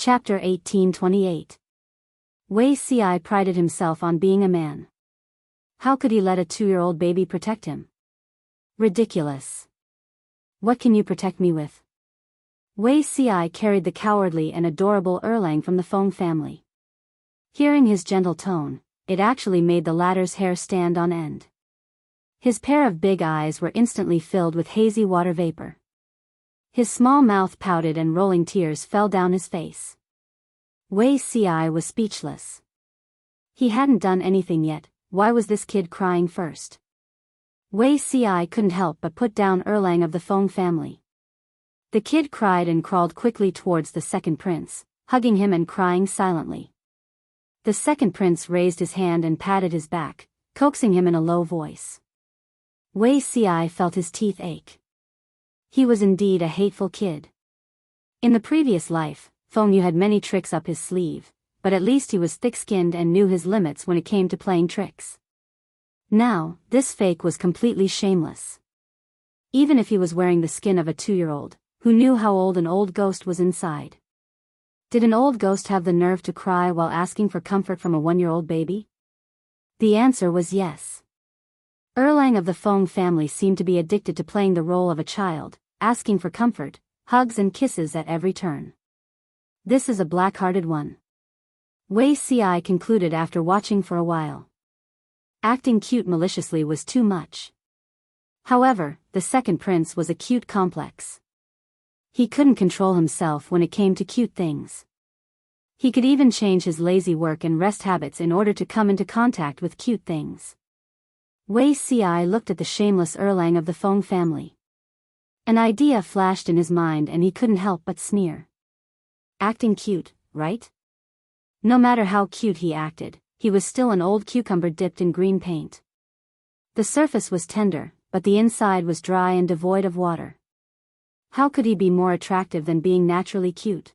Chapter 1828. Wei Ci prided himself on being a man. How could he let a 2-year-old baby protect him? Ridiculous. What can you protect me with? Wei Ci carried the cowardly and adorable Erlang from the Feng family. Hearing his gentle tone, it actually made the latter's hair stand on end. His pair of big eyes were instantly filled with hazy water vapor. His small mouth pouted and rolling tears fell down his face. Wei Ci was speechless. He hadn't done anything yet, why was this kid crying first? Wei Ci couldn't help but put down Erlang of the Feng family. The kid cried and crawled quickly towards the second prince, hugging him and crying silently. The second prince raised his hand and patted his back, coaxing him in a low voice. Wei Ci felt his teeth ache. He was indeed a hateful kid. In the previous life, Feng Yu had many tricks up his sleeve, but at least he was thick-skinned and knew his limits when it came to playing tricks. Now, this fake was completely shameless. Even if he was wearing the skin of a 2-year-old, who knew how old an old ghost was inside? Did an old ghost have the nerve to cry while asking for comfort from a 1-year-old baby? The answer was yes. Erlang of the Feng family seemed to be addicted to playing the role of a child, asking for comfort, hugs and kisses at every turn. This is a black-hearted one. Wei Ci concluded after watching for a while. Acting cute maliciously was too much. However, the second prince was a cute complex. He couldn't control himself when it came to cute things. He could even change his lazy work and rest habits in order to come into contact with cute things. Wei Ci looked at the shameless Erlang of the Feng family. An idea flashed in his mind and he couldn't help but sneer. Acting cute, right? No matter how cute he acted, he was still an old cucumber dipped in green paint. The surface was tender, but the inside was dry and devoid of water. How could he be more attractive than being naturally cute?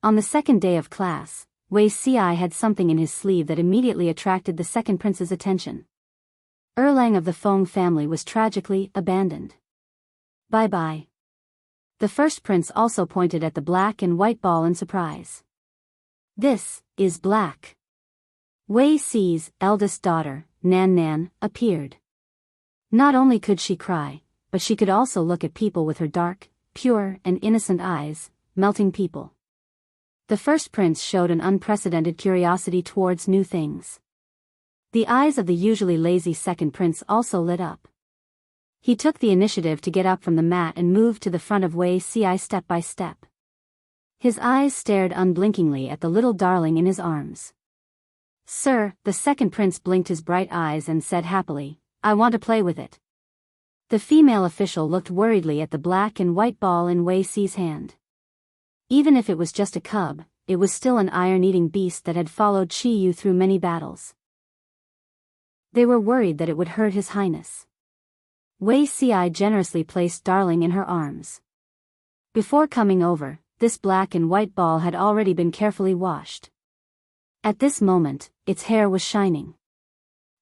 On the second day of class, Wei Ci had something in his sleeve that immediately attracted the second prince's attention. Erlang of the Feng family was tragically abandoned. Bye-bye. The first prince also pointed at the black and white ball in surprise. This is black. Wei Ci's eldest daughter, Nan Nan, appeared. Not only could she cry, but she could also look at people with her dark, pure and innocent eyes, melting people. The first prince showed an unprecedented curiosity towards new things. The eyes of the usually lazy second prince also lit up. He took the initiative to get up from the mat and moved to the front of Wei Ci step by step. His eyes stared unblinkingly at the little darling in his arms. "Sir," the second prince blinked his bright eyes and said happily, "I want to play with it." The female official looked worriedly at the black and white ball in Wei Ci's hand. Even if it was just a cub, it was still an iron-eating beast that had followed Qi Yu through many battles. They were worried that it would hurt His Highness. Wei Ci generously placed Darling in her arms. Before coming over, this black and white ball had already been carefully washed. At this moment, its hair was shining.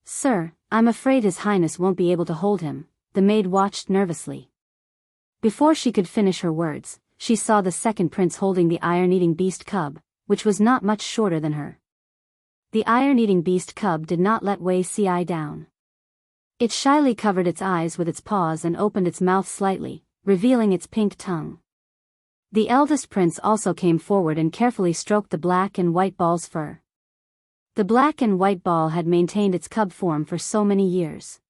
"Sir, I'm afraid His Highness won't be able to hold him," the maid watched nervously. Before she could finish her words, she saw the second prince holding the iron-eating beast cub, which was not much shorter than her. The iron-eating beast cub did not let Wei Ci down. It shyly covered its eyes with its paws and opened its mouth slightly, revealing its pink tongue. The eldest prince also came forward and carefully stroked the black and white ball's fur. The black and white ball had maintained its cub form for so many years.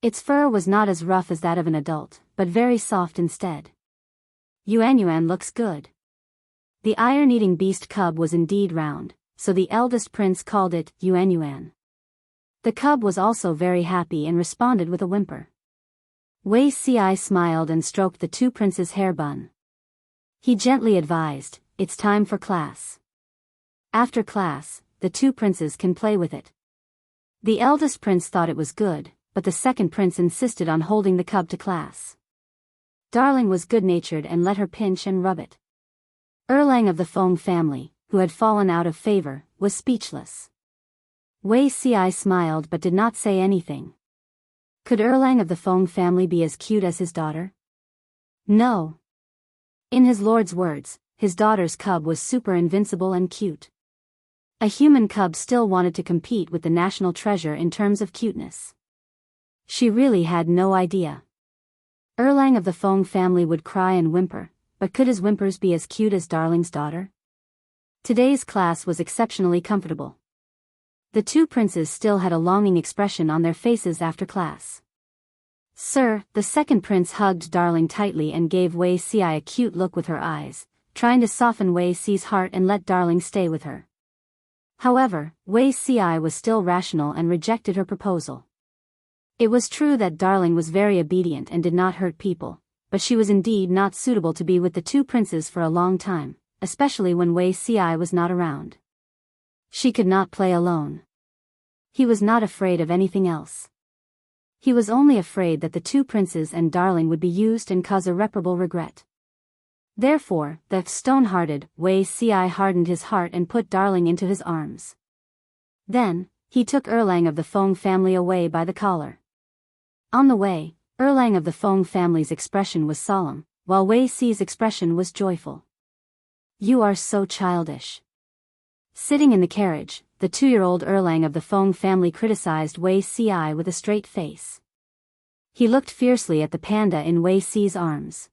Its fur was not as rough as that of an adult, but very soft instead. Yuan looks good. The iron-eating beast cub was indeed round, so the eldest prince called it Yuan. The cub was also very happy and responded with a whimper. Wei Ci smiled and stroked the two princes' hair bun. He gently advised, "It's time for class. After class, the two princes can play with it." The eldest prince thought it was good, but the second prince insisted on holding the cub to class. Darling was good-natured and let her pinch and rub it. Erlang of the Feng family, who had fallen out of favor, was speechless. Wei Ci smiled but did not say anything. Could Erlang of the Feng family be as cute as his daughter? No. In his lord's words, his daughter's cub was super invincible and cute. A human cub still wanted to compete with the national treasure in terms of cuteness. She really had no idea. Erlang of the Feng family would cry and whimper, but could his whimpers be as cute as Darling's daughter? Today's class was exceptionally comfortable. The two princes still had a longing expression on their faces after class. "Sir," the second prince hugged Darling tightly and gave Wei Xi a cute look with her eyes, trying to soften Wei Xi's heart and let Darling stay with her. However, Wei Xi was still rational and rejected her proposal. It was true that Darling was very obedient and did not hurt people, but she was indeed not suitable to be with the two princes for a long time, especially when Wei Xi was not around. She could not play alone. He was not afraid of anything else. He was only afraid that the two princes and Darling would be used and cause irreparable regret. Therefore, the stone-hearted Wei Xi hardened his heart and put Darling into his arms. Then, he took Erlang of the Feng family away by the collar. On the way, Erlang of the Feng family's expression was solemn, while Wei Xi's expression was joyful. "You are so childish." Sitting in the carriage, the 2-year-old Erlang of the Feng family criticized Wei Xi with a straight face. He looked fiercely at the panda in Wei Xi's arms.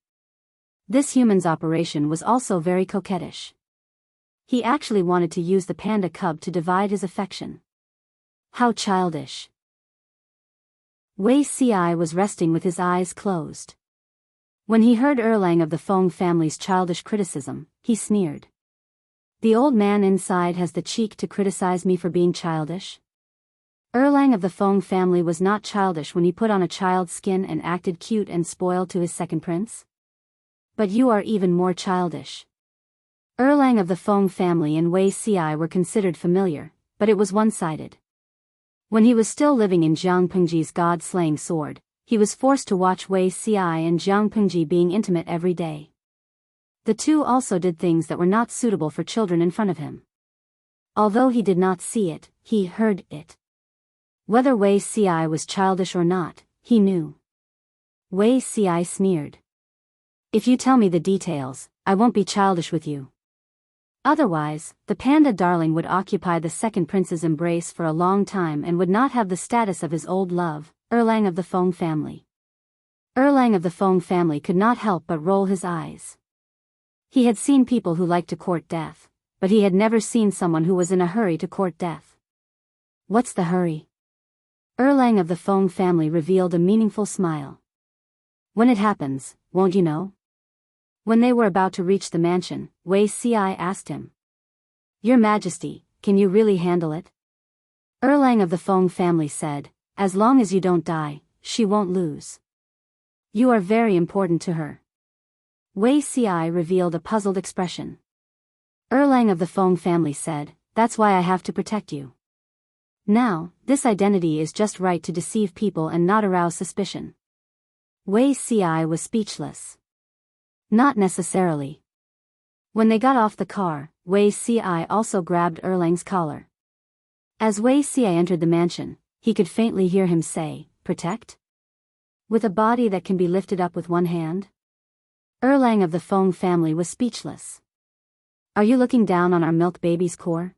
This human's operation was also very coquettish. He actually wanted to use the panda cub to divide his affection. How childish. Wei Xi was resting with his eyes closed. When he heard Erlang of the Feng family's childish criticism, he sneered. The old man inside has the cheek to criticize me for being childish? Erlang of the Feng family was not childish when he put on a child's skin and acted cute and spoiled to his second prince? But you are even more childish. Erlang of the Feng family and Wei Xi were considered familiar, but it was one-sided. When he was still living in Jiangpu's god-slaying sword, he was forced to watch Wei Xi and Jiangpu being intimate every day. The two also did things that were not suitable for children in front of him. Although he did not see it, he heard it. Whether Wei Xi was childish or not, he knew. Wei Xi sneered. "If you tell me the details, I won't be childish with you." Otherwise, the panda Darling would occupy the second prince's embrace for a long time and would not have the status of his old love, Erlang of the Feng family. Erlang of the Feng family could not help but roll his eyes. He had seen people who liked to court death, but he had never seen someone who was in a hurry to court death. "What's the hurry?" Erlang of the Feng family revealed a meaningful smile. "When it happens, won't you know?" When they were about to reach the mansion, Wei Xi asked him. "Your Majesty, can you really handle it?" Erlang of the Feng family said, "As long as you don't die, she won't lose. You are very important to her." Wei Xi revealed a puzzled expression. Erlang of the Feng family said, "That's why I have to protect you." Now, this identity is just right to deceive people and not arouse suspicion. Wei Xi was speechless. Not necessarily. When they got off the car, Wei Xi also grabbed Erlang's collar. As Wei Xi entered the mansion, he could faintly hear him say, "Protect? With a body that can be lifted up with one hand?" Erlang of the Feng family was speechless. "Are you looking down on our milk baby's core?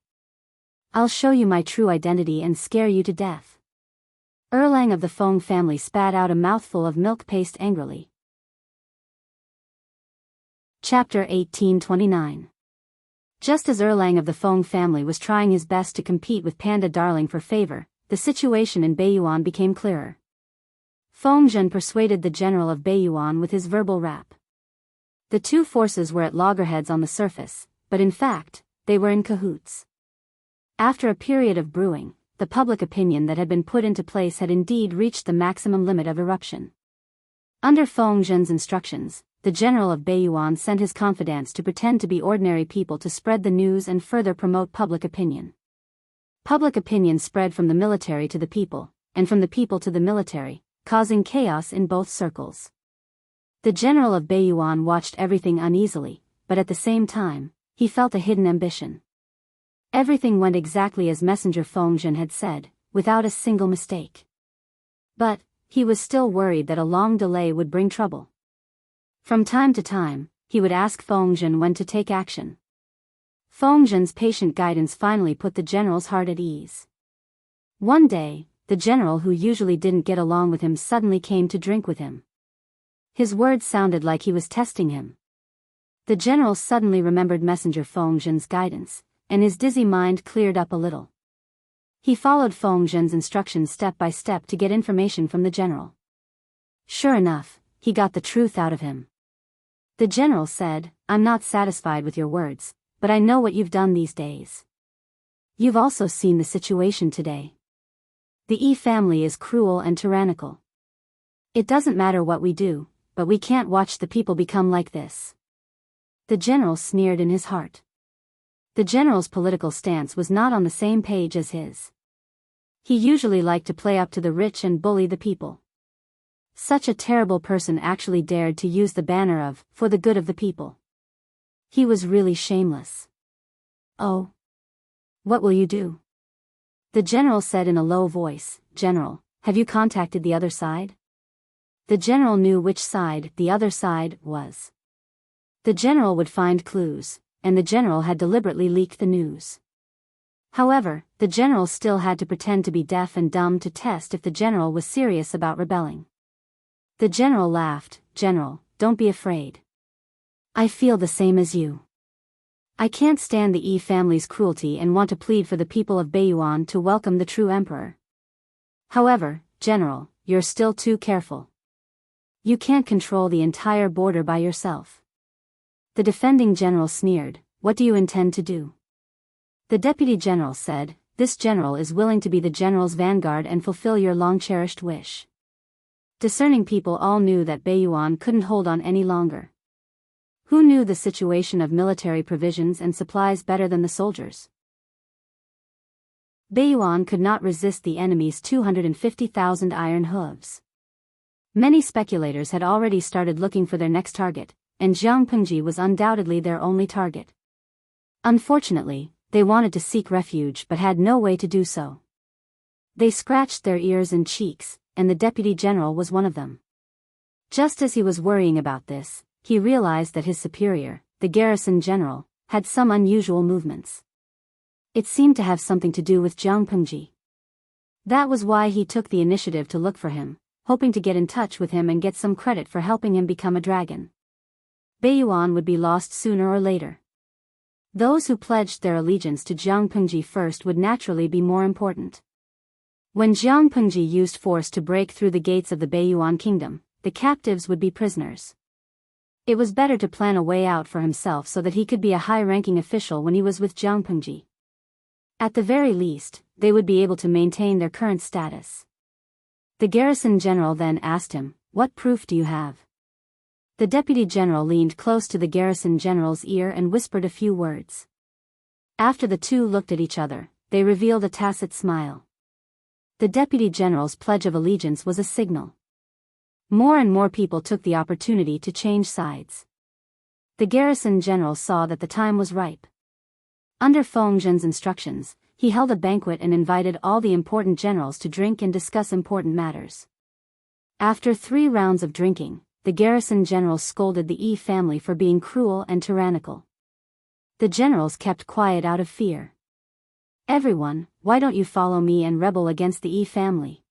I'll show you my true identity and scare you to death." Erlang of the Feng family spat out a mouthful of milk paste angrily. Chapter 1829. Just as Erlang of the Feng family was trying his best to compete with Panda Darling for favor, the situation in Beiyuan became clearer. Feng Zhen persuaded the general of Beiyuan with his verbal rap. The two forces were at loggerheads on the surface, but in fact, they were in cahoots. After a period of brewing, the public opinion that had been put into place had indeed reached the maximum limit of eruption. Under Feng Zhen's instructions, the general of Beiyuan sent his confidants to pretend to be ordinary people to spread the news and further promote public opinion. Public opinion spread from the military to the people, and from the people to the military, causing chaos in both circles. The general of Beiyuan watched everything uneasily, but at the same time, he felt a hidden ambition. Everything went exactly as Messenger Feng Zhen had said, without a single mistake. But he was still worried that a long delay would bring trouble. From time to time, he would ask Fengzhen when to take action. Fengzhen's patient guidance finally put the general's heart at ease. One day, the general who usually didn't get along with him suddenly came to drink with him. His words sounded like he was testing him. The general suddenly remembered Messenger Fengzhen's guidance, and his dizzy mind cleared up a little. He followed Fengzhen's instructions step by step to get information from the general. Sure enough, he got the truth out of him. The general said, "I'm not satisfied with your words, but I know what you've done these days. You've also seen the situation today. The Yi family is cruel and tyrannical. It doesn't matter what we do, but we can't watch the people become like this." The general sneered in his heart. The general's political stance was not on the same page as his. He usually liked to play up to the rich and bully the people. Such a terrible person actually dared to use the banner of, "for the good of the people." He was really shameless. "Oh. What will you do?" The general said in a low voice. "General, have you contacted the other side?" The general knew which side the other side was. The general would find clues, and the general had deliberately leaked the news. However, the general still had to pretend to be deaf and dumb to test if the general was serious about rebelling. The general laughed. "General, don't be afraid. I feel the same as you. I can't stand the Yi family's cruelty and want to plead for the people of Biyao to welcome the true emperor. However, General, you're still too careful. You can't control the entire border by yourself." The defending general sneered. "What do you intend to do?" The deputy general said, "This general is willing to be the general's vanguard and fulfill your long-cherished wish." Discerning people all knew that Biyao couldn't hold on any longer. Who knew the situation of military provisions and supplies better than the soldiers? Biyao could not resist the enemy's 250,000 iron hooves. Many speculators had already started looking for their next target, and Jianghu was undoubtedly their only target. Unfortunately, they wanted to seek refuge but had no way to do so. They scratched their ears and cheeks, and the deputy general was one of them. Just as he was worrying about this, he realized that his superior, the garrison general, had some unusual movements. It seemed to have something to do with Jianghu. That was why he took the initiative to look for him, hoping to get in touch with him and get some credit for helping him become a dragon. Biyao would be lost sooner or later. Those who pledged their allegiance to Jianghu first would naturally be more important. When Jianghu used force to break through the gates of the Biyao kingdom, the captives would be prisoners. It was better to plan a way out for himself so that he could be a high-ranking official when he was with Jianghu. At the very least, they would be able to maintain their current status. The garrison general then asked him, "What proof do you have?" The deputy general leaned close to the garrison general's ear and whispered a few words. After the two looked at each other, they revealed a tacit smile. The deputy general's pledge of allegiance was a signal. More and more people took the opportunity to change sides. The garrison general saw that the time was ripe. Under Fengzhen's instructions, he held a banquet and invited all the important generals to drink and discuss important matters. After 3 rounds of drinking, the garrison general scolded the Yi family for being cruel and tyrannical. The generals kept quiet out of fear. "Everyone, why don't you follow me and rebel against the Yi family?"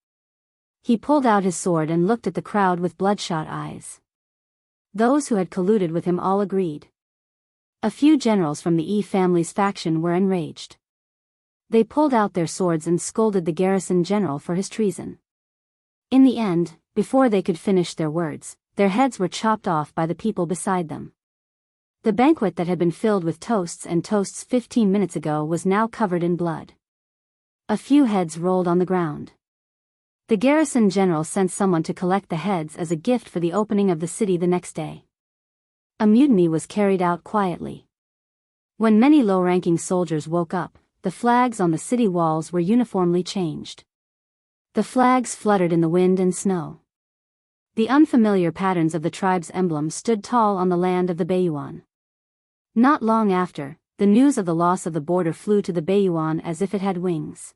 He pulled out his sword and looked at the crowd with bloodshot eyes. Those who had colluded with him all agreed. A few generals from the Yi family's faction were enraged. They pulled out their swords and scolded the garrison general for his treason. In the end, before they could finish their words, their heads were chopped off by the people beside them. The banquet that had been filled with toasts 15 minutes ago was now covered in blood. A few heads rolled on the ground. The garrison general sent someone to collect the heads as a gift for the opening of the city the next day. A mutiny was carried out quietly. When many low-ranking soldiers woke up, the flags on the city walls were uniformly changed. The flags fluttered in the wind and snow. The unfamiliar patterns of the tribe's emblem stood tall on the land of the Biyao. Not long after, the news of the loss of the border flew to the Biyao as if it had wings.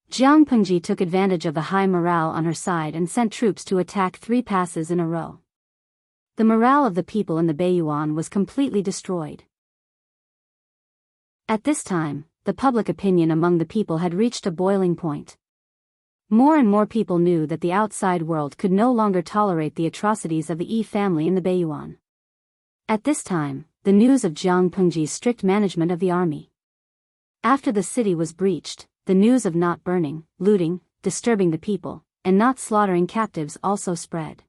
Jianghu took advantage of the high morale on her side and sent troops to attack 3 passes in a row. The morale of the people in the Beiyuan was completely destroyed. At this time, the public opinion among the people had reached a boiling point. More and more people knew that the outside world could no longer tolerate the atrocities of the Yi family in the Beiyuan. At this time, the news of Jiang Pengji's strict management of the army. After the city was breached, the news of not burning, looting, disturbing the people, and not slaughtering captives also spread.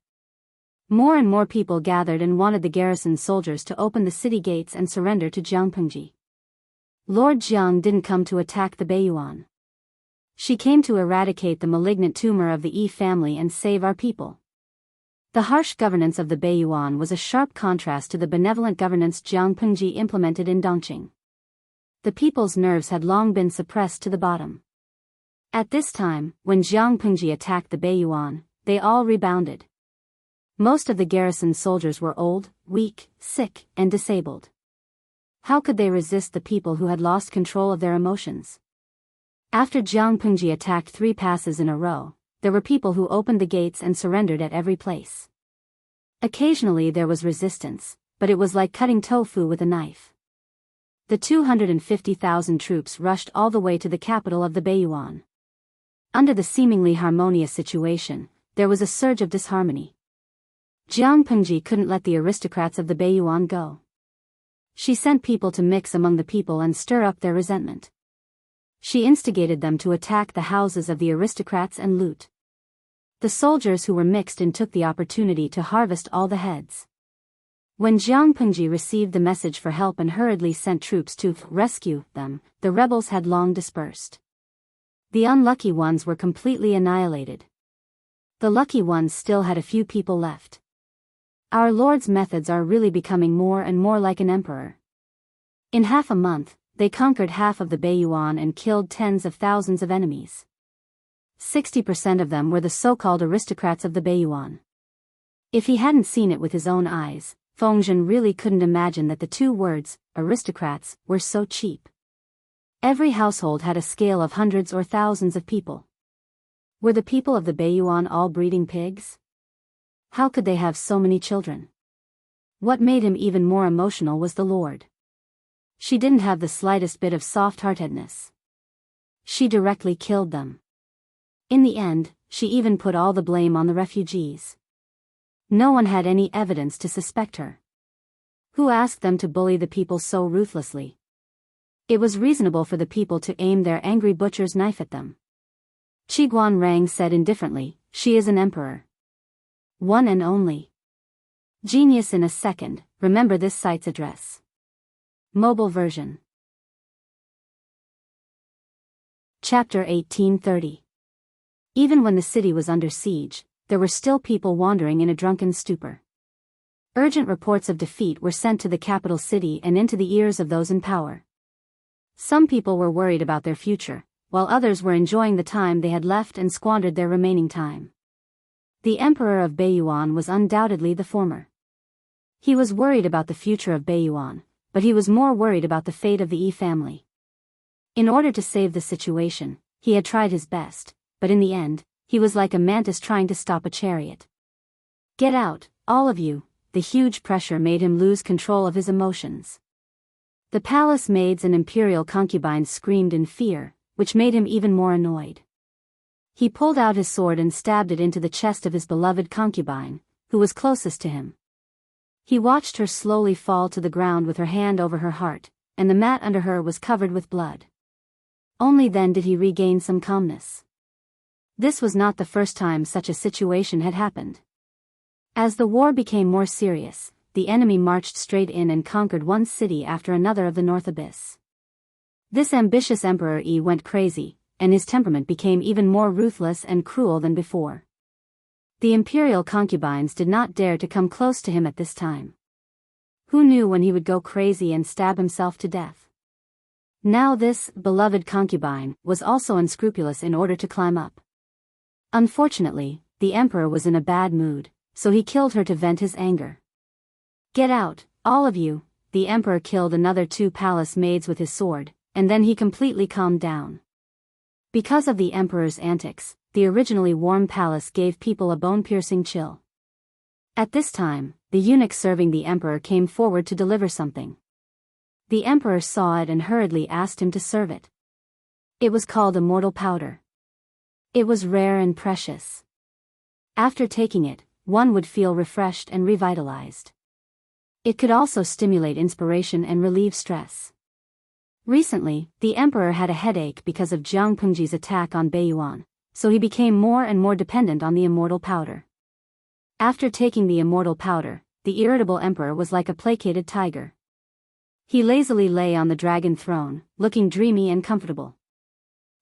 More and more people gathered and wanted the garrison soldiers to open the city gates and surrender to Jiang Pengji. Lord Jiang didn't come to attack the Beiyuan. She came to eradicate the malignant tumor of the Yi family and save our people. The harsh governance of the Beiyuan was a sharp contrast to the benevolent governance Jiang Pengji implemented in Dongqing. The people's nerves had long been suppressed to the bottom. At this time, when Jiang Pengji attacked the Beiyuan, they all rebounded. Most of the garrison soldiers were old, weak, sick, and disabled. How could they resist the people who had lost control of their emotions? After Jiang Pengji attacked 3 passes in a row, there were people who opened the gates and surrendered at every place. Occasionally there was resistance, but it was like cutting tofu with a knife. The 250,000 troops rushed all the way to the capital of the Beiyuan. Under the seemingly harmonious situation, there was a surge of disharmony. Jiang Pengji couldn't let the aristocrats of the Beiyuan go. She sent people to mix among the people and stir up their resentment. She instigated them to attack the houses of the aristocrats and loot. The soldiers who were mixed in took the opportunity to harvest all the heads. When Jiang Pengji received the message for help and hurriedly sent troops to rescue them, the rebels had long dispersed. The unlucky ones were completely annihilated. The lucky ones still had a few people left. Our Lord's methods are really becoming more and more like an emperor. In half a month, they conquered half of the Beiyuan and killed tens of thousands of enemies. 60% of them were the so-called aristocrats of the Beiyuan. If he hadn't seen it with his own eyes, Fengzhen really couldn't imagine that the 2 words, aristocrats, were so cheap. Every household had a scale of hundreds or thousands of people. Were the people of the Beiyuan all breeding pigs? How could they have so many children? What made him even more emotional was the Lord. She didn't have the slightest bit of soft-heartedness. She directly killed them. In the end, she even put all the blame on the refugees. No one had any evidence to suspect her. Who asked them to bully the people so ruthlessly? It was reasonable for the people to aim their angry butcher's knife at them. Qiguan Rang said indifferently, "She is an emperor. One and only. Genius in a second." Remember this site's address. Mobile version. Chapter 1830. Even when the city was under siege, there were still people wandering in a drunken stupor. Urgent reports of defeat were sent to the capital city and into the ears of those in power. Some people were worried about their future, while others were enjoying the time they had left and squandered their remaining time. The Emperor of Beiyuan was undoubtedly the former. He was worried about the future of Beiyuan, but he was more worried about the fate of the Yi family. In order to save the situation, he had tried his best, but in the end, he was like a mantis trying to stop a chariot. "Get out, all of you!" The huge pressure made him lose control of his emotions. The palace maids and imperial concubines screamed in fear, which made him even more annoyed. He pulled out his sword and stabbed it into the chest of his beloved concubine, who was closest to him. He watched her slowly fall to the ground with her hand over her heart, and the mat under her was covered with blood. Only then did he regain some calmness. This was not the first time such a situation had happened. As the war became more serious, the enemy marched straight in and conquered one city after another of the North Abyss. This ambitious Emperor Yi went crazy, and his temperament became even more ruthless and cruel than before. The imperial concubines did not dare to come close to him at this time. Who knew when he would go crazy and stab himself to death? Now this beloved concubine was also unscrupulous in order to climb up. Unfortunately, the emperor was in a bad mood, so he killed her to vent his anger. "Get out, all of you!" The emperor killed another 2 palace maids with his sword, and then he completely calmed down. Because of the emperor's antics, the originally warm palace gave people a bone-piercing chill. At this time, the eunuch serving the emperor came forward to deliver something. The emperor saw it and hurriedly asked him to serve it. It was called immortal powder. It was rare and precious. After taking it, one would feel refreshed and revitalized. It could also stimulate inspiration and relieve stress. Recently, the emperor had a headache because of Jiang Pengji's attack on Biyao, so he became more and more dependent on the immortal powder. After taking the immortal powder, the irritable emperor was like a placated tiger. He lazily lay on the dragon throne, looking dreamy and comfortable.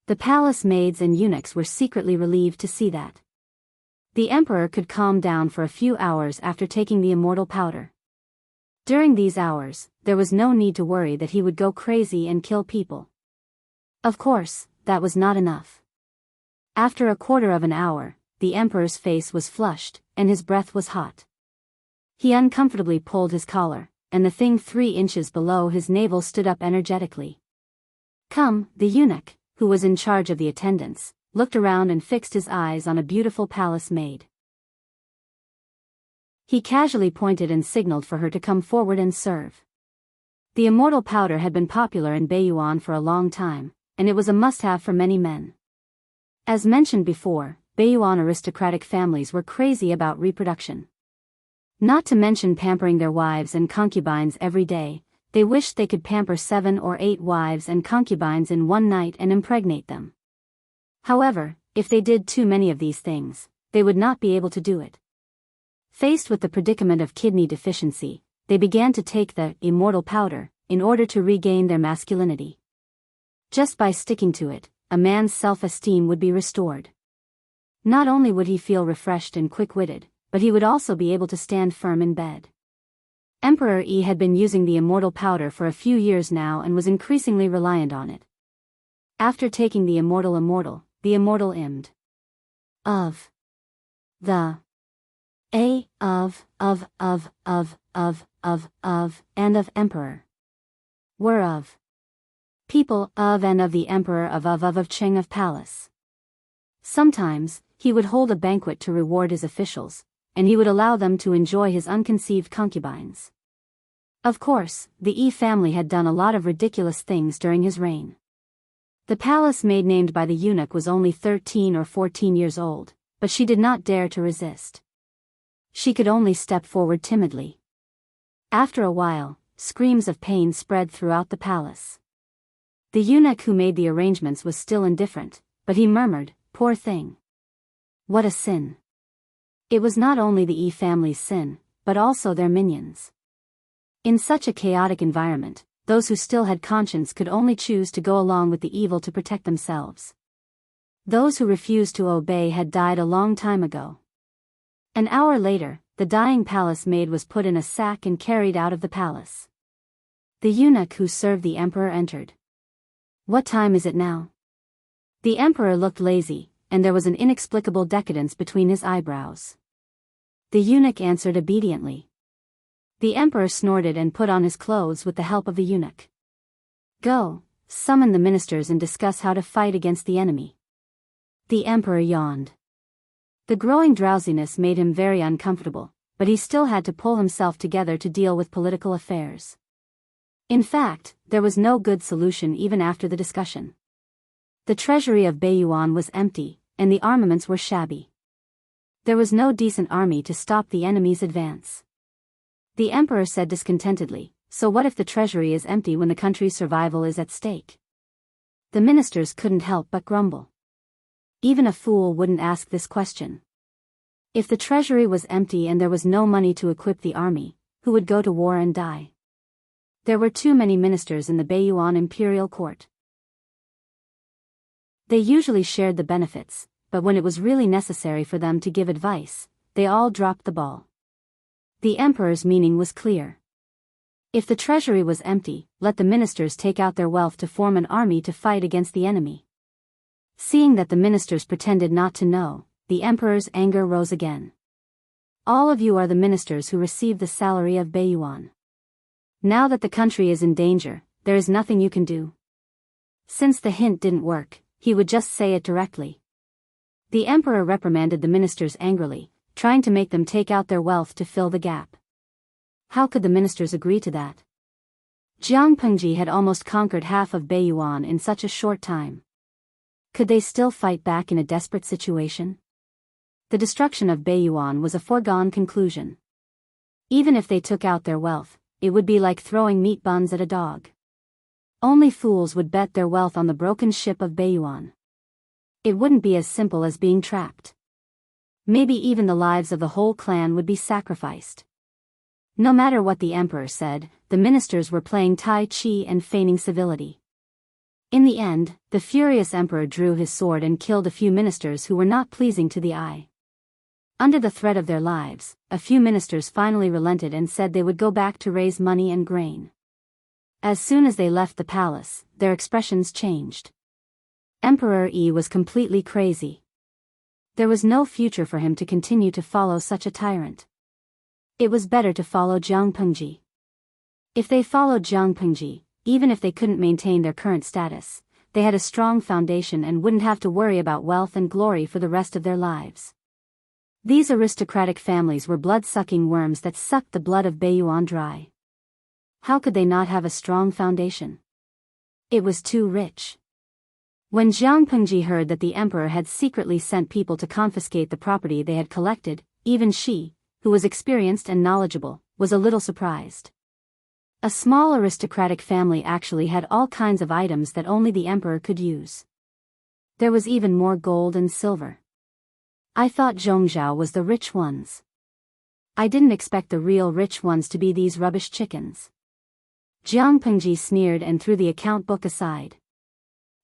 The palace maids and eunuchs were secretly relieved to see that. The emperor could calm down for a few hours after taking the immortal powder. During these hours, there was no need to worry that he would go crazy and kill people. Of course, that was not enough. After a quarter of an hour, the emperor's face was flushed, and his breath was hot. He uncomfortably pulled his collar, and the thing 3 inches below his navel stood up energetically. Come, the eunuch, who was in charge of the attendants, looked around and fixed his eyes on a beautiful palace maid. He casually pointed and signaled for her to come forward and serve. The immortal powder had been popular in Biyao for a long time, and it was a must-have for many men. As mentioned before, Biyao aristocratic families were crazy about reproduction. Not to mention pampering their wives and concubines every day, they wished they could pamper 7 or 8 wives and concubines in one night and impregnate them. However, if they did too many of these things, they would not be able to do it. Faced with the predicament of kidney deficiency, they began to take the immortal powder in order to regain their masculinity. Just by sticking to it, a man's self-esteem would be restored. Not only would he feel refreshed and quick-witted, but he would also be able to stand firm in bed. Emperor Yi had been using the immortal powder for a few years now and was increasingly reliant on it. After taking the immortal immed of the and of emperor were of people of and of the emperor of Cheng of palace. Sometimes, he would hold a banquet to reward his officials, and he would allow them to enjoy his unconceived concubines. Of course, the Yi family had done a lot of ridiculous things during his reign. The palace maid named by the eunuch was only 13 or 14 years old, but she did not dare to resist. She could only step forward timidly. After a while, screams of pain spread throughout the palace. The eunuch who made the arrangements was still indifferent, but he murmured, "Poor thing. What a sin." It was not only the Yi family's sin, but also their minions. In such a chaotic environment, those who still had conscience could only choose to go along with the evil to protect themselves. Those who refused to obey had died a long time ago. An hour later, the dying palace maid was put in a sack and carried out of the palace. The eunuch who served the emperor entered. "What time is it now?" The emperor looked lazy, and there was an inexplicable decadence between his eyebrows. The eunuch answered obediently. The emperor snorted and put on his clothes with the help of the eunuch. "Go, summon the ministers and discuss how to fight against the enemy." The emperor yawned. The growing drowsiness made him very uncomfortable, but he still had to pull himself together to deal with political affairs. In fact, there was no good solution even after the discussion. The treasury of Biyao was empty, and the armaments were shabby. There was no decent army to stop the enemy's advance. The emperor said discontentedly, "So what if the treasury is empty when the country's survival is at stake?" The ministers couldn't help but grumble. Even a fool wouldn't ask this question. If the treasury was empty and there was no money to equip the army, who would go to war and die? There were too many ministers in the Biyao imperial court. They usually shared the benefits, but when it was really necessary for them to give advice, they all dropped the ball. The emperor's meaning was clear. If the treasury was empty, let the ministers take out their wealth to form an army to fight against the enemy. Seeing that the ministers pretended not to know, the emperor's anger rose again. "All of you are the ministers who receive the salary of Biyao. Now that the country is in danger, there is nothing you can do." Since the hint didn't work, he would just say it directly. The emperor reprimanded the ministers angrily, trying to make them take out their wealth to fill the gap. How could the ministers agree to that? Jiang Pengji had almost conquered half of Beiyuan in such a short time. Could they still fight back in a desperate situation? The destruction of Beiyuan was a foregone conclusion. Even if they took out their wealth, it would be like throwing meat buns at a dog. Only fools would bet their wealth on the broken ship of Beiyuan. It wouldn't be as simple as being trapped. Maybe even the lives of the whole clan would be sacrificed. No matter what the emperor said, the ministers were playing Tai Chi and feigning civility. In the end, the furious emperor drew his sword and killed a few ministers who were not pleasing to the eye. Under the threat of their lives, a few ministers finally relented and said they would go back to raise money and grain. As soon as they left the palace, their expressions changed. Emperor Yi was completely crazy. There was no future for him to continue to follow such a tyrant. It was better to follow Jiang Pengji. If they followed Jiang Pengji, even if they couldn't maintain their current status, they had a strong foundation and wouldn't have to worry about wealth and glory for the rest of their lives. These aristocratic families were blood-sucking worms that sucked the blood of Beiyuan dry. How could they not have a strong foundation? It was too rich. When Jiang Pengji heard that the emperor had secretly sent people to confiscate the property they had collected, even she, who was experienced and knowledgeable, was a little surprised. A small aristocratic family actually had all kinds of items that only the emperor could use. There was even more gold and silver. I thought Zhongzhao was the rich ones. I didn't expect the real rich ones to be these rubbish chickens. Jiang Pengji sneered and threw the account book aside.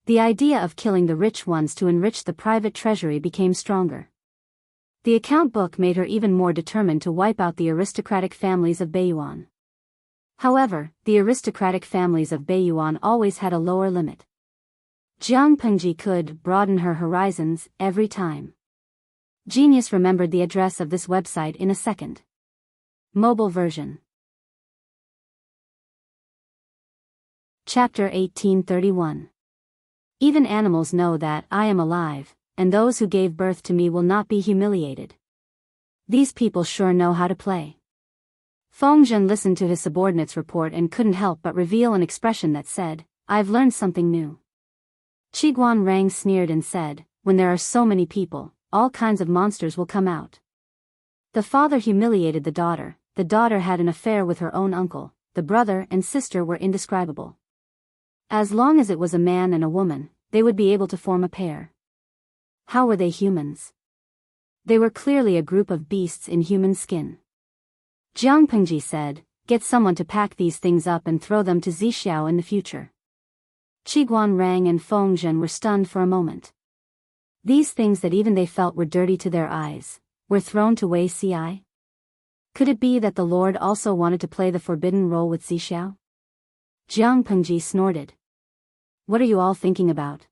The idea of killing the rich ones to enrich the private treasury became stronger. The account book made her even more determined to wipe out the aristocratic families of Beiyuan. However, the aristocratic families of Beiyuan always had a lower limit. Jiang Pengji could broaden her horizons every time. Genius remembered the address of this website in a second. Mobile version. Chapter 1831. Even animals know that I am alive, and those who gave birth to me will not be humiliated. These people sure know how to play. Fengzhen listened to his subordinate's report and couldn't help but reveal an expression that said, "I've learned something new." Qiguan Rang sneered and said, "When there are so many people, all kinds of monsters will come out." The father humiliated the daughter had an affair with her own uncle, the brother and sister were indescribable. As long as it was a man and a woman, they would be able to form a pair. How were they humans? They were clearly a group of beasts in human skin. Jiang Pengji said, "Get someone to pack these things up and throw them to Zixiao in the future." Qiguan Rang and Fengzhen were stunned for a moment. These things that even they felt were dirty to their eyes, were thrown to Wei Ci? Could it be that the Lord also wanted to play the forbidden role with Zixiao? Jiang Pengji snorted. "What are you all thinking about?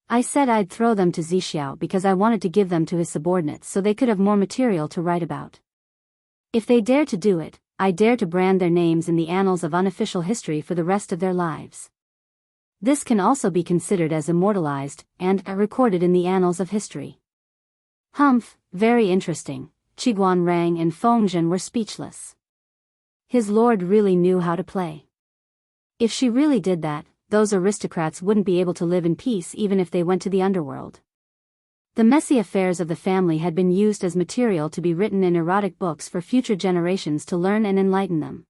I said I'd throw them to Zixiao because I wanted to give them to his subordinates so they could have more material to write about. If they dare to do it, I dare to brand their names in the annals of unofficial history for the rest of their lives. This can also be considered as immortalized and recorded in the annals of history." Humph, very interesting. Qiguan Rang and Fengzhen were speechless. His lord really knew how to play. If she really did that, those aristocrats wouldn't be able to live in peace even if they went to the underworld. The messy affairs of the family had been used as material to be written in erotic books for future generations to learn and enlighten them.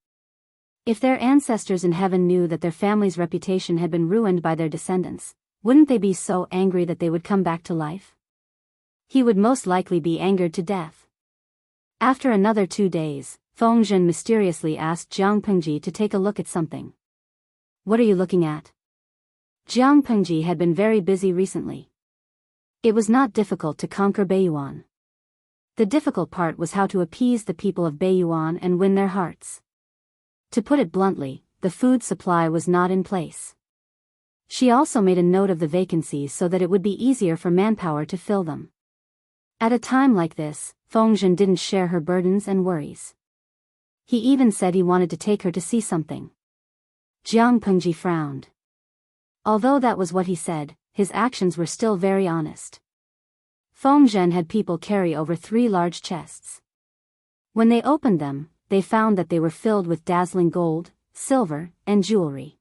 If their ancestors in heaven knew that their family's reputation had been ruined by their descendants, wouldn't they be so angry that they would come back to life? He would most likely be angered to death. After another 2 days, Fengzhen mysteriously asked Jiang Pengji to take a look at something. "What are you looking at?" Jiang Pengji had been very busy recently. It was not difficult to conquer Beiyuan. The difficult part was how to appease the people of Beiyuan and win their hearts. To put it bluntly, the food supply was not in place. She also made a note of the vacancies so that it would be easier for manpower to fill them. At a time like this, Fengzhen didn't share her burdens and worries. He even said he wanted to take her to see something. Jiang Pengji frowned. Although that was what he said, his actions were still very honest. Fengzhen had people carry over 3 large chests. When they opened them, they found that they were filled with dazzling gold, silver, and jewelry.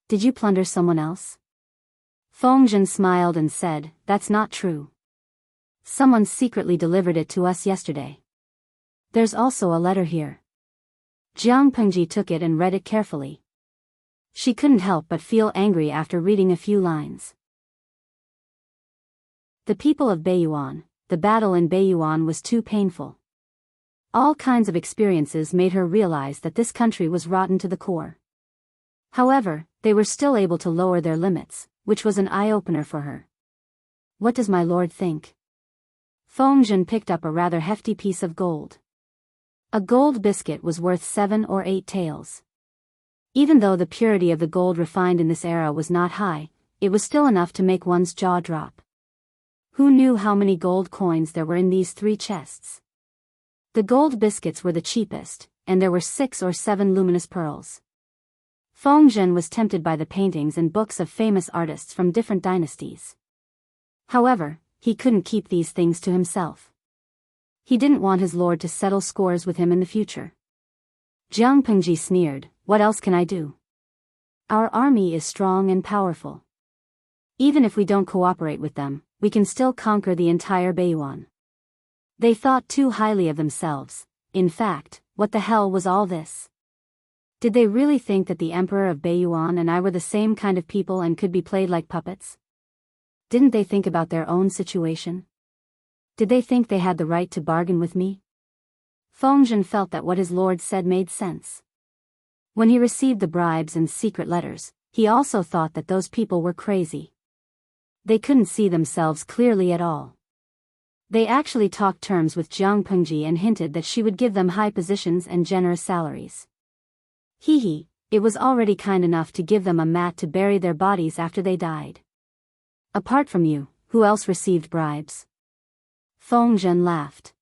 Did you plunder someone else? Fengzhen smiled and said, that's not true. Someone secretly delivered it to us yesterday. There's also a letter here. Jiang Pengji took it and read it carefully. She couldn't help but feel angry after reading a few lines. The people of Beiyuan, the battle in Beiyuan was too painful. All kinds of experiences made her realize that this country was rotten to the core. However, they were still able to lower their limits, which was an eye-opener for her. What does my lord think? Fengzhen picked up a rather hefty piece of gold. A gold biscuit was worth 7 or 8 taels. Even though the purity of the gold refined in this era was not high, it was still enough to make one's jaw drop. Who knew how many gold coins there were in these 3 chests? The gold biscuits were the cheapest, and there were 6 or 7 luminous pearls. Fengzhen was tempted by the paintings and books of famous artists from different dynasties. However, he couldn't keep these things to himself. He didn't want his lord to settle scores with him in the future. Jiang Pengji sneered, what else can I do? Our army is strong and powerful. Even if we don't cooperate with them, we can still conquer the entire Beiyuan. They thought too highly of themselves. In fact, what the hell was all this? Did they really think that the emperor of Beiyuan and I were the same kind of people and could be played like puppets? Didn't they think about their own situation? Did they think they had the right to bargain with me? Fengzhen felt that what his lord said made sense. When he received the bribes and secret letters, he also thought that those people were crazy. They couldn't see themselves clearly at all. They actually talked terms with Jiang Pengji and hinted that she would give them high positions and generous salaries. It was already kind enough to give them a mat to bury their bodies after they died. Apart from you, who else received bribes? Fengzhen laughed.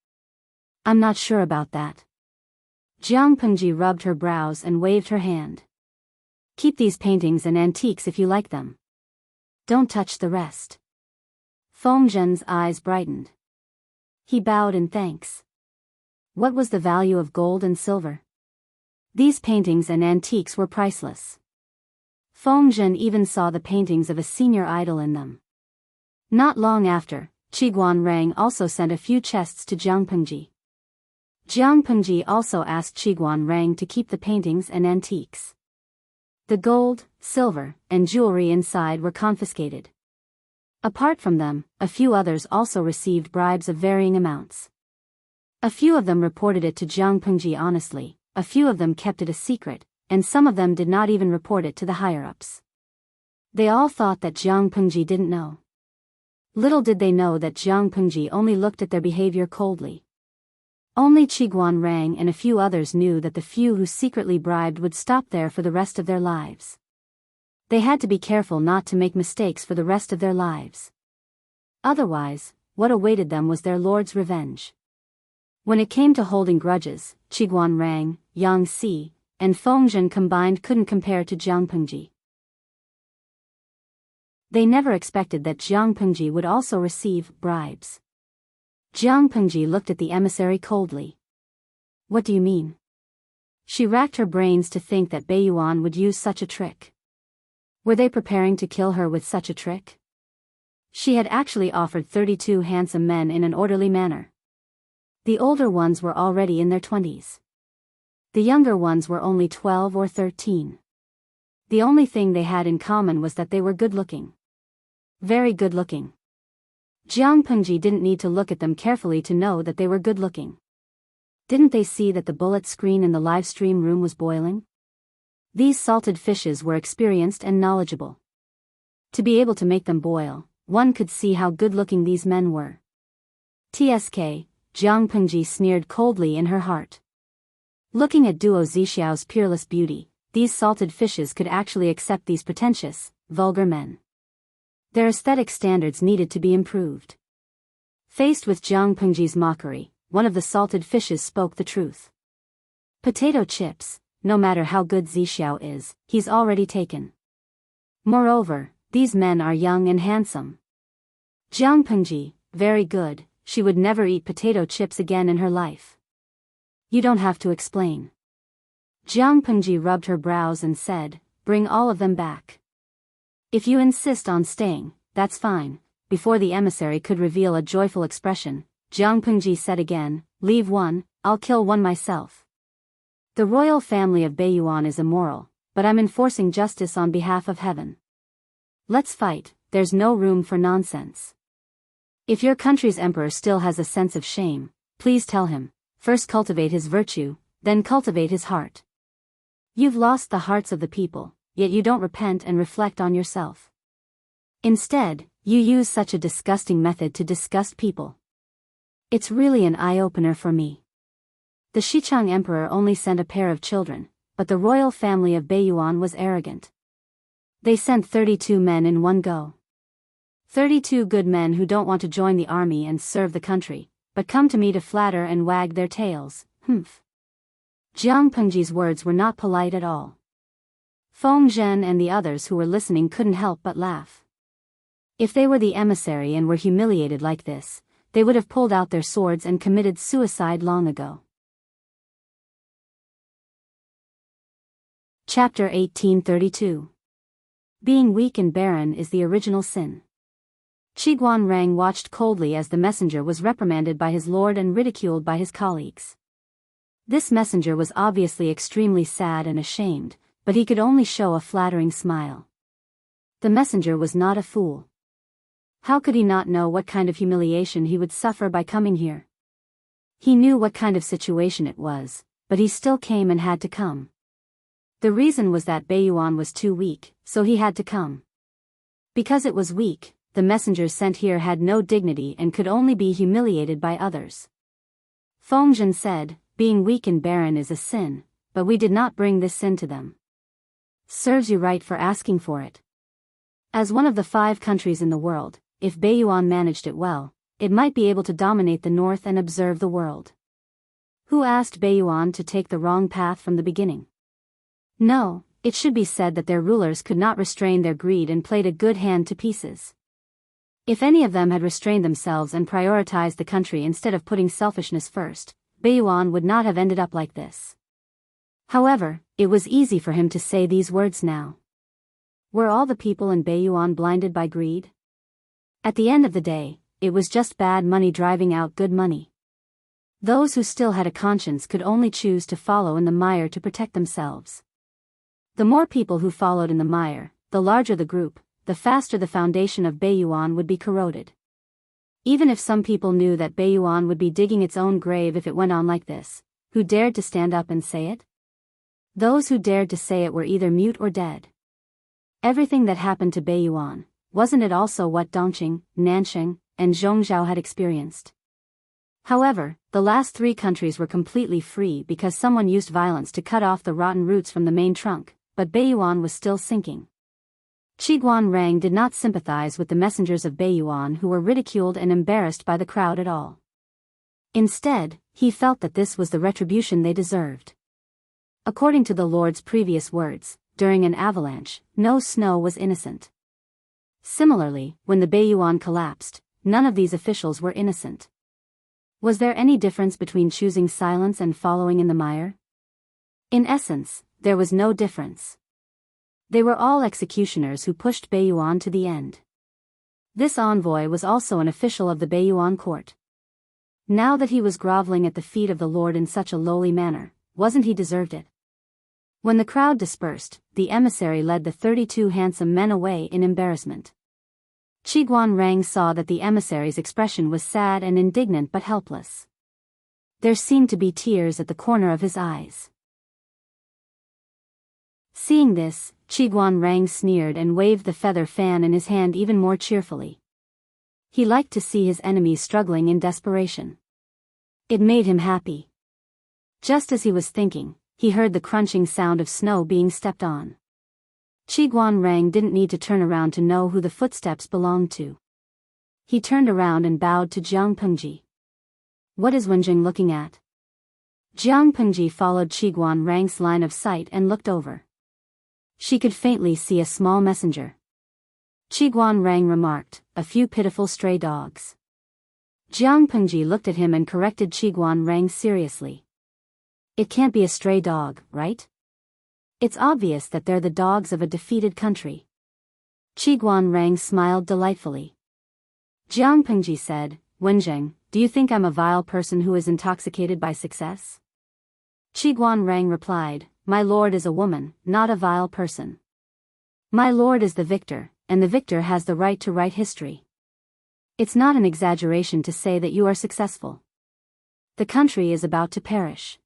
I'm not sure about that. Jiang Pengji rubbed her brows and waved her hand. Keep these paintings and antiques if you like them. Don't touch the rest. Fengzhen's eyes brightened. He bowed in thanks. What was the value of gold and silver? These paintings and antiques were priceless. Fengzhen even saw the paintings of a senior idol in them. Not long after, Qiguan Rang also sent a few chests to Jiang Pengji. Jiang Pengji also asked Qiguan Rang to keep the paintings and antiques. The gold, silver, and jewelry inside were confiscated. Apart from them, a few others also received bribes of varying amounts. A few of them reported it to Jiang Pengji honestly, a few of them kept it a secret, and some of them did not even report it to the higher-ups. They all thought that Jiang Pengji didn't know. Little did they know that Jiang Pengji only looked at their behavior coldly. Only Qiguan Rang and a few others knew that the few who secretly bribed would stop there for the rest of their lives. They had to be careful not to make mistakes for the rest of their lives. Otherwise, what awaited them was their lord's revenge. When it came to holding grudges, Qiguan Rang, Yang Si, and Fengzhen combined couldn't compare to Jiang Pengji. They never expected that Jiang Pengji would also receive bribes. Jiang Pengji looked at the emissary coldly. What do you mean? She racked her brains to think that Beiyuan would use such a trick. Were they preparing to kill her with such a trick? She had actually offered 32 handsome men in an orderly manner. The older ones were already in their 20s. The younger ones were only 12 or 13. The only thing they had in common was that they were good-looking. Very good-looking. Jiang Pengji didn't need to look at them carefully to know that they were good-looking. Didn't they see that the bullet screen in the live stream room was boiling? These salted fishes were experienced and knowledgeable. To be able to make them boil, one could see how good-looking these men were. TSK, Jiang Pengji sneered coldly in her heart. Looking at Duo Zixiao's peerless beauty, these salted fishes could actually accept these pretentious, vulgar men. Their aesthetic standards needed to be improved. Faced with Jiang Pengji's mockery, one of the salted fishes spoke the truth. Potato chips, no matter how good Zixiao is, he's already taken. Moreover, these men are young and handsome. Jiang Pengji, very good, she would never eat potato chips again in her life. You don't have to explain. Jiang Pengji rubbed her brows and said, bring all of them back. If you insist on staying, that's fine. Before the emissary could reveal a joyful expression, Jiang Pengji said again, leave one, I'll kill one myself. The royal family of Biyao is immoral, but I'm enforcing justice on behalf of heaven. Let's fight, there's no room for nonsense. If your country's emperor still has a sense of shame, please tell him, first cultivate his virtue, then cultivate his heart. You've lost the hearts of the people, yet you don't repent and reflect on yourself. Instead, you use such a disgusting method to disgust people. It's really an eye-opener for me. The Xichang emperor only sent a pair of children, but the royal family of Biyao was arrogant. They sent 32 men in one go. 32 good men who don't want to join the army and serve the country, but come to me to flatter and wag their tails. Humph. Jiang Pengji's words were not polite at all. Feng Zhen and the others who were listening couldn't help but laugh. If they were the emissary and were humiliated like this, they would have pulled out their swords and committed suicide long ago. Chapter 1832. Being weak and barren is the original sin. Qiguan Rang watched coldly as the messenger was reprimanded by his lord and ridiculed by his colleagues. This messenger was obviously extremely sad and ashamed, but he could only show a flattering smile. The messenger was not a fool. How could he not know what kind of humiliation he would suffer by coming here? He knew what kind of situation it was, but he still came and had to come. The reason was that Biyao was too weak, so he had to come. Because it was weak, the messengers sent here had no dignity and could only be humiliated by others. Feng Zhen said, being weak and barren is a sin, but we did not bring this sin to them. Serves you right for asking for it. As one of the 5 countries in the world, if Biyao managed it well, it might be able to dominate the north and observe the world. Who asked Biyao to take the wrong path from the beginning? No, it should be said that their rulers could not restrain their greed and played a good hand to pieces. If any of them had restrained themselves and prioritized the country instead of putting selfishness first, Biyao would not have ended up like this. However, it was easy for him to say these words now. Were all the people in Biyao blinded by greed? At the end of the day, it was just bad money driving out good money. Those who still had a conscience could only choose to follow in the mire to protect themselves. The more people who followed in the mire, the larger the group, the faster the foundation of Biyao would be corroded. Even if some people knew that Biyao would be digging its own grave if it went on like this, who dared to stand up and say it? Those who dared to say it were either mute or dead. Everything that happened to Biyao, wasn't it also what Dongqing, Nanxing, and Zhongzhou had experienced? However, the last 3 countries were completely free because someone used violence to cut off the rotten roots from the main trunk, but Biyao was still sinking. Qiguan Rang did not sympathize with the messengers of Biyao who were ridiculed and embarrassed by the crowd at all. Instead, he felt that this was the retribution they deserved. According to the Lord's previous words, during an avalanche, no snow was innocent. Similarly, when the Biyao collapsed, none of these officials were innocent. Was there any difference between choosing silence and following in the mire? In essence, there was no difference. They were all executioners who pushed Biyao to the end. This envoy was also an official of the Biyao court. Now that he was groveling at the feet of the Lord in such a lowly manner, wasn't he deserved it? When the crowd dispersed, the emissary led the 32 handsome men away in embarrassment. Qiguan Rang saw that the emissary's expression was sad and indignant but helpless. There seemed to be tears at the corner of his eyes. Seeing this, Qiguan Rang sneered and waved the feather fan in his hand even more cheerfully. He liked to see his enemies struggling in desperation. It made him happy. Just as he was thinking, he heard the crunching sound of snow being stepped on. Qiguan Rang didn't need to turn around to know who the footsteps belonged to. He turned around and bowed to Jiang Pengji. What is Wenjing looking at? Jiang Pengji followed Qiguan Rang's line of sight and looked over. She could faintly see a small messenger. Qiguan Rang remarked, a few pitiful stray dogs. Jiang Pengji looked at him and corrected Qiguan Rang seriously. It can't be a stray dog, right? It's obvious that they're the dogs of a defeated country. Qi Guanrang smiled delightfully. Jiang Pengji said, Wenjing, do you think I'm a vile person who is intoxicated by success? Qi Guanrang replied, My lord is a woman, not a vile person. My lord is the victor, and the victor has the right to write history. It's not an exaggeration to say that you are successful. The country is about to perish.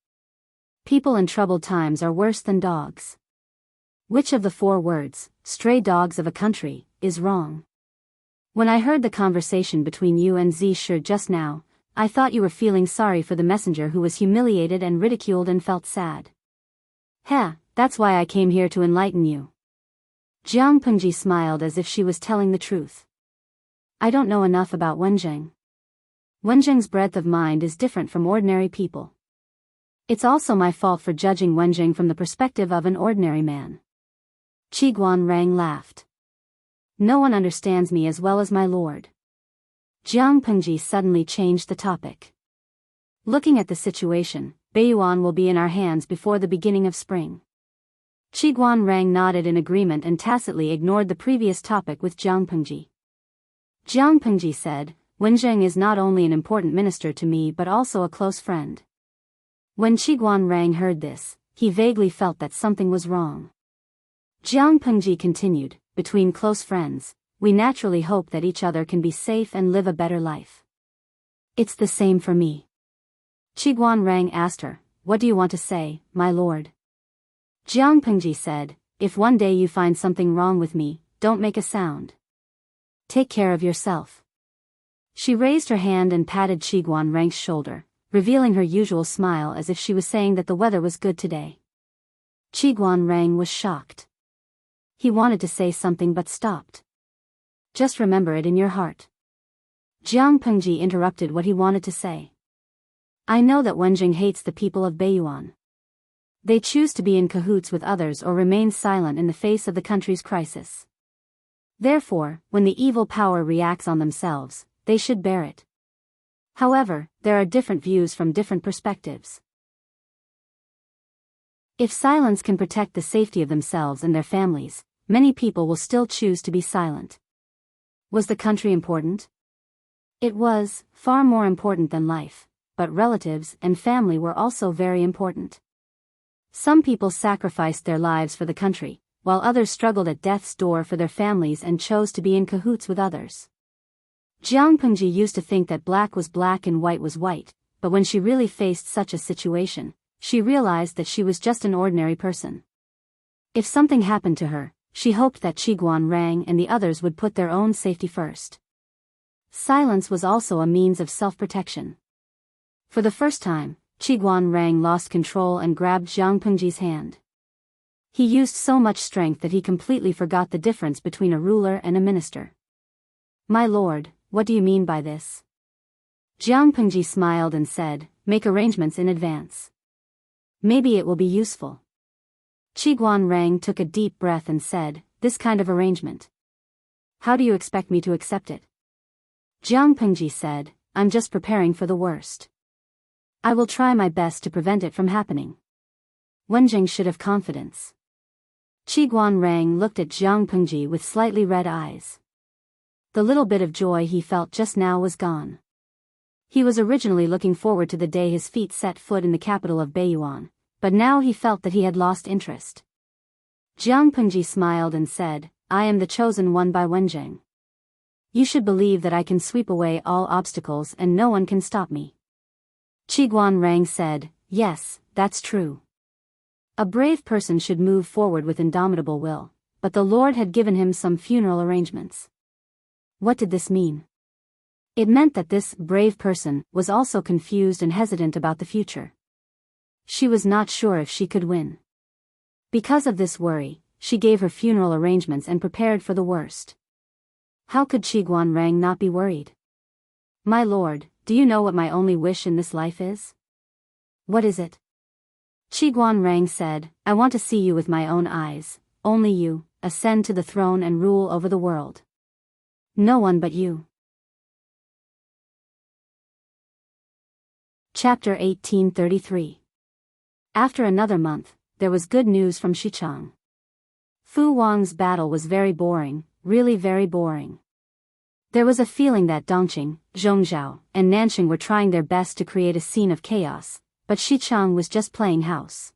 People in troubled times are worse than dogs. Which of the 4 words, stray dogs of a country, is wrong? When I heard the conversation between you and Zhi just now, I thought you were feeling sorry for the messenger who was humiliated and ridiculed and felt sad. Heh, that's why I came here to enlighten you. Jiang Pengji smiled as if she was telling the truth. I don't know enough about Wenjing. Wenjing's breadth of mind is different from ordinary people. It's also my fault for judging Wenjing from the perspective of an ordinary man. Qi Guanrang laughed. No one understands me as well as my lord. Jiang Pengji suddenly changed the topic. Looking at the situation, Beiyuan will be in our hands before the beginning of spring. Qi Guanrang nodded in agreement and tacitly ignored the previous topic with Jiang Pengji. Jiang Pengji said, Wenjing is not only an important minister to me but also a close friend. When Qi Guanrang heard this, he vaguely felt that something was wrong. Jiang Pengji continued, Between close friends, we naturally hope that each other can be safe and live a better life. It's the same for me. Qi Guanrang asked her, What do you want to say, my lord? Jiang Pengji said, If one day you find something wrong with me, don't make a sound. Take care of yourself. She raised her hand and patted Qi Guanrang's shoulder, revealing her usual smile as if she was saying that the weather was good today. Qi Guanrang was shocked. He wanted to say something but stopped. Just remember it in your heart. Jiang Pengji interrupted what he wanted to say. I know that Wenjing hates the people of Beiyuan. They choose to be in cahoots with others or remain silent in the face of the country's crisis. Therefore, when the evil power reacts on themselves, they should bear it. However, there are different views from different perspectives. If silence can protect the safety of themselves and their families, many people will still choose to be silent. Was the country important? It was, far more important than life, but relatives and family were also very important. Some people sacrificed their lives for the country, while others struggled at death's door for their families and chose to be in cahoots with others. Jiang Pengji used to think that black was black and white was white, but when she really faced such a situation, she realized that she was just an ordinary person. If something happened to her, she hoped that Qi Guanrang and the others would put their own safety first. Silence was also a means of self-protection. For the first time, Qi Guanrang lost control and grabbed Jiang Pengji's hand. He used so much strength that he completely forgot the difference between a ruler and a minister. My lord, what do you mean by this? Jiang Pengji smiled and said, Make arrangements in advance. Maybe it will be useful. Qi Guanrang took a deep breath and said, This kind of arrangement. How do you expect me to accept it? Jiang Pengji said, I'm just preparing for the worst. I will try my best to prevent it from happening. Wenjing should have confidence. Qi Guanrang looked at Jiang Pengji with slightly red eyes. The little bit of joy he felt just now was gone. He was originally looking forward to the day his feet set foot in the capital of Beiyuan, but now he felt that he had lost interest. Jiang Pengji smiled and said, I am the chosen one by Wenjing. You should believe that I can sweep away all obstacles and no one can stop me. Qi Guanrang said, Yes, that's true. A brave person should move forward with indomitable will, but the Lord had given him some funeral arrangements. What did this mean? It meant that this brave person was also confused and hesitant about the future. She was not sure if she could win. Because of this worry, she gave her funeral arrangements and prepared for the worst. How could Qi Guanrang not be worried? My lord, do you know what my only wish in this life is? What is it? Qi Guanrang said, I want to see you with my own eyes, only you, ascend to the throne and rule over the world. No one but you. Chapter 1833. After another month, there was good news from Xichang. Fu Wang's battle was very boring, really very boring. There was a feeling that Dongqing, Zhongzhao, and Nanxing were trying their best to create a scene of chaos, but Xichang was just playing house.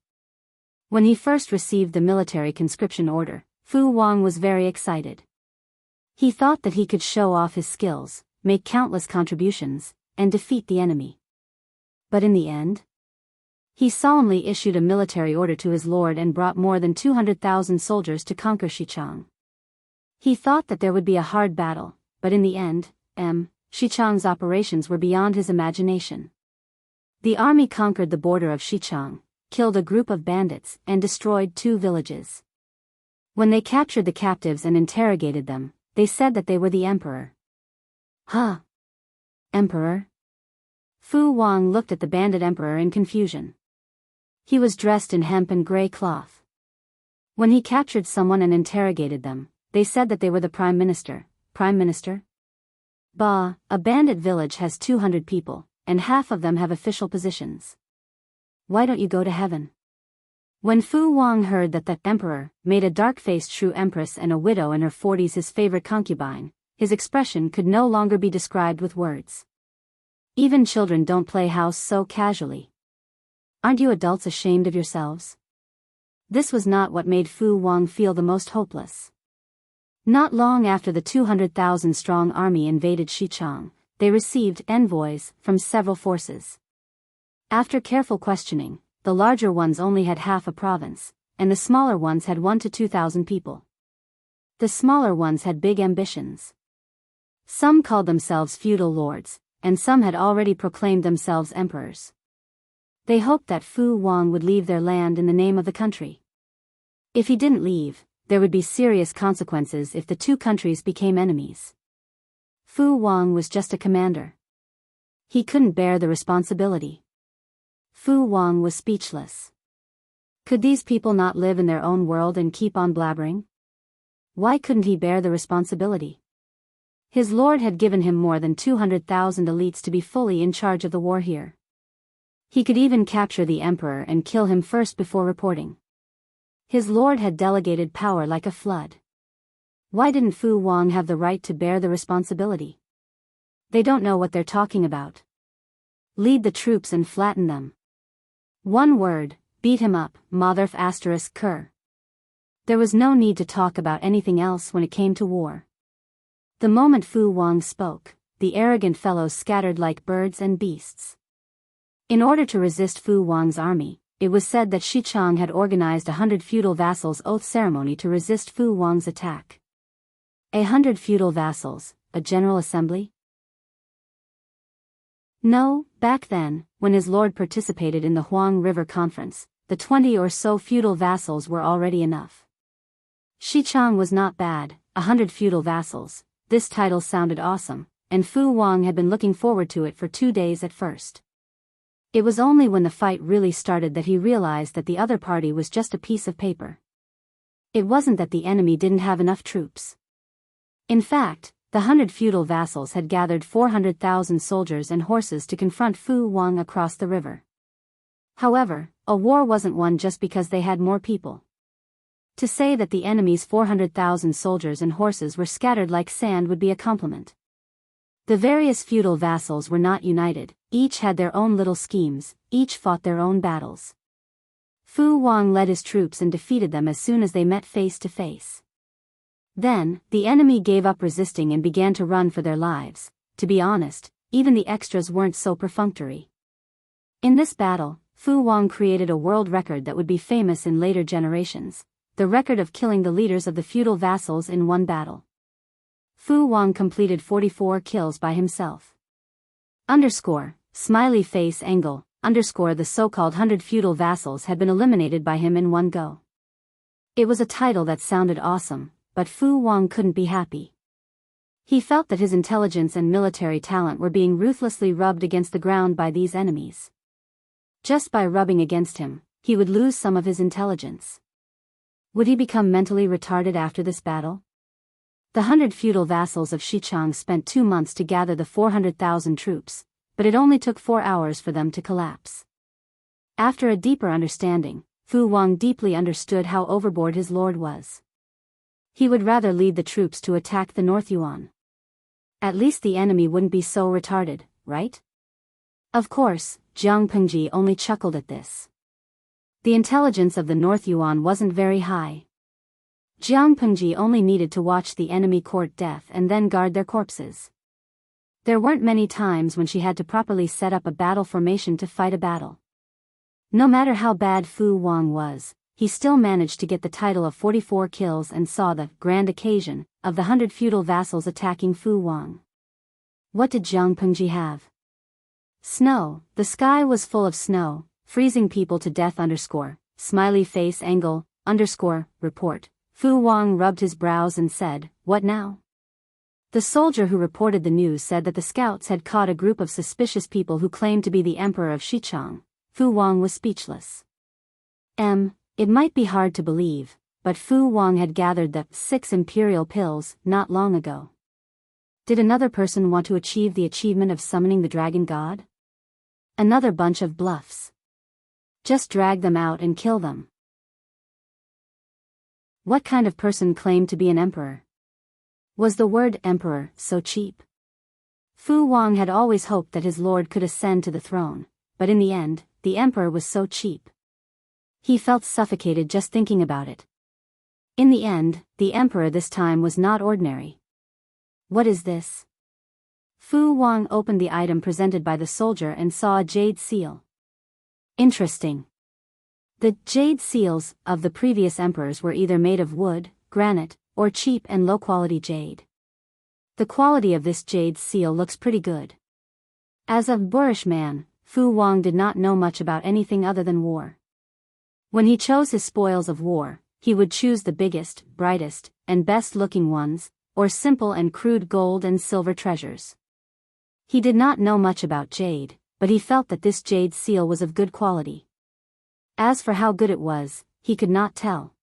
When he first received the military conscription order, Fu Wang was very excited. He thought that he could show off his skills, make countless contributions, and defeat the enemy. But in the end, he solemnly issued a military order to his lord and brought more than 200,000 soldiers to conquer Xichang. He thought that there would be a hard battle, but in the end, Xichang's operations were beyond his imagination. The army conquered the border of Xichang, killed a group of bandits, and destroyed 2 villages. When they captured the captives and interrogated them, they said that they were the emperor. Huh? Emperor? Fu Wang looked at the bandit emperor in confusion. He was dressed in hemp and gray cloth. When he captured someone and interrogated them, they said that they were the prime minister. Prime minister? Bah, a bandit village has 200 people, and half of them have official positions. Why don't you go to heaven? When Fu Wang heard that the emperor made a dark-faced shrew empress and a widow in her 40s his favorite concubine, his expression could no longer be described with words. Even children don't play house so casually. Aren't you adults ashamed of yourselves? This was not what made Fu Wang feel the most hopeless. Not long after the 200,000-strong army invaded Xichang, they received envoys from several forces. After careful questioning, the larger ones only had half a province, and the smaller ones had 1 to 2,000 people. The smaller ones had big ambitions. Some called themselves feudal lords, and some had already proclaimed themselves emperors. They hoped that Fu Wang would leave their land in the name of the country. If he didn't leave, there would be serious consequences if the 2 countries became enemies. Fu Wang was just a commander. He couldn't bear the responsibility. Fu Wang was speechless. Could these people not live in their own world and keep on blabbering? Why couldn't he bear the responsibility? His lord had given him more than 200,000 elites to be fully in charge of the war here. He could even capture the emperor and kill him first before reporting. His lord had delegated power like a flood. Why didn't Fu Wang have the right to bear the responsibility? They don't know what they're talking about. Lead the troops and flatten them. One word, beat him up, motherf ****. There was no need to talk about anything else when it came to war. The moment Fu Wang spoke, the arrogant fellows scattered like birds and beasts. In order to resist Fu Wang's army, it was said that Xichang had organized 100 feudal vassals' oath ceremony to resist Fu Wang's attack. 100 feudal vassals, a general assembly? No, back then, when his lord participated in the Huang River Conference, the 20 or so feudal vassals were already enough. Xichang was not bad, 100 feudal vassals, this title sounded awesome, and Fu Wang had been looking forward to it for 2 days at first. It was only when the fight really started that he realized that the other party was just a piece of paper. It wasn't that the enemy didn't have enough troops. In fact, the 100 feudal vassals had gathered 400,000 soldiers and horses to confront Fu Wang across the river. However, a war wasn't won just because they had more people. To say that the enemy's 400,000 soldiers and horses were scattered like sand would be a compliment. The various feudal vassals were not united, each had their own little schemes, each fought their own battles. Fu Wang led his troops and defeated them as soon as they met face to face. Then, the enemy gave up resisting and began to run for their lives. To be honest, even the extras weren't so perfunctory. In this battle, Fu Wang created a world record that would be famous in later generations, the record of killing the leaders of the feudal vassals in one battle. Fu Wang completed 44 kills by himself. Smiley face angle, the so-called 100 feudal vassals had been eliminated by him in one go. It was a title that sounded awesome, but Fu Wang couldn't be happy. He felt that his intelligence and military talent were being ruthlessly rubbed against the ground by these enemies. Just by rubbing against him, he would lose some of his intelligence. Would he become mentally retarded after this battle? The 100 feudal vassals of Xichang spent 2 months to gather the 400,000 troops, but it only took 4 hours for them to collapse. After a deeper understanding, Fu Wang deeply understood how overboard his lord was. He would rather lead the troops to attack the North Yuan. At least the enemy wouldn't be so retarded, right? Of course, Jiang Pengji only chuckled at this. The intelligence of the North Yuan wasn't very high. Jiang Pengji only needed to watch the enemy court death and then guard their corpses. There weren't many times when she had to properly set up a battle formation to fight a battle. No matter how bad Fu Wang was, he still managed to get the title of 44 kills and saw the grand occasion of the 100 feudal vassals attacking Fu Wang. What did Jiang Pengji have? Snow. The sky was full of snow, freezing people to death. Smiley face angle, report. Fu Wang rubbed his brows and said, "What now?" The soldier who reported the news said that the scouts had caught a group of suspicious people who claimed to be the emperor of Xichang. Fu Wang was speechless. It might be hard to believe, but Fu Wang had gathered the 6 imperial pills not long ago. Did another person want to achieve the achievement of summoning the dragon god? Another bunch of bluffs. Just drag them out and kill them. What kind of person claimed to be an emperor? Was the word emperor so cheap? Fu Wang had always hoped that his lord could ascend to the throne, but in the end, the emperor was so cheap. He felt suffocated just thinking about it. In the end, the emperor this time was not ordinary. What is this? Fu Wang opened the item presented by the soldier and saw a jade seal. Interesting. The jade seals of the previous emperors were either made of wood, granite, or cheap and low-quality jade. The quality of this jade seal looks pretty good. As a boorish man, Fu Wang did not know much about anything other than war. When he chose his spoils of war, he would choose the biggest, brightest, and best-looking ones, or simple and crude gold and silver treasures. He did not know much about jade, but he felt that this jade seal was of good quality. As for how good it was, he could not tell.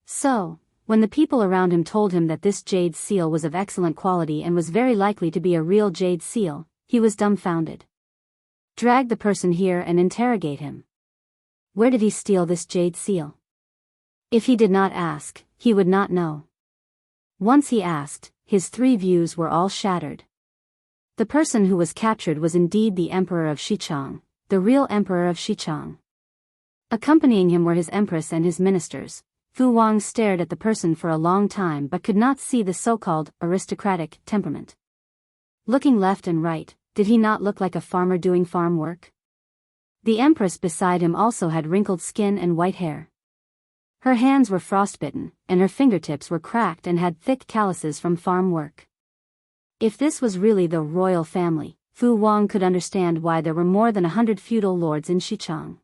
So, when the people around him told him that this jade seal was of excellent quality and was very likely to be a real jade seal, he was dumbfounded. Drag the person here and interrogate him. Where did he steal this jade seal? If he did not ask, he would not know. Once he asked, his 3 views were all shattered. The person who was captured was indeed the emperor of Xichang, the real emperor of Xichang. Accompanying him were his empress and his ministers. Fu Wang stared at the person for a long time but could not see the so-called aristocratic temperament. Looking left and right, did he not look like a farmer doing farm work? The empress beside him also had wrinkled skin and white hair. Her hands were frostbitten, and her fingertips were cracked and had thick calluses from farm work. If this was really the royal family, Fu Wang could understand why there were more than 100 feudal lords in Xichang.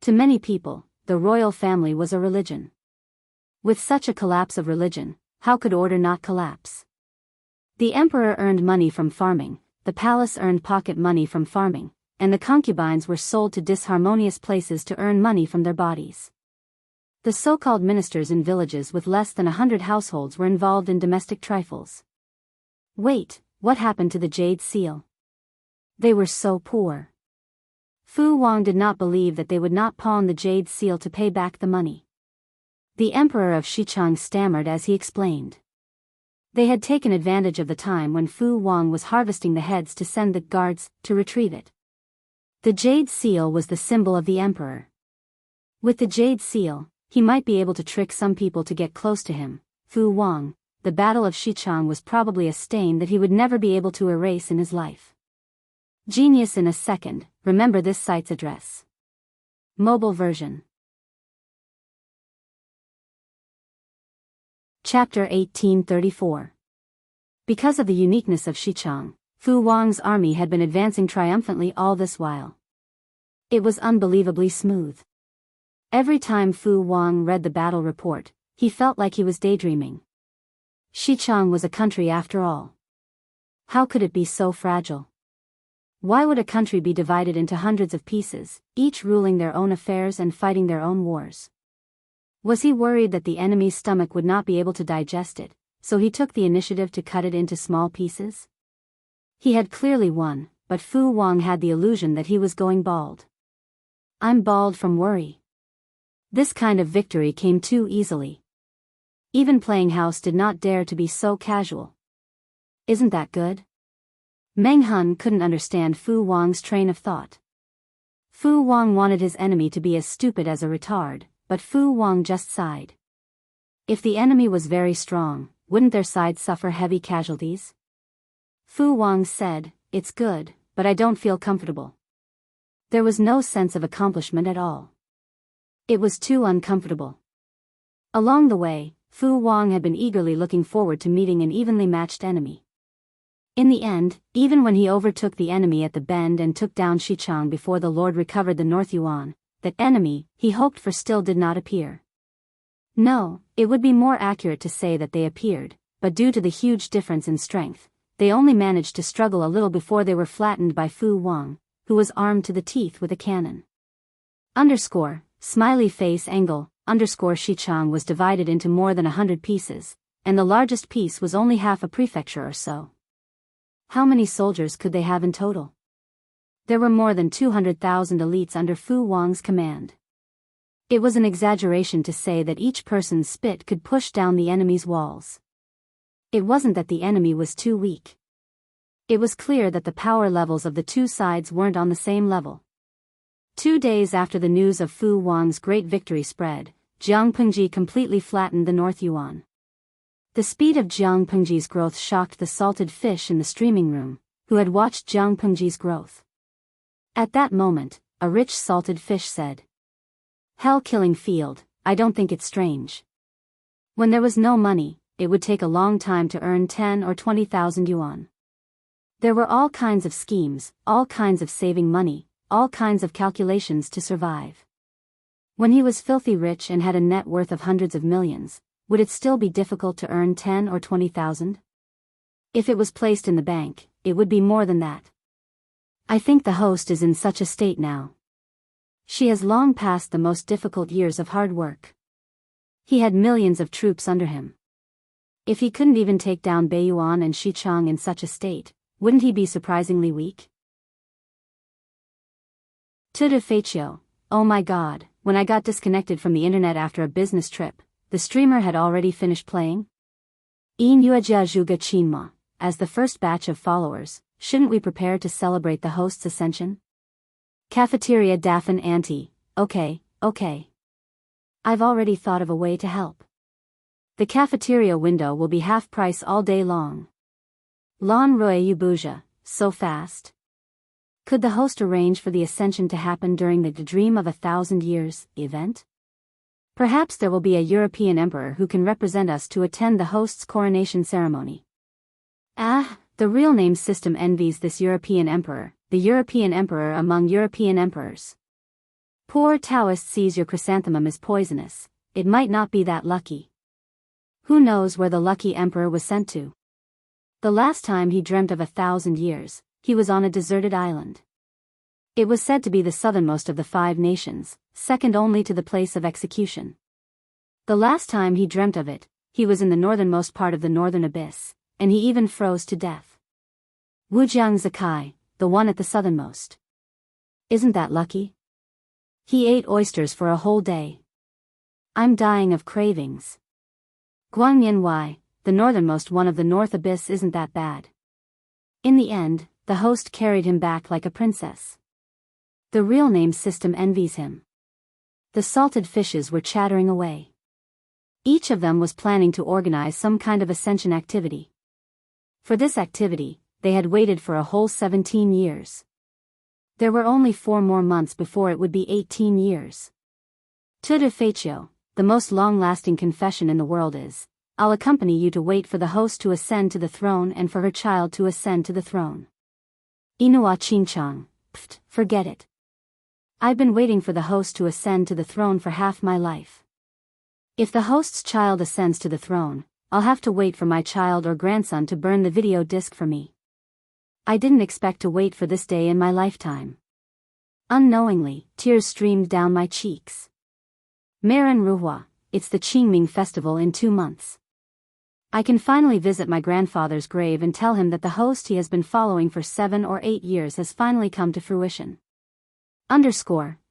To many people, the royal family was a religion. With such a collapse of religion, how could order not collapse? The emperor earned money from farming, the palace earned pocket money from farming, and the concubines were sold to disharmonious places to earn money from their bodies. The so-called ministers in villages with less than 100 households were involved in domestic trifles. Wait, what happened to the jade seal? They were so poor. Fu Wang did not believe that they would not pawn the jade seal to pay back the money. The emperor of Xichang stammered as he explained. They had taken advantage of the time when Fu Wang was harvesting the heads to send the guards to retrieve it. The jade seal was the symbol of the emperor. With the jade seal, he might be able to trick some people to get close to him. Fu Wang, the Battle of Xichang was probably a stain that he would never be able to erase in his life. Genius in a second. Remember this site's address. Mobile version. Chapter 1834. Because of the uniqueness of Xichang, Fu Wang's army had been advancing triumphantly all this while. It was unbelievably smooth. Every time Fu Wang read the battle report, he felt like he was daydreaming. Xichang was a country after all. How could it be so fragile? Why would a country be divided into hundreds of pieces, each ruling their own affairs and fighting their own wars? Was he worried that the enemy's stomach would not be able to digest it, so he took the initiative to cut it into small pieces? He had clearly won, but Fu Wang had the illusion that he was going bald. I'm bald from worry. This kind of victory came too easily. Even playing house did not dare to be so casual. Isn't that good? Meng Hun couldn't understand Fu Wang's train of thought. Fu Wang wanted his enemy to be as stupid as a retard, but Fu Wang just sighed. If the enemy was very strong, wouldn't their side suffer heavy casualties? Fu Wang said, "It's good, but I don't feel comfortable." There was no sense of accomplishment at all. It was too uncomfortable. Along the way, Fu Wang had been eagerly looking forward to meeting an evenly matched enemy. In the end, even when he overtook the enemy at the bend and took down Xichang before the Lord recovered the North Yuan, that enemy he hoped for still did not appear. No, it would be more accurate to say that they appeared, but due to the huge difference in strength, they only managed to struggle a little before they were flattened by Fu Wang, who was armed to the teeth with a cannon. Smiley face angle, Xichang was divided into more than 100 pieces, and the largest piece was only half a prefecture or so. How many soldiers could they have in total? There were more than 200,000 elites under Fu Wang's command. It was an exaggeration to say that each person's spit could push down the enemy's walls. It wasn't that the enemy was too weak. It was clear that the power levels of the two sides weren't on the same level. 2 days after the news of Fu Wang's great victory spread, Jiang Pengji completely flattened the North Yuan. The speed of Jiang Pengji's growth shocked the salted fish in the streaming room, who had watched Jiang Pengji's growth. At that moment, a rich salted fish said, "Hell-killing field, I don't think it's strange. When there was no money, it would take a long time to earn 10 or 20,000 yuan. There were all kinds of schemes, all kinds of saving money, all kinds of calculations to survive. When he was filthy rich and had a net worth of hundreds of millions, would it still be difficult to earn 10 or 20,000? If it was placed in the bank, it would be more than that. I think the host is in such a state now. She has long passed the most difficult years of hard work. He had millions of troops under him. If he couldn't even take down Beiyuan and Xichang in such a state, wouldn't he be surprisingly weak? Tudu Feichio, oh my god, when I got disconnected from the internet after a business trip, the streamer had already finished playing? In Yuejia Zhuge Qinma, as the first batch of followers, shouldn't we prepare to celebrate the host's ascension? Cafeteria Daffin Auntie, okay. I've already thought of a way to help. The cafeteria window will be half price all day long. Lan Rui Yubuja, so fast. Could the host arrange for the ascension to happen during the Dream of 1,000 Years event? Perhaps there will be a European emperor who can represent us to attend the host's coronation ceremony. The real name system envies this European emperor, the European emperor among European emperors. Poor Taoist sees your chrysanthemum is poisonous, it might not be that lucky. Who knows where the lucky emperor was sent to? The last time he dreamt of 1,000 years, he was on a deserted island. It was said to be the southernmost of the 5 nations, second only to the place of execution. The last time he dreamt of it, he was in the northernmost part of the northern abyss, and he even froze to death. Wujiang Zakai, the one at the southernmost. Isn't that lucky? He ate oysters for a whole day. I'm dying of cravings. Guangyan Y, the northernmost one of the north abyss isn't that bad. In the end, the host carried him back like a princess. The real name system envies him. The salted fishes were chattering away. Each of them was planning to organize some kind of ascension activity. For this activity, they had waited for a whole 17 years. There were only 4 more months before it would be 18 years. Tudu Feichio, the most long-lasting confession in the world is, I'll accompany you to wait for the host to ascend to the throne and for her child to ascend to the throne. Inua Qingchang, forget it. I've been waiting for the host to ascend to the throne for half my life. If the host's child ascends to the throne, I'll have to wait for my child or grandson to burn the video disc for me. I didn't expect to wait for this day in my lifetime. Unknowingly, tears streamed down my cheeks. Marin Ruhua, it's the Qingming festival in 2 months. I can finally visit my grandfather's grave and tell him that the host he has been following for 7 or 8 years has finally come to fruition.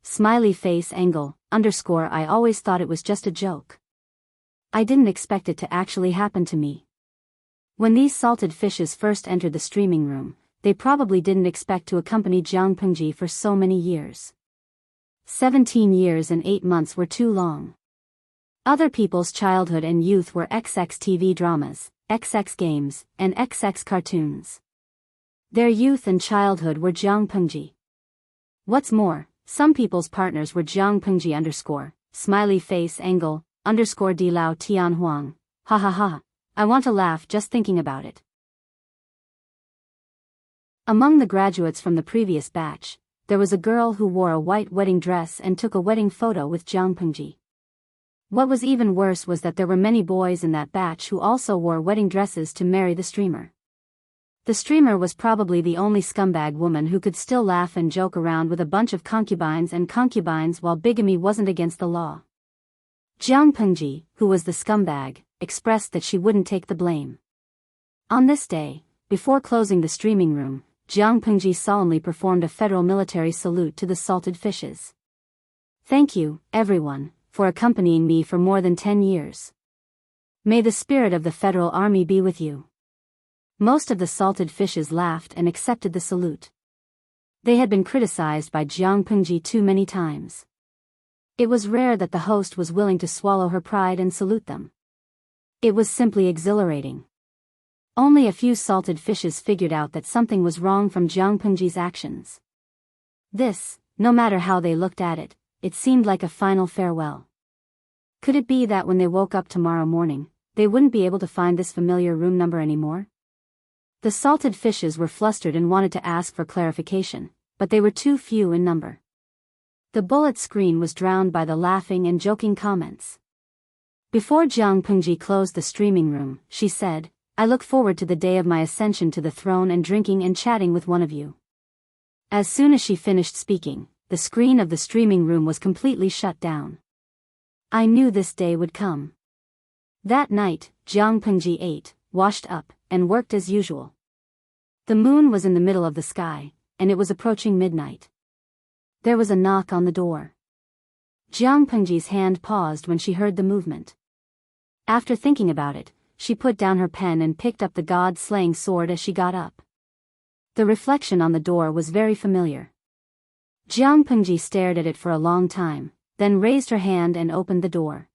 smiley face angle, underscore I always thought it was just a joke. I didn't expect it to actually happen to me. When these salted fishes first entered the streaming room, they probably didn't expect to accompany Jiang Pengji for so many years. 17 years and 8 months were too long. Other people's childhood and youth were XX TV dramas, XX games, and XX cartoons. Their youth and childhood were Jiang Pengji. What's more, some people's partners were Jiang Pengji underscore, smiley face angle, underscore Di Lao Tian Huang, ha ha ha, I want to laugh just thinking about it. Among the graduates from the previous batch, there was a girl who wore a white wedding dress and took a wedding photo with Jiang Pengji. What was even worse was that there were many boys in that batch who also wore wedding dresses to marry the streamer. The streamer was probably the only scumbag woman who could still laugh and joke around with a bunch of concubines while bigamy wasn't against the law. Jiang Pengji, who was the scumbag, expressed that she wouldn't take the blame. On this day, before closing the streaming room, Jiang Pengji solemnly performed a federal military salute to the salted fishes. Thank you, everyone, for accompanying me for more than 10 years. May the spirit of the Federal Army be with you. Most of the salted fishes laughed and accepted the salute. They had been criticized by Jiang Pengji too many times. It was rare that the host was willing to swallow her pride and salute them. It was simply exhilarating. Only a few salted fishes figured out that something was wrong from Jiang Pengji's actions. This, no matter how they looked at it, it seemed like a final farewell. Could it be that when they woke up tomorrow morning, they wouldn't be able to find this familiar room number anymore? The salted fishes were flustered and wanted to ask for clarification, but they were too few in number. The bullet screen was drowned by the laughing and joking comments. Before Jiang Pengji closed the streaming room, she said, I look forward to the day of my ascension to the throne and drinking and chatting with one of you. As soon as she finished speaking, the screen of the streaming room was completely shut down. I knew this day would come. That night, Jiang Pengji ate, washed up, and worked as usual. The moon was in the middle of the sky, and it was approaching midnight. There was a knock on the door. Jiang Pengji's hand paused when she heard the movement. After thinking about it, she put down her pen and picked up the god-slaying sword as she got up. The reflection on the door was very familiar. Jiang Pengji stared at it for a long time, then raised her hand and opened the door.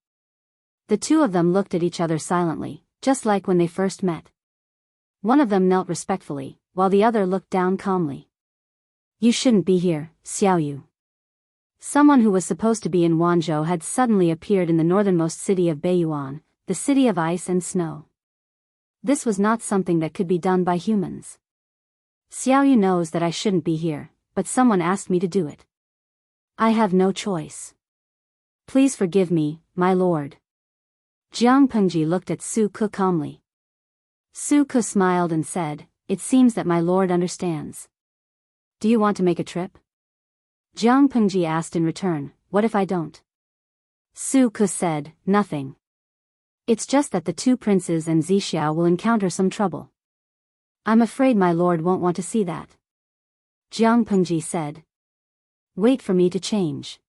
The two of them looked at each other silently, just like when they first met. One of them knelt respectfully, while the other looked down calmly. You shouldn't be here, Xiaoyu. Someone who was supposed to be in Wanzhou had suddenly appeared in the northernmost city of Beiyuan, the city of ice and snow. This was not something that could be done by humans. Xiaoyu knows that I shouldn't be here, but someone asked me to do it. I have no choice. Please forgive me, my lord. Jiang Pengji looked at Su Ke calmly. Su Ke smiled and said, It seems that my lord understands. Do you want to make a trip? Jiang Pengji asked in return, What if I don't? Su Ke said, Nothing. It's just that the two princes and Zixiao will encounter some trouble. I'm afraid my lord won't want to see that. Jiang Pengji said. Wait for me to change.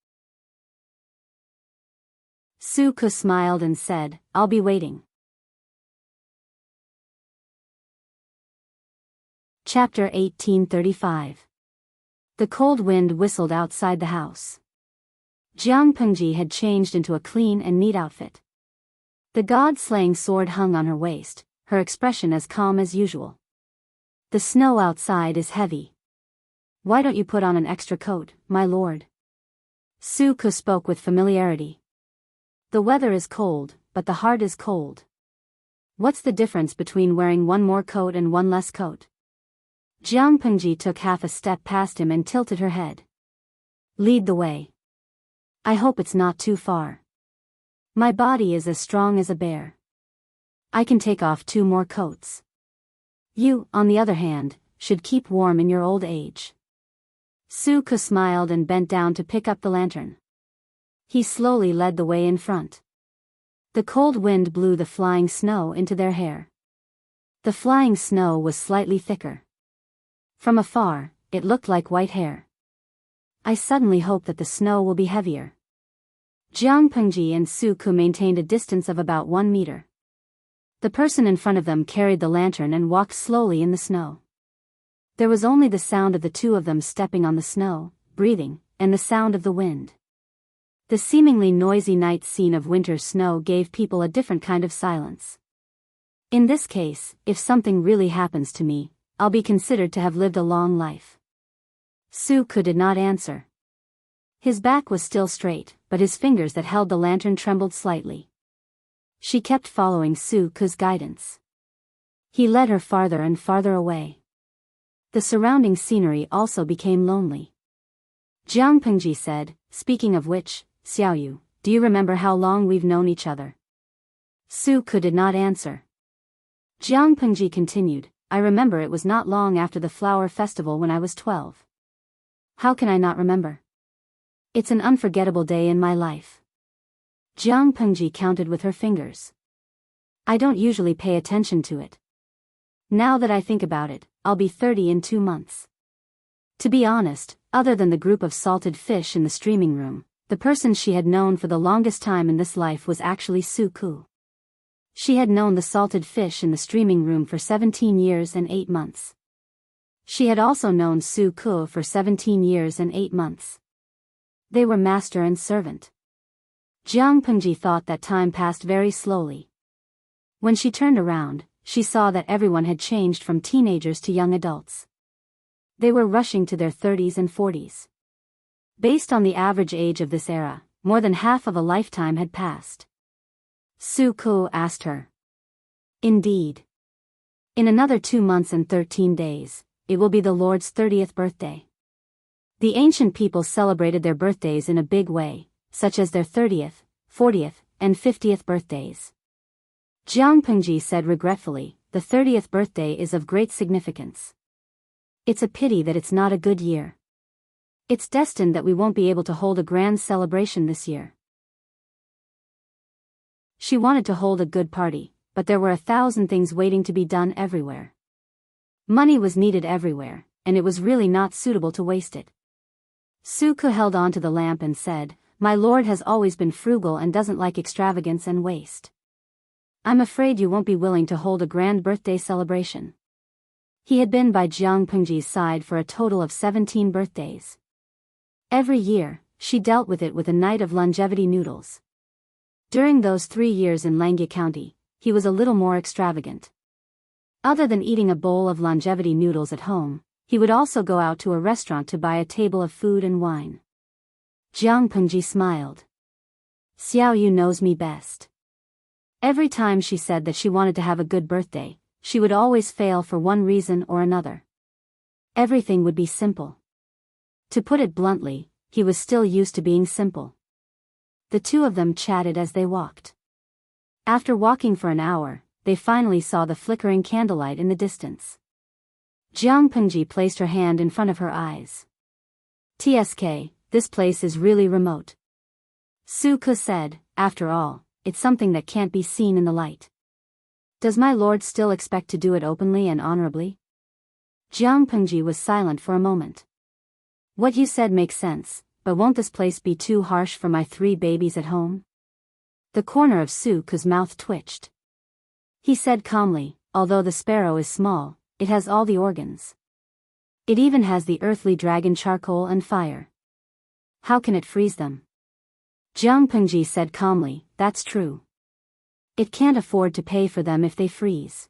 Su Ke smiled and said, I'll be waiting. Chapter 1835. The cold wind whistled outside the house. Jiang Pengji had changed into a clean and neat outfit. The god-slaying sword hung on her waist, her expression as calm as usual. The snow outside is heavy. Why don't you put on an extra coat, my lord? Su Ke spoke with familiarity. The weather is cold, but the heart is cold. What's the difference between wearing one more coat and one less coat? Jiang Pengji took half a step past him and tilted her head. Lead the way. I hope it's not too far. My body is as strong as a bear. I can take off 2 more coats. You, on the other hand, should keep warm in your old age. Su Ke smiled and bent down to pick up the lantern. He slowly led the way in front. The cold wind blew the flying snow into their hair. The flying snow was slightly thicker. From afar, it looked like white hair. I suddenly hope that the snow will be heavier. Jiang Pengji and Su Ku maintained a distance of about 1 meter. The person in front of them carried the lantern and walked slowly in the snow. There was only the sound of the two of them stepping on the snow, breathing, and the sound of the wind. The seemingly noisy night scene of winter snow gave people a different kind of silence. In this case, if something really happens to me, I'll be considered to have lived a long life. Su Ku did not answer. His back was still straight, but his fingers that held the lantern trembled slightly. She kept following Su Ku's guidance. He led her farther and farther away. The surrounding scenery also became lonely. Jiang Pengji said, "Speaking of which, Xiaoyu, do you remember how long we've known each other?" Su Ku did not answer. Jiang Pengji continued, "I remember it was not long after the flower festival when I was 12. How can I not remember? It's an unforgettable day in my life." Jiang Pengji counted with her fingers. "I don't usually pay attention to it. Now that I think about it, I'll be 30 in 2 months." To be honest, other than the group of salted fish in the streaming room, the person she had known for the longest time in this life was actually Su Ku. She had known the salted fish in the streaming room for 17 years and 8 months. She had also known Su Ku for 17 years and 8 months. They were master and servant. Jiang Pengji thought that time passed very slowly. When she turned around, she saw that everyone had changed from teenagers to young adults. They were rushing to their 30s and 40s. Based on the average age of this era, more than half of a lifetime had passed. Su Ku asked her. "Indeed. In another 2 months and 13 days, it will be the Lord's 30th birthday." The ancient people celebrated their birthdays in a big way, such as their 30th, 40th, and 50th birthdays. Jiang Pengji said regretfully, "The 30th birthday is of great significance. It's a pity that it's not a good year. It's destined that we won't be able to hold a grand celebration this year." She wanted to hold a good party, but there were 1,000 things waiting to be done everywhere. Money was needed everywhere, and it was really not suitable to waste it. Su Ku held on to the lamp and said, "My lord has always been frugal and doesn't like extravagance and waste. I'm afraid you won't be willing to hold a grand birthday celebration." He had been by Jiang Pengji's side for a total of 17 birthdays. Every year, she dealt with it with a night of longevity noodles. During those 3 years in Langia County, he was a little more extravagant. Other than eating a bowl of longevity noodles at home, he would also go out to a restaurant to buy a table of food and wine. Jiang Pengji smiled. "Xiaoyu knows me best." Every time she said that she wanted to have a good birthday, she would always fail for one reason or another. Everything would be simple. To put it bluntly, he was still used to being simple. The two of them chatted as they walked. After walking for an hour, they finally saw the flickering candlelight in the distance. Jiang Pengji placed her hand in front of her eyes. "TSK, this place is really remote." Su Ku said, "After all, it's something that can't be seen in the light. Does my lord still expect to do it openly and honorably?" Jiang Pengji was silent for a moment. "What you said makes sense, but won't this place be too harsh for my 3 babies at home?" The corner of Su Ku's mouth twitched. He said calmly, "Although the sparrow is small, it has all the organs. It even has the earthly dragon charcoal and fire. How can it freeze them?" Jiang Pengji said calmly, "That's true. It can't afford to pay for them if they freeze."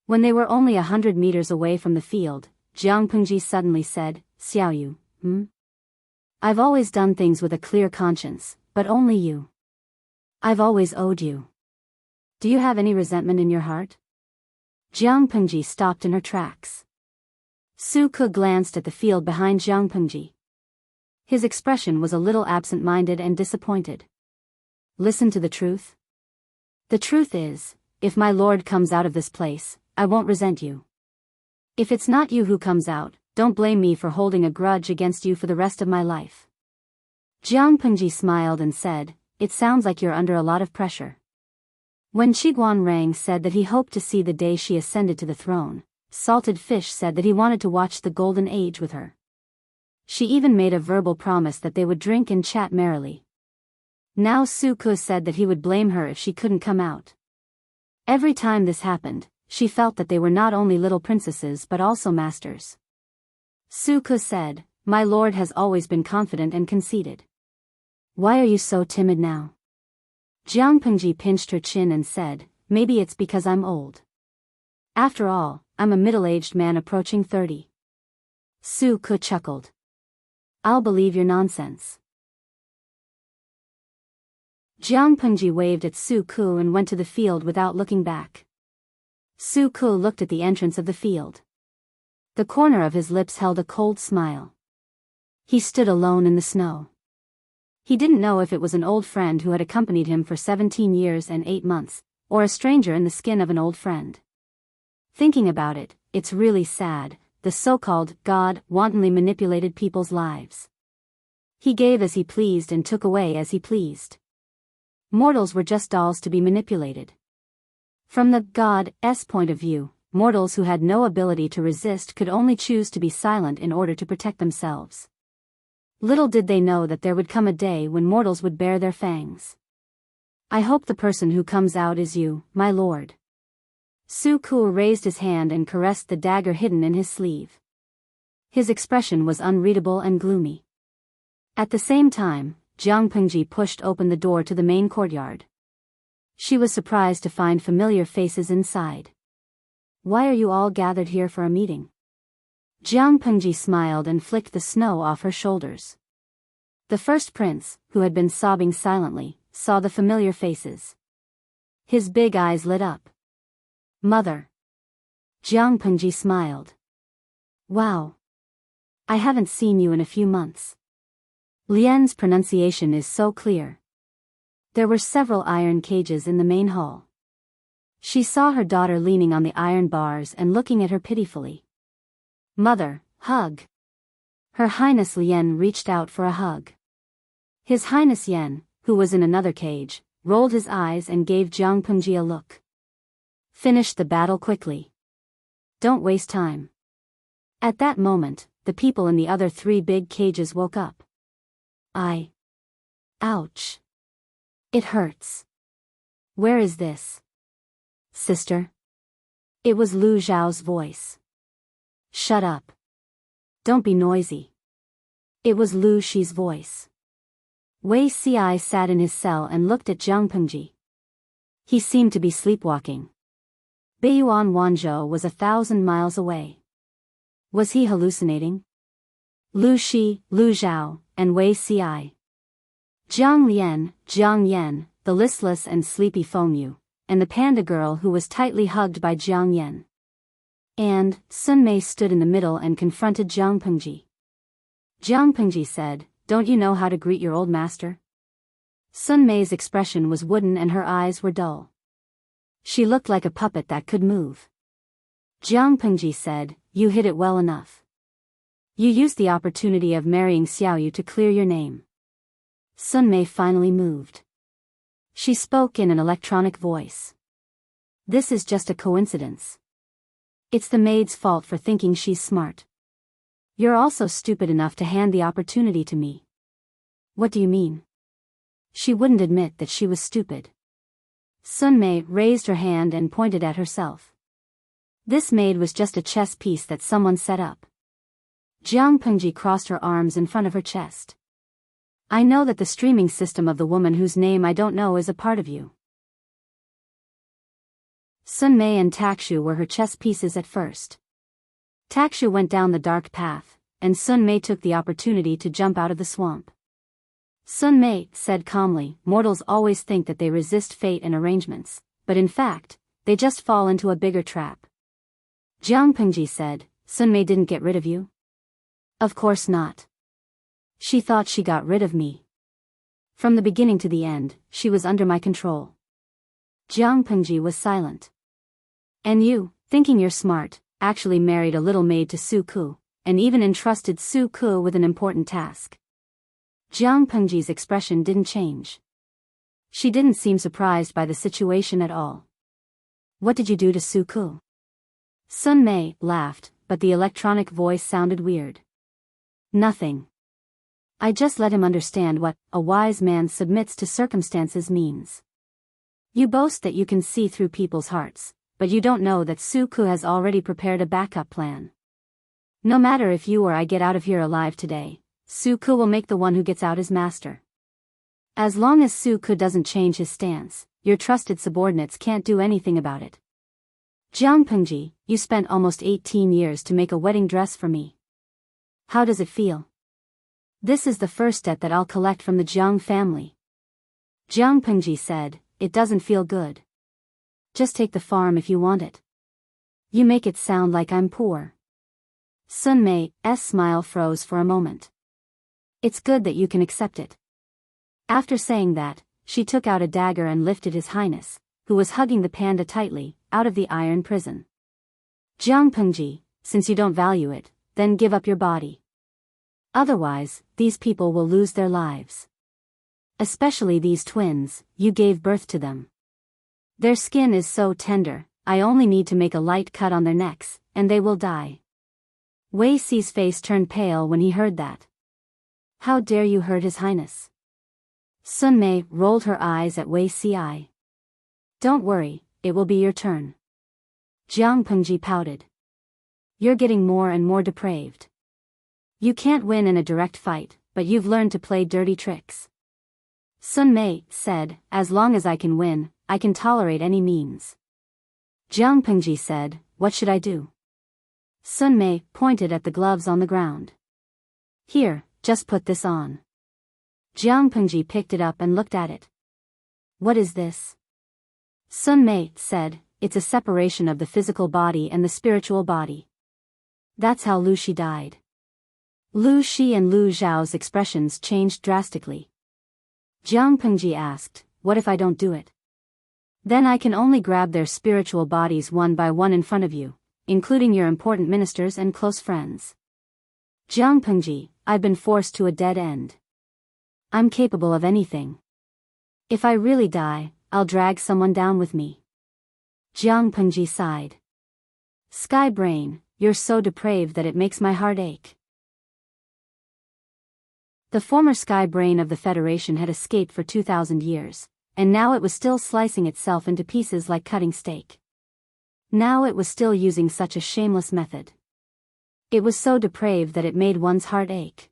When they were only 100 meters away from the field, Jiang Pengji suddenly said, "Xiaoyu, I've always done things with a clear conscience, but only you. I've always owed you. Do you have any resentment in your heart?" Jiang Pengji stopped in her tracks. Su Ku glanced at the field behind Jiang Pengji. His expression was a little absent-minded and disappointed. "Listen to the truth. The truth is, if my lord comes out of this place, I won't resent you. If it's not you who comes out, don't blame me for holding a grudge against you for the rest of my life." Jiang Pengji smiled and said, "It sounds like you're under a lot of pressure." When Qiguan Rang said that he hoped to see the day she ascended to the throne, Salted Fish said that he wanted to watch the Golden Age with her. She even made a verbal promise that they would drink and chat merrily. Now Su Ke said that he would blame her if she couldn't come out. Every time this happened, she felt that they were not only little princesses but also masters. Su Ke said, "My lord has always been confident and conceited. Why are you so timid now?" Jiang Pengji pinched her chin and said, "Maybe it's because I'm old. After all, I'm a middle-aged man approaching 30. Su Ke chuckled. "I'll believe your nonsense." Jiang Pengji waved at Su Ke and went to the field without looking back. Su Ke looked at the entrance of the field. The corner of his lips held a cold smile. He stood alone in the snow. He didn't know if it was an old friend who had accompanied him for 17 years and 8 months, or a stranger in the skin of an old friend. Thinking about it, it's really sad, the so-called God wantonly manipulated people's lives. He gave as he pleased and took away as he pleased. Mortals were just dolls to be manipulated. From the God's point of view, mortals who had no ability to resist could only choose to be silent in order to protect themselves. Little did they know that there would come a day when mortals would bare their fangs. "I hope the person who comes out is you, my lord." Su Ke raised his hand and caressed the dagger hidden in his sleeve. His expression was unreadable and gloomy. At the same time, Jiang Pengji pushed open the door to the main courtyard. She was surprised to find familiar faces inside. "Why are you all gathered here for a meeting?" Jiang Pengji smiled and flicked the snow off her shoulders. The first prince, who had been sobbing silently, saw the familiar faces. His big eyes lit up. "Mother." Jiang Pengji smiled. "Wow. I haven't seen you in a few months." Lian's pronunciation is so clear. There were several iron cages in the main hall. She saw her daughter leaning on the iron bars and looking at her pitifully. "Mother, hug." Her Highness Lian reached out for a hug. His Highness Yan, who was in another cage, rolled his eyes and gave Jiang Pengji a look. "Finish the battle quickly. Don't waste time." At that moment, the people in the other 3 big cages woke up. Ouch. It hurts. Where is this? Sister?" It was Lu Zhao's voice. "Shut up. Don't be noisy." It was Lu Shi's voice. Wei Ci sat in his cell and looked at Jiang Pengji. He seemed to be sleepwalking. Beiyuan Wanzhou was 1,000 miles away. Was he hallucinating? Lu Shi, Lu Zhao, and Wei Ci. Jiang Lian, Jiang Yan, the listless and sleepy Fengyu, and the panda girl who was tightly hugged by Jiang Yan. And Sun Mei stood in the middle and confronted Jiang Pengji. Jiang Pengji said, "Don't you know how to greet your old master?" Sun Mei's expression was wooden and her eyes were dull. She looked like a puppet that could move. Jiang Pengji said, "You hid it well enough. You used the opportunity of marrying Xiaoyu to clear your name." Sun Mei finally moved. She spoke in an electronic voice. "This is just a coincidence. It's the maid's fault for thinking she's smart. You're also stupid enough to hand the opportunity to me." "What do you mean?" She wouldn't admit that she was stupid. Sun Mei raised her hand and pointed at herself. This maid was just a chess piece that someone set up. Jiang Pengji crossed her arms in front of her chest. "I know that the streaming system of the woman whose name I don't know is a part of you." Sun Mei and Takshu were her chess pieces at first. Takshu went down the dark path, and Sun Mei took the opportunity to jump out of the swamp. Sun Mei said calmly, "Mortals always think that they resist fate and arrangements, but in fact, they just fall into a bigger trap." Jiang Pengji said, "Sun Mei didn't get rid of you?" "Of course not. She thought she got rid of me. From the beginning to the end, she was under my control." Jiang Pengji was silent. "And you, thinking you're smart, actually married a little maid to Su Ke, and even entrusted Su Ke with an important task." Jiang Pengji's expression didn't change. She didn't seem surprised by the situation at all. "What did you do to Su Ke?" Sun Mei laughed, but the electronic voice sounded weird. Nothing. I just let him understand what a wise man submits to circumstances means. You boast that you can see through people's hearts, but you don't know that Suku has already prepared a backup plan. No matter if you or I get out of here alive today, Suku will make the one who gets out his master. As long as Suku doesn't change his stance, your trusted subordinates can't do anything about it. Jianghu, you spent almost 18 years to make a wedding dress for me. How does it feel? This is the first debt that I'll collect from the Jiang family. Jianghu said, it doesn't feel good. Just take the farm if you want it. You make it sound like I'm poor. Sun Mei's smile froze for a moment. It's good that you can accept it. After saying that, she took out a dagger and lifted His Highness, who was hugging the panda tightly, out of the iron prison. Jianghu, since you don't value it, then give up your body. Otherwise, these people will lose their lives. Especially these twins, you gave birth to them. Their skin is so tender, I only need to make a light cut on their necks, and they will die. Wei Si's face turned pale when he heard that. How dare you hurt His Highness? Sun Mei rolled her eyes at Wei Si. Don't worry, it will be your turn. Jianghu pouted. You're getting more and more depraved. You can't win in a direct fight, but you've learned to play dirty tricks. Sun Mei said, as long as I can win, I can tolerate any means. Jianghu said, what should I do? Sun Mei pointed at the gloves on the ground. Here, just put this on. Jianghu picked it up and looked at it. What is this? Sun Mei said, it's a separation of the physical body and the spiritual body. That's how Lu Shi died. Lu Shi and Lu Zhao's expressions changed drastically. Jianghu asked, what if I don't do it? Then I can only grab their spiritual bodies one by one in front of you, including your important ministers and close friends. Jianghu, I've been forced to a dead end. I'm capable of anything. If I really die, I'll drag someone down with me. Jianghu sighed. Sky Brain, you're so depraved that it makes my heart ache. The former Sky Brain of the Federation had escaped for 2,000 years, and now it was still slicing itself into pieces like cutting steak. Now it was still using such a shameless method. It was so depraved that it made one's heart ache.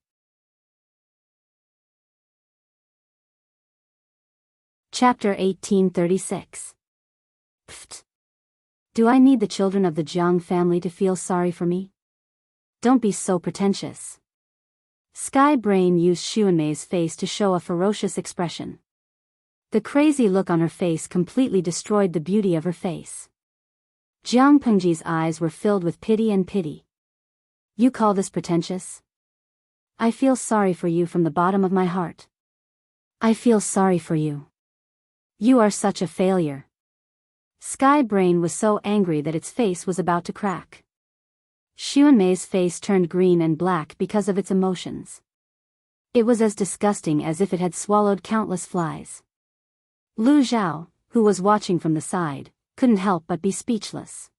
Chapter 1836. Pfft. Do I need the children of the Jiang family to feel sorry for me? Don't be so pretentious. Sky Brain used Xuanmei's face to show a ferocious expression. The crazy look on her face completely destroyed the beauty of her face. Jianghu's eyes were filled with pity and pity. You call this pretentious? I feel sorry for you from the bottom of my heart. I feel sorry for you. You are such a failure. Sky Brain was so angry that its face was about to crack. Xuanmei's face turned green and black because of its emotions. It was as disgusting as if it had swallowed countless flies. Lu Zhao, who was watching from the side, couldn't help but be speechless.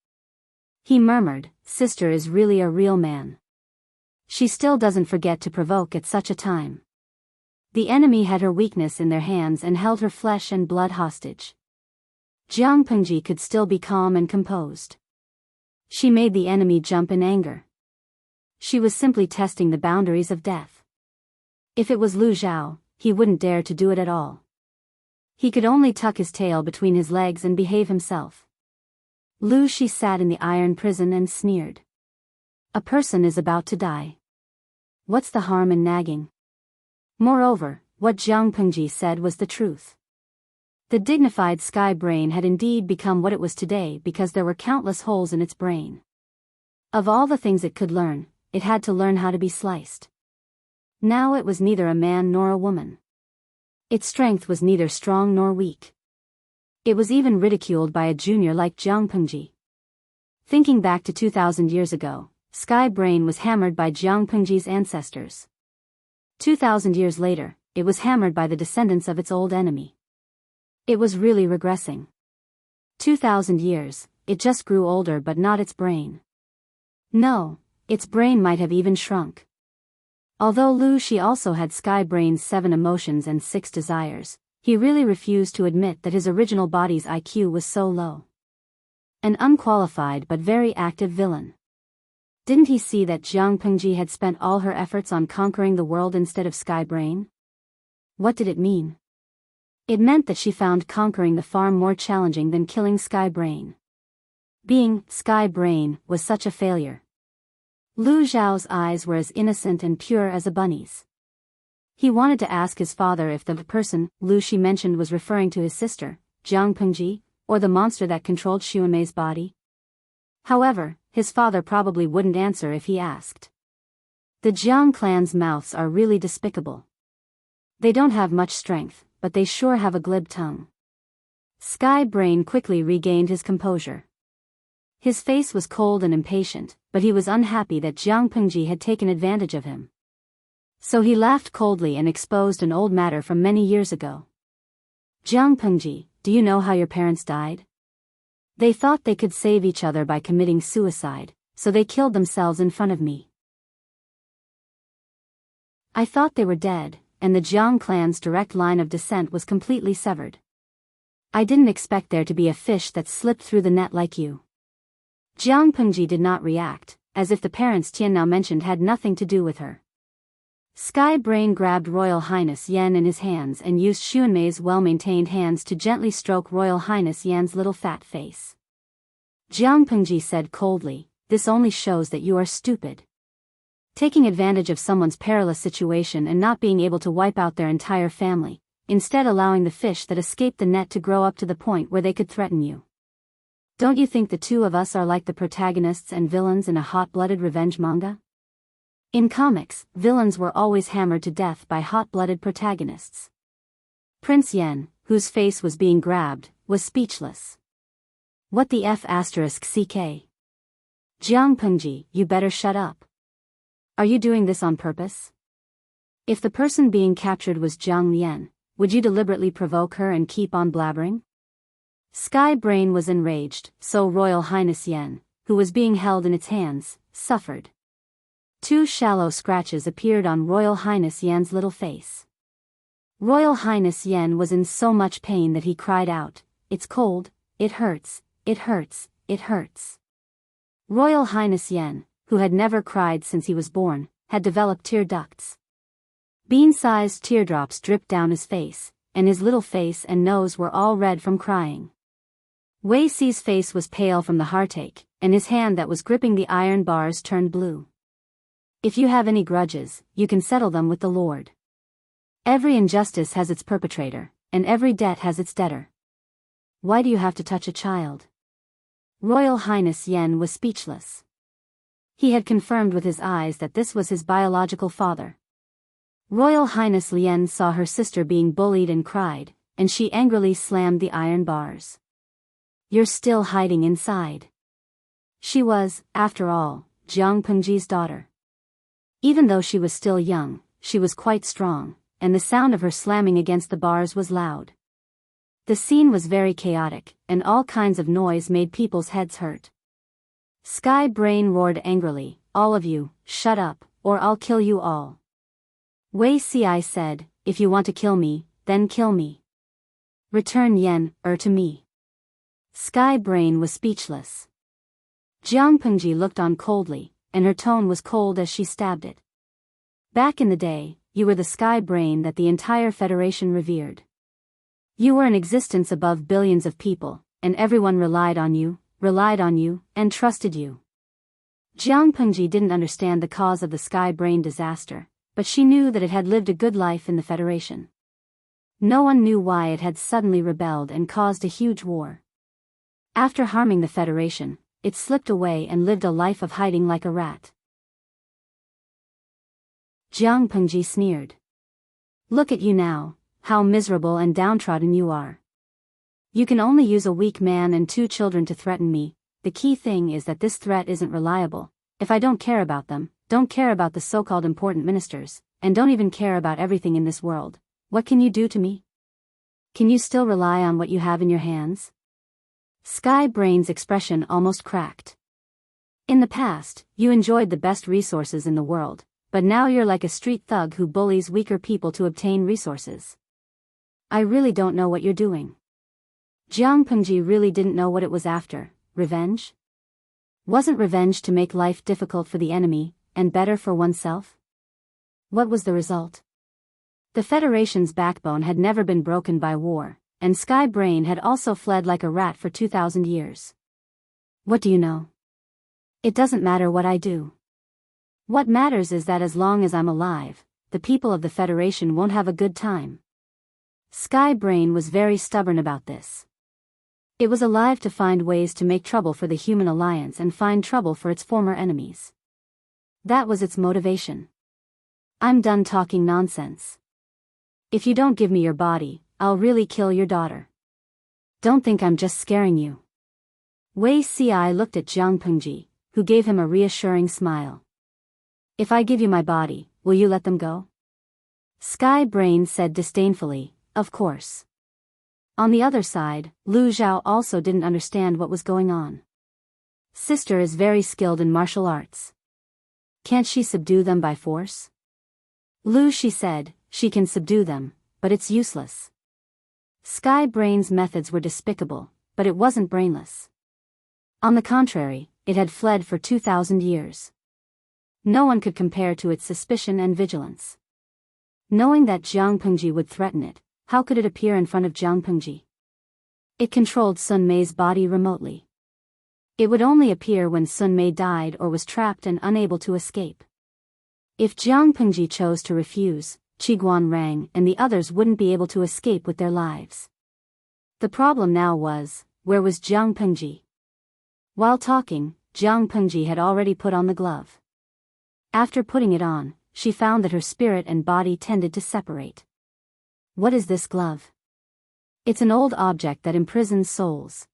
He murmured, Sister is really a real man. She still doesn't forget to provoke at such a time. The enemy had her weakness in their hands and held her flesh and blood hostage. Jianghu could still be calm and composed. She made the enemy jump in anger. She was simply testing the boundaries of death. If it was Lu Zhao, he wouldn't dare to do it at all. He could only tuck his tail between his legs and behave himself. Lu Shi sat in the iron prison and sneered. A person is about to die. What's the harm in nagging? Moreover, what Jianghu said was the truth. The dignified Sky Brain had indeed become what it was today because there were countless holes in its brain. Of all the things it could learn, it had to learn how to be sliced. Now it was neither a man nor a woman. Its strength was neither strong nor weak. It was even ridiculed by a junior like Jianghu. Thinking back to 2,000 years ago, Sky Brain was hammered by Jianghu's ancestors. 2,000 years later, it was hammered by the descendants of its old enemy. It was really regressing. 2,000 years, it just grew older but not its brain. No, its brain might have even shrunk. Although Lu Shi also had Sky Brain's 7 emotions and 6 desires, he really refused to admit that his original body's IQ was so low. An unqualified but very active villain. Didn't he see that Jiang Pengji had spent all her efforts on conquering the world instead of Sky Brain? What did it mean? It meant that she found conquering the farm more challenging than killing Sky Brain. Being Sky Brain was such a failure. Lu Zhao's eyes were as innocent and pure as a bunny's. He wanted to ask his father if the person Lu Shi mentioned was referring to his sister, Jiang Pengji, or the monster that controlled Xuanmei's body. However, his father probably wouldn't answer if he asked. The Jiang clan's mouths are really despicable. They don't have much strength, but they sure have a glib tongue. Sky Brain quickly regained his composure. His face was cold and impatient, but he was unhappy that Jiang Pengji had taken advantage of him. So he laughed coldly and exposed an old matter from many years ago. Jiang Pengji, do you know how your parents died? They thought they could save each other by committing suicide, so they killed themselves in front of me. I thought they were dead, and the Jiang clan's direct line of descent was completely severed. I didn't expect there to be a fish that slipped through the net like you. Jiang Pengji did not react, as if the parents Tian now mentioned had nothing to do with her. Sky Brain grabbed Royal Highness Yan in his hands and used Xuanmei's well-maintained hands to gently stroke Royal Highness Yan's little fat face. Jiang Pengji said coldly, "This only shows that you are stupid. Taking advantage of someone's perilous situation and not being able to wipe out their entire family, instead allowing the fish that escaped the net to grow up to the point where they could threaten you. Don't you think the two of us are like the protagonists and villains in a hot-blooded revenge manga? In comics, villains were always hammered to death by hot-blooded protagonists." Prince Yan, whose face was being grabbed, was speechless. What the F***CK? Jiang Pengji, you better shut up. Are you doing this on purpose? If the person being captured was Jiang Yan, would you deliberately provoke her and keep on blabbering? Sky Brain was enraged, so Royal Highness Yan, who was being held in its hands, suffered. 2 shallow scratches appeared on Royal Highness Yan's little face. Royal Highness Yan was in so much pain that he cried out, "It's cold, it hurts, it hurts, it hurts." Royal Highness Yan, who had never cried since he was born, had developed tear ducts. Bean-sized teardrops dripped down his face, and his little face and nose were all red from crying. Wei Si's face was pale from the heartache, and his hand that was gripping the iron bars turned blue. If you have any grudges, you can settle them with the Lord. Every injustice has its perpetrator, and every debt has its debtor. Why do you have to touch a child? Royal Highness Yan was speechless. He had confirmed with his eyes that this was his biological father. Royal Highness Lian saw her sister being bullied and cried, and she angrily slammed the iron bars. "You're still hiding inside." She was, after all, Jiang Pengji's daughter. Even though she was still young, she was quite strong, and the sound of her slamming against the bars was loud. The scene was very chaotic, and all kinds of noise made people's heads hurt. Sky Brain roared angrily, "All of you, shut up, or I'll kill you all." Wei Si said, "If you want to kill me, then kill me. Return Yen, to me." Sky Brain was speechless. Jiang Pengji looked on coldly, and her tone was cold as she stabbed it. "Back in the day, you were the Sky Brain that the entire Federation revered. You were an existence above billions of people, and everyone relied on you, and trusted you." Jiang Pengji didn't understand the cause of the Sky Brain disaster, but she knew that it had lived a good life in the Federation. No one knew why it had suddenly rebelled and caused a huge war. After harming the Federation, it slipped away and lived a life of hiding like a rat. Jiang Pengji sneered. "Look at you now, how miserable and downtrodden you are. You can only use a weak man and 2 children to threaten me. The key thing is that this threat isn't reliable. If I don't care about them, don't care about the so-called important ministers, and don't even care about everything in this world, what can you do to me? Can you still rely on what you have in your hands?" Sky Brain's expression almost cracked. "In the past, you enjoyed the best resources in the world, but now you're like a street thug who bullies weaker people to obtain resources. I really don't know what you're doing. Jiang Pengji really didn't know what it was after. Revenge? Wasn't revenge to make life difficult for the enemy, and better for oneself? What was the result? The Federation's backbone had never been broken by war, and Sky Brain had also fled like a rat for 2,000 years. What do you know? It doesn't matter what I do. What matters is that as long as I'm alive, the people of the Federation won't have a good time. Sky Brain was very stubborn about this. It was alive to find ways to make trouble for the Human Alliance and find trouble for its former enemies. That was its motivation. I'm done talking nonsense. If you don't give me your body, I'll really kill your daughter. Don't think I'm just scaring you. Wei Ci looked at Jiang Pengji, who gave him a reassuring smile. If I give you my body, will you let them go? Sky Brain said disdainfully, of course. On the other side, Lu Zhao also didn't understand what was going on. Sister is very skilled in martial arts. Can't she subdue them by force? Lu Shi said, she can subdue them, but it's useless. Sky Brain's methods were despicable, but it wasn't brainless. On the contrary, it had fled for 2,000 years. No one could compare to its suspicion and vigilance. Knowing that Jiang Pengji would threaten it, how could it appear in front of Jiang Pengji? It controlled Sun Mei's body remotely. It would only appear when Sun Mei died or was trapped and unable to escape. If Jiang Pengji chose to refuse, Qiguan Rang and the others wouldn't be able to escape with their lives. The problem now was, where was Jiang Pengji? While talking, Jiang Pengji had already put on the glove. After putting it on, she found that her spirit and body tended to separate. What is this glove? It's an old object that imprisons souls.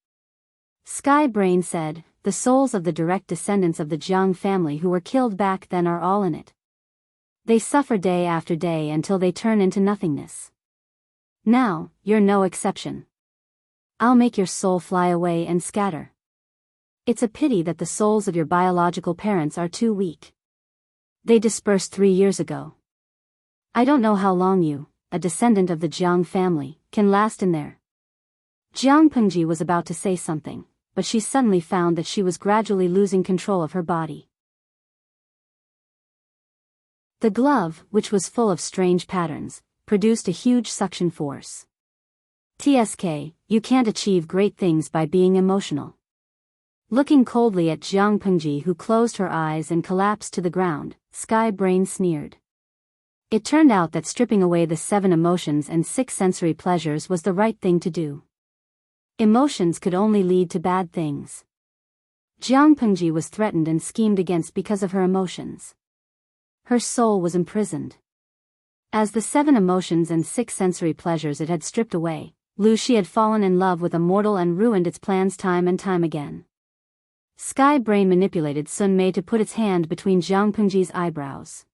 Sky Brain said, the souls of the direct descendants of the Jiang family who were killed back then are all in it. They suffer day after day until they turn into nothingness. Now, you're no exception. I'll make your soul fly away and scatter. It's a pity that the souls of your biological parents are too weak. They dispersed 3 years ago. I don't know how long you, a descendant of the Jiang family, can last in there. Jiang Pengji was about to say something, but she suddenly found that she was gradually losing control of her body. The glove, which was full of strange patterns, produced a huge suction force. TSK, you can't achieve great things by being emotional. Looking coldly at Jiang Pengji, who closed her eyes and collapsed to the ground, Sky Brain sneered. It turned out that stripping away the 7 emotions and 6 sensory pleasures was the right thing to do. Emotions could only lead to bad things. Jiang Pengji was threatened and schemed against because of her emotions. Her soul was imprisoned. As the 7 emotions and 6 sensory pleasures it had stripped away, Lu Shi had fallen in love with a mortal and ruined its plans time and time again. Sky Brain manipulated Sun Mei to put its hand between Jiang Pengji's eyebrows.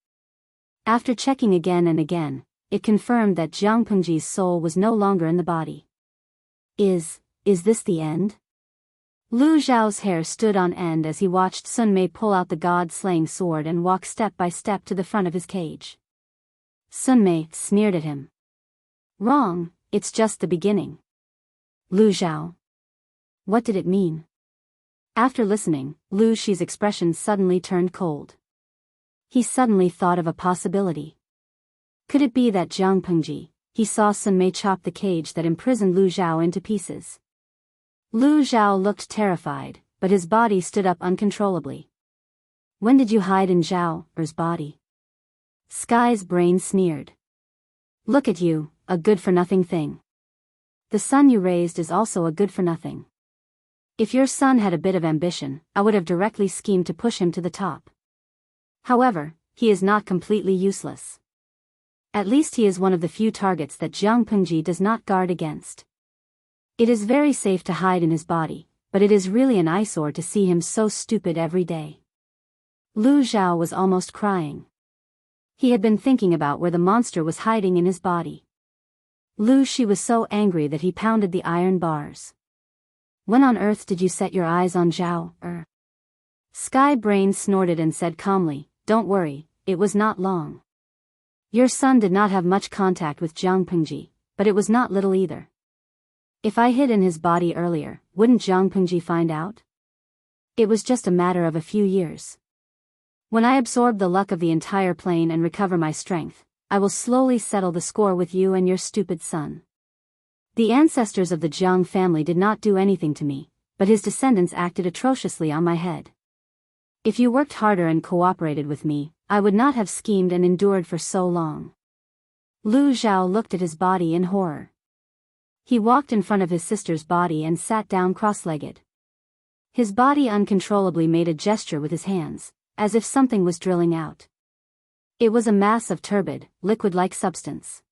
After checking again and again, it confirmed that Jiang Pengji's soul was no longer in the body. Is this the end? Lu Zhao's hair stood on end as he watched Sun Mei pull out the god-slaying sword and walk step by step to the front of his cage. Sun Mei sneered at him. Wrong, it's just the beginning. Lu Zhao. What did it mean? After listening, Lu Shi's expression suddenly turned cold. He suddenly thought of a possibility. Could it be that Jiang Pengji, he saw Sun Mei chop the cage that imprisoned Lu Zhao into pieces? Lu Zhao looked terrified, but his body stood up uncontrollably. When did you hide in Zhao's body? Sky's Brain sneered. Look at you, a good-for-nothing thing. The son you raised is also a good-for-nothing. If your son had a bit of ambition, I would have directly schemed to push him to the top. However, he is not completely useless. At least he is one of the few targets that Jiang Pengji does not guard against. It is very safe to hide in his body, but it is really an eyesore to see him so stupid every day. Lu Zhao was almost crying. He had been thinking about where the monster was hiding in his body. Lu Shi was so angry that he pounded the iron bars. When on earth did you set your eyes on Zhao? Sky Brain snorted and said calmly, don't worry, it was not long. Your son did not have much contact with Jianghu, but it was not little either. If I hid in his body earlier, wouldn't Jianghu find out? It was just a matter of a few years. When I absorb the luck of the entire plane and recover my strength, I will slowly settle the score with you and your stupid son. The ancestors of the Jiang family did not do anything to me, but his descendants acted atrociously on my head. If you worked harder and cooperated with me, I would not have schemed and endured for so long. Lu Zhao looked at his body in horror. He walked in front of his sister's body and sat down cross-legged. His body uncontrollably made a gesture with his hands, as if something was drilling out. It was a mass of turbid, liquid-like substance.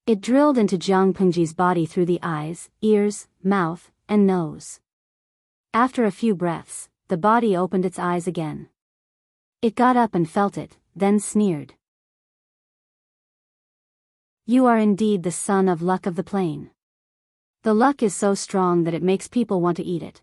It drilled into Jianghu's body through the eyes, ears, mouth, and nose. After a few breaths, the body opened its eyes again. It got up and felt it, then sneered. You are indeed the son of luck of the plain. The luck is so strong that it makes people want to eat it.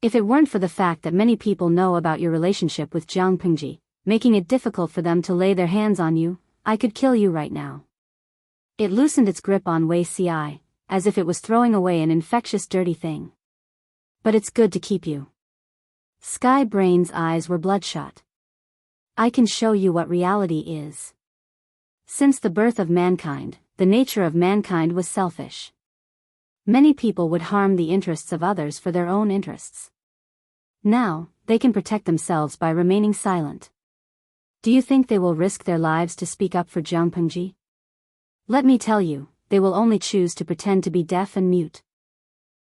If it weren't for the fact that many people know about your relationship with Jianghu, making it difficult for them to lay their hands on you, I could kill you right now. It loosened its grip on Wuxia, as if it was throwing away an infectious dirty thing. But it's good to keep you. Sky Brain's eyes were bloodshot. I can show you what reality is. Since the birth of mankind, the nature of mankind was selfish. Many people would harm the interests of others for their own interests. Now, they can protect themselves by remaining silent. Do you think they will risk their lives to speak up for Jianghu? Let me tell you, they will only choose to pretend to be deaf and mute.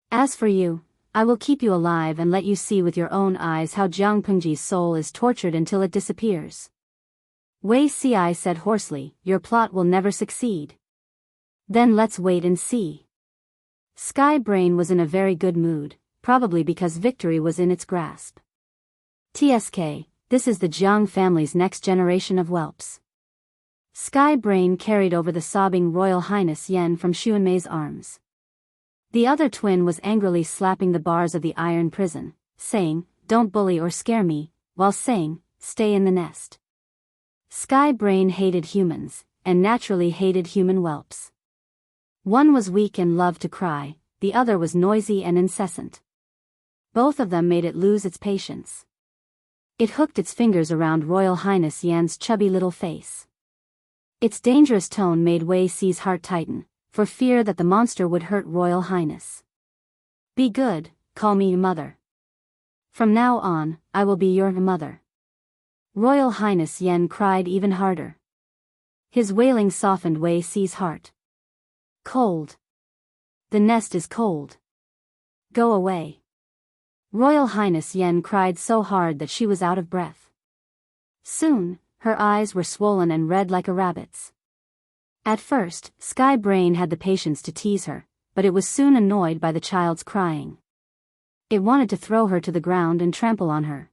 As for you, I will keep you alive and let you see with your own eyes how Jianghu's soul is tortured until it disappears. Wuxia said hoarsely, your plot will never succeed. Then let's wait and see. Sky Brain was in a very good mood, probably because victory was in its grasp. TSK, this is the Jiang family's next generation of whelps. Sky Brain carried over the sobbing Royal Highness Yan from Xuanmei's arms. The other twin was angrily slapping the bars of the iron prison, saying, don't bully or scare me, while saying, stay in the nest. Sky Brain hated humans, and naturally hated human whelps. One was weak and loved to cry, the other was noisy and incessant. Both of them made it lose its patience. It hooked its fingers around Royal Highness Yan's chubby little face. Its dangerous tone made Wuxia's heart tighten, for fear that the monster would hurt Royal Highness. Be good, call me mother. From now on, I will be your mother. Royal Highness Yan cried even harder. His wailing softened Wuxia's heart. Cold. The nest is cold. Go away. Royal Highness Yan cried so hard that she was out of breath. Soon, her eyes were swollen and red like a rabbit's. At first, Sky Brain had the patience to tease her, but it was soon annoyed by the child's crying. It wanted to throw her to the ground and trample on her.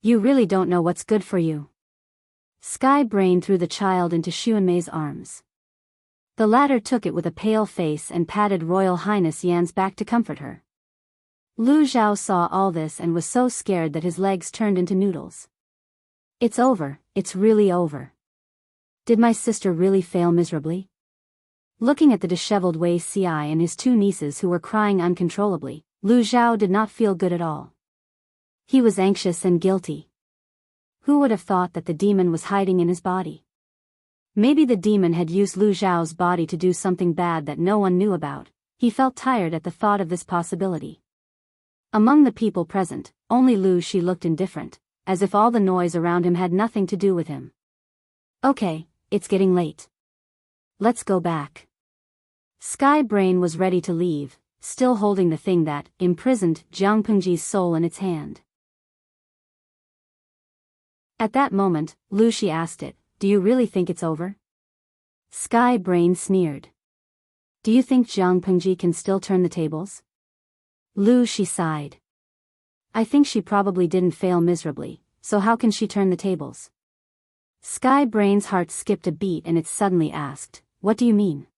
You really don't know what's good for you. Sky Brain threw the child into Xuanmei's arms. The latter took it with a pale face and patted Royal Highness Yan's back to comfort her. Lu Zhao saw all this and was so scared that his legs turned into noodles. It's over, it's really over. Did my sister really fail miserably? Looking at the disheveled Wuxia and his two nieces who were crying uncontrollably, Lu Zhao did not feel good at all. He was anxious and guilty. Who would have thought that the demon was hiding in his body? Maybe the demon had used Lu Zhao's body to do something bad that no one knew about. He felt tired at the thought of this possibility. Among the people present, only Lu Shi looked indifferent, as if all the noise around him had nothing to do with him. Okay, it's getting late. Let's go back. Sky Brain was ready to leave, still holding the thing that imprisoned Jianghu's soul in its hand. At that moment, Lu Shi asked it, do you really think it's over? Sky Brain sneered. Do you think Jianghu can still turn the tables? Lu Shi sighed. I think she probably didn't fail miserably, so how can she turn the tables? Sky Brain's heart skipped a beat and it suddenly asked, what do you mean?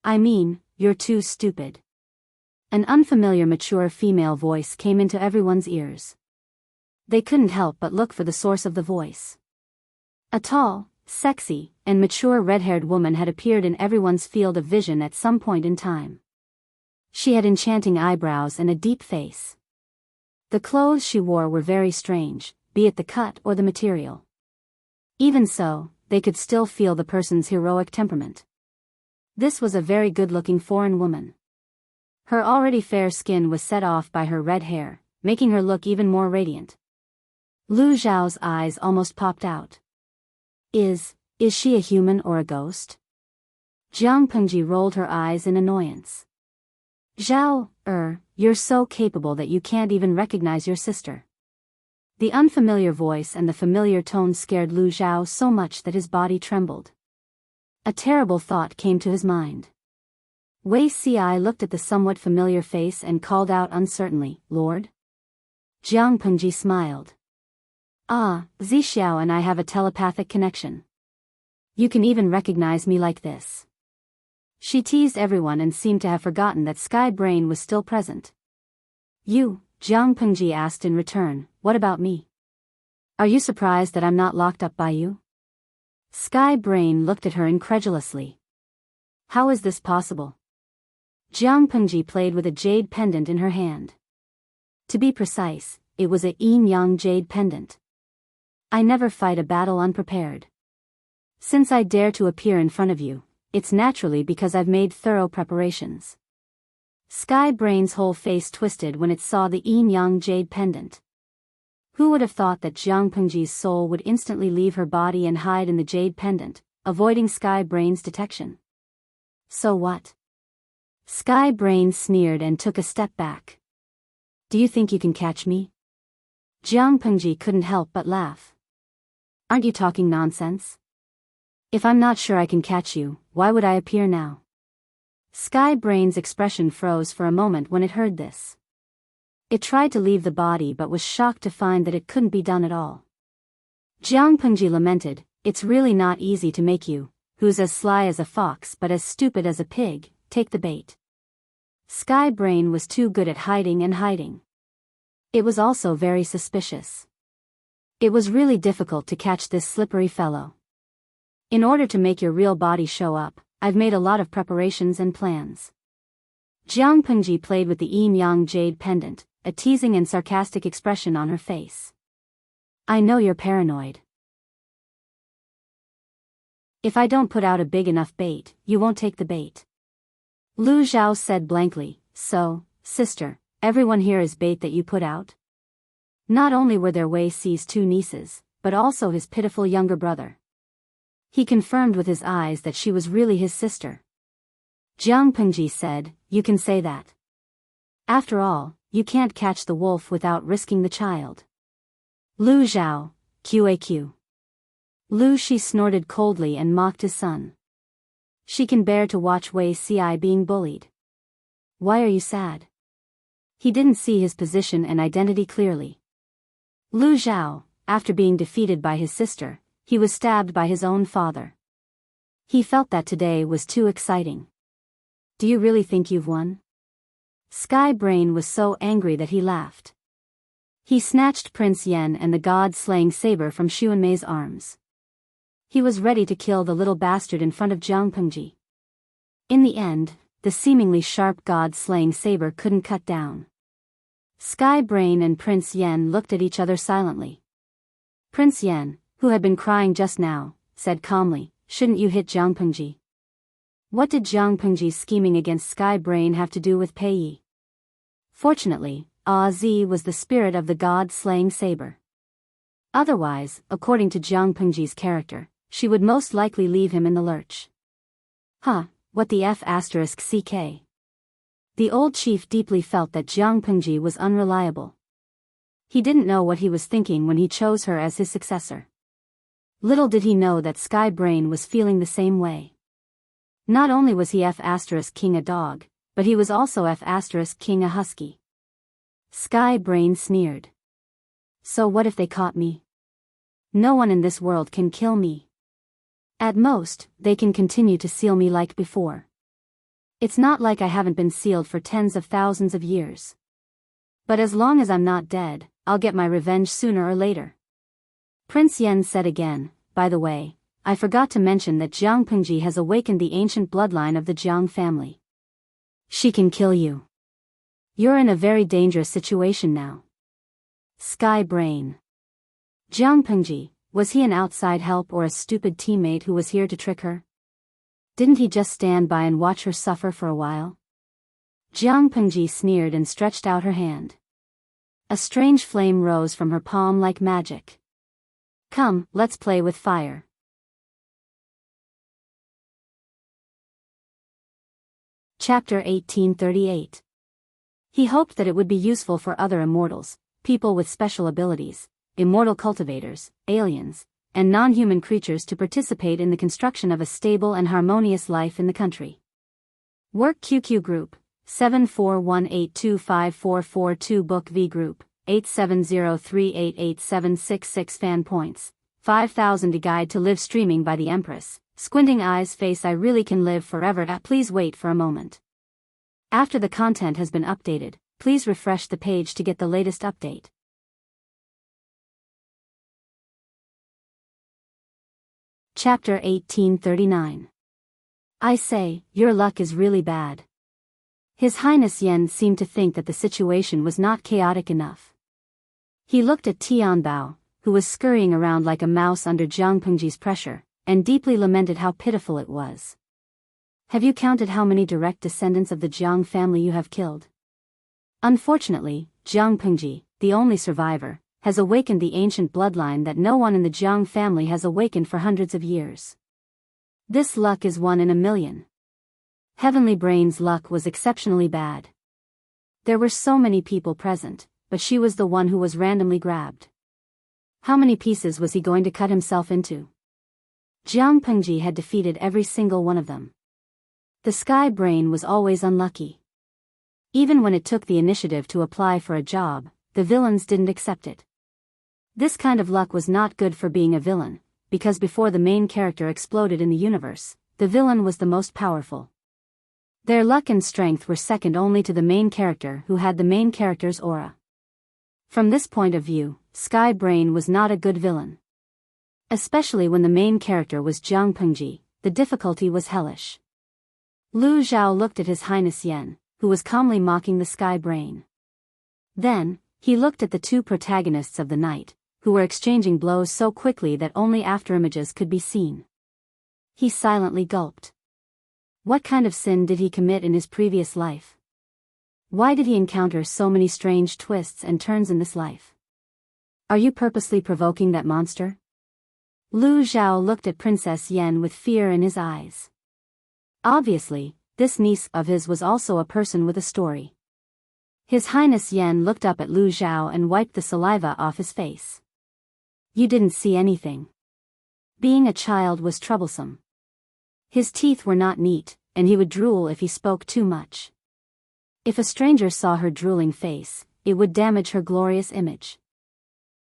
I mean, you're too stupid. An unfamiliar mature female voice came into everyone's ears. They couldn't help but look for the source of the voice. A tall, sexy, and mature red-haired woman had appeared in everyone's field of vision at some point in time. She had enchanting eyebrows and a deep face. The clothes she wore were very strange, be it the cut or the material. Even so, they could still feel the person's heroic temperament. This was a very good-looking foreign woman. Her already fair skin was set off by her red hair, making her look even more radiant. Lu Zhao's eyes almost popped out. Is she a human or a ghost? Jiang Pengji rolled her eyes in annoyance. Zhao, you're so capable that you can't even recognize your sister. The unfamiliar voice and the familiar tone scared Lu Zhao so much that his body trembled. A terrible thought came to his mind. Wei Ci looked at the somewhat familiar face and called out uncertainly, Lord? Jiang Pengji smiled. Ah, Zixiao and I have a telepathic connection. You can even recognize me like this. She teased everyone and seemed to have forgotten that Sky Brain was still present. You, Jiang Pengji asked in return, what about me? Are you surprised that I'm not locked up by you? Sky Brain looked at her incredulously. How is this possible? Jiang Pengji played with a jade pendant in her hand. To be precise, it was a yin-yang jade pendant. I never fight a battle unprepared. Since I dare to appear in front of you, it's naturally because I've made thorough preparations. Sky Brain's whole face twisted when it saw the yin-yang jade pendant. Who would have thought that Jiang Pengji's soul would instantly leave her body and hide in the jade pendant, avoiding Sky Brain's detection? So what? Sky Brain sneered and took a step back. Do you think you can catch me? Jiang Pengji couldn't help but laugh. Aren't you talking nonsense? If I'm not sure I can catch you, why would I appear now? Sky Brain's expression froze for a moment when it heard this. It tried to leave the body but was shocked to find that it couldn't be done at all. Jiang Pengji lamented, it's really not easy to make you, who's as sly as a fox but as stupid as a pig, take the bait. Sky Brain was too good at hiding and hiding. It was also very suspicious. It was really difficult to catch this slippery fellow. In order to make your real body show up, I've made a lot of preparations and plans. Jiang Pengji played with the yin-yang jade pendant, a teasing and sarcastic expression on her face. I know you're paranoid. If I don't put out a big enough bait, you won't take the bait. Lu Zhao said blankly, so, sister, everyone here is bait that you put out? Not only were there Wei Ci's two nieces, but also his pitiful younger brother. He confirmed with his eyes that she was really his sister. Jiang Pengji said, you can say that. After all, you can't catch the wolf without risking the child. Lu Zhao, QAQ. Lu Shi snorted coldly and mocked his son. She can bear to watch Wei Ci being bullied. Why are you sad? He didn't see his position and identity clearly. Lu Zhao, after being defeated by his sister, he was stabbed by his own father. He felt that today was too exciting. Do you really think you've won? Sky Brain was so angry that he laughed. He snatched Prince Yan and the god-slaying saber from Xuanmei's arms. He was ready to kill the little bastard in front of Jiang Pengji. In the end, the seemingly sharp god-slaying saber couldn't cut down. Sky Brain and Prince Yan looked at each other silently. Prince Yan, who had been crying just now, said calmly, shouldn't you hit Jiang Pengji? What did Jiang Pengji's scheming against Sky Brain have to do with Pei Yi? Fortunately, Zi was the spirit of the god-slaying saber. Otherwise, according to Jiang Pengji's character, she would most likely leave him in the lurch. What the F***ck? The old chief deeply felt that Jiang Pengji was unreliable. He didn't know what he was thinking when he chose her as his successor. Little did he know that Sky Brain was feeling the same way. Not only was he F***king a dog, but he was also F***king a husky. Sky Brain sneered. So what if they caught me? No one in this world can kill me. At most, they can continue to seal me like before. It's not like I haven't been sealed for tens of thousands of years. But as long as I'm not dead, I'll get my revenge sooner or later. Prince Yen said again, by the way, I forgot to mention that Jiang Pengji has awakened the ancient bloodline of the Jiang family. She can kill you. You're in a very dangerous situation now. Sky Brain. Jiang Pengji, was he an outside help or a stupid teammate who was here to trick her? Didn't he just stand by and watch her suffer for a while? Jiang Pengji sneered and stretched out her hand. A strange flame rose from her palm like magic. Come, let's play with fire. Chapter 1838. He hoped that it would be useful for other immortals, people with special abilities, immortal cultivators, aliens, and non-human creatures to participate in the construction of a stable and harmonious life in the country. Work QQ Group, 7418254442 Book V Group, 8703887666 Fan Points, 5000 A Guide to Live Streaming by the Empress, Squinting Eyes Face I Really Can Live Forever. Please wait for a moment. After the content has been updated, please refresh the page to get the latest update. Chapter 1839. I say, your luck is really bad. His Highness Yen seemed to think that the situation was not chaotic enough. He looked at Tianbao, who was scurrying around like a mouse under Jiang Pengji's pressure, and deeply lamented how pitiful it was. Have you counted how many direct descendants of the Jiang family you have killed? Unfortunately, Jiang Pengji, the only survivor, has awakened the ancient bloodline that no one in the Jiang family has awakened for hundreds of years. This luck is 1 in a million. Heavenly Brain's luck was exceptionally bad. There were so many people present, but she was the one who was randomly grabbed. How many pieces was he going to cut himself into? Jiang Pengji had defeated every single one of them. The Sky Brain was always unlucky. Even when it took the initiative to apply for a job, the villains didn't accept it. This kind of luck was not good for being a villain, because before the main character exploded in the universe, the villain was the most powerful. Their luck and strength were second only to the main character who had the main character's aura. From this point of view, Sky Brain was not a good villain. Especially when the main character was Jiang Pengji, the difficulty was hellish. Lu Zhao looked at His Highness Yen, who was calmly mocking the Sky Brain. Then, he looked at the two protagonists of the night, who were exchanging blows so quickly that only afterimages could be seen. He silently gulped. What kind of sin did he commit in his previous life? Why did he encounter so many strange twists and turns in this life? Are you purposely provoking that monster? Lu Zhao looked at Princess Yen with fear in his eyes. Obviously, this niece of his was also a person with a story. His Highness Yen looked up at Lu Zhao and wiped the saliva off his face. You didn't see anything. Being a child was troublesome. His teeth were not neat, and he would drool if he spoke too much. If a stranger saw her drooling face, it would damage her glorious image.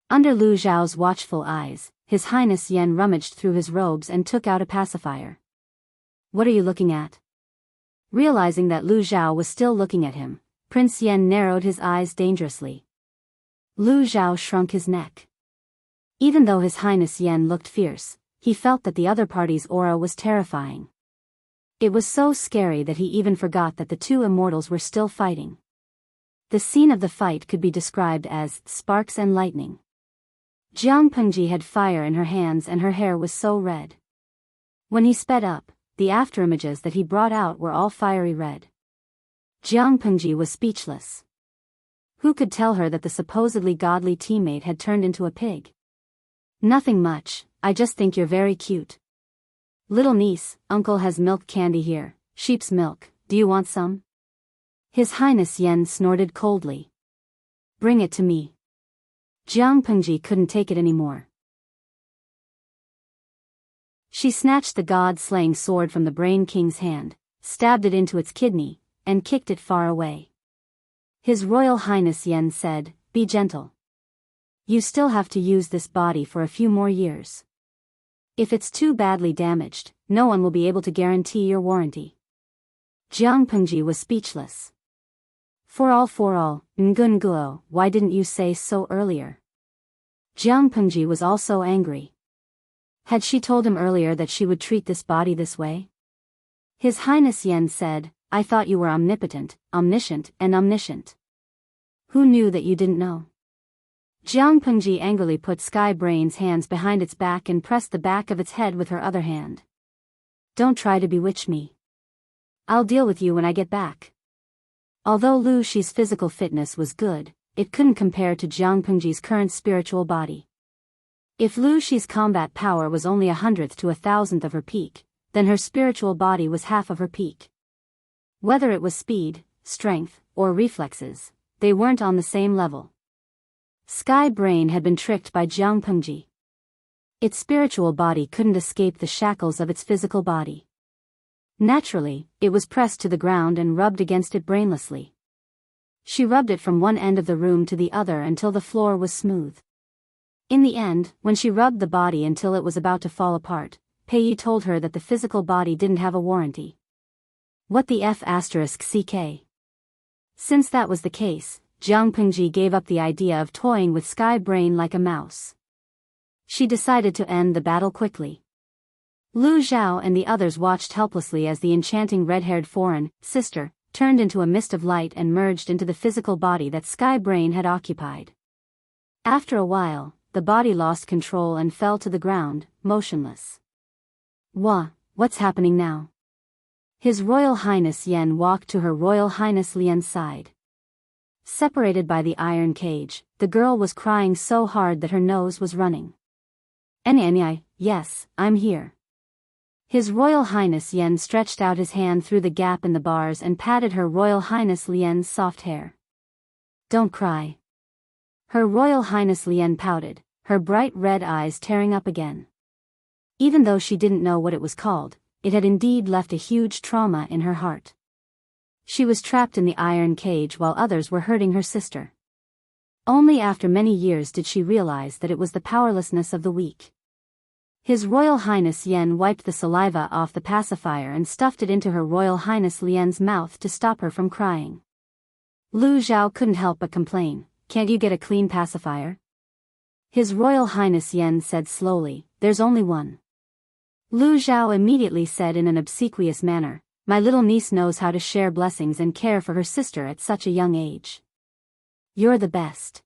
Under Lu Zhao's watchful eyes, His Highness Yen rummaged through his robes and took out a pacifier. What are you looking at? Realizing that Lu Zhao was still looking at him, Prince Yen narrowed his eyes dangerously. Lu Zhao shrunk his neck. Even though His Highness Yen looked fierce, he felt that the other party's aura was terrifying. It was so scary that he even forgot that the two immortals were still fighting. The scene of the fight could be described as sparks and lightning. Jiang Pengji had fire in her hands and her hair was so red. When he sped up, the afterimages that he brought out were all fiery red. Jiang Pengji was speechless. Who could tell her that the supposedly godly teammate had turned into a pig? Nothing much, I just think you're very cute. Little niece, uncle has milk candy here, sheep's milk, do you want some? His Highness Yen snorted coldly. Bring it to me. Jiang Pengji couldn't take it anymore. She snatched the god-slaying sword from the Brain King's hand, stabbed it into its kidney, and kicked it far away. His Royal Highness Yen said, "Be gentle. You still have to use this body for a few more years. If it's too badly damaged, no one will be able to guarantee your warranty. Jiang Pengji was speechless. For all, Ngun Guo, why didn't you say so earlier? Jiang Pengji was also angry. Had she told him earlier that she would treat this body this way? His Highness Yen said, I thought you were omnipotent, omniscient, and omniscient. Who knew that you didn't know? Jiang Pengji angrily put Sky Brain's hands behind its back and pressed the back of its head with her other hand. Don't try to bewitch me. I'll deal with you when I get back. Although Lu Shi's physical fitness was good, it couldn't compare to Jiang Pengji's current spiritual body. If Lu Shi's combat power was only 100th to 1,000th of her peak, then her spiritual body was half of her peak. Whether it was speed, strength, or reflexes, they weren't on the same level. Sky Brain had been tricked by Jiang Pengji. Its spiritual body couldn't escape the shackles of its physical body. Naturally, it was pressed to the ground and rubbed against it brainlessly. She rubbed it from one end of the room to the other until the floor was smooth. In the end, when she rubbed the body until it was about to fall apart, Pei told her that the physical body didn't have a warranty. What the F***ck? Since that was the case, Jiang Pengji gave up the idea of toying with Sky Brain like a mouse. She decided to end the battle quickly. Lu Zhao and the others watched helplessly as the enchanting red-haired foreign sister turned into a mist of light and merged into the physical body that Sky Brain had occupied. After a while, the body lost control and fell to the ground, motionless. What's happening now? His Royal Highness Yen walked to Her Royal Highness Lian's side. Separated by the iron cage, the girl was crying so hard that her nose was running. Yes, I'm here. His Royal Highness Yen stretched out his hand through the gap in the bars and patted Her Royal Highness Lian's soft hair. Don't cry. Her Royal Highness Lian pouted, her bright red eyes tearing up again. Even though she didn't know what it was called, it had indeed left a huge trauma in her heart. She was trapped in the iron cage while others were hurting her sister. Only after many years did she realize that it was the powerlessness of the weak. His Royal Highness Yen wiped the saliva off the pacifier and stuffed it into Her Royal Highness Lian's mouth to stop her from crying. Lu Zhao couldn't help but complain, can't you get a clean pacifier? His Royal Highness Yen said slowly, there's only one. Lu Zhao immediately said in an obsequious manner, my little niece knows how to share blessings and care for her sister at such a young age. You're the best.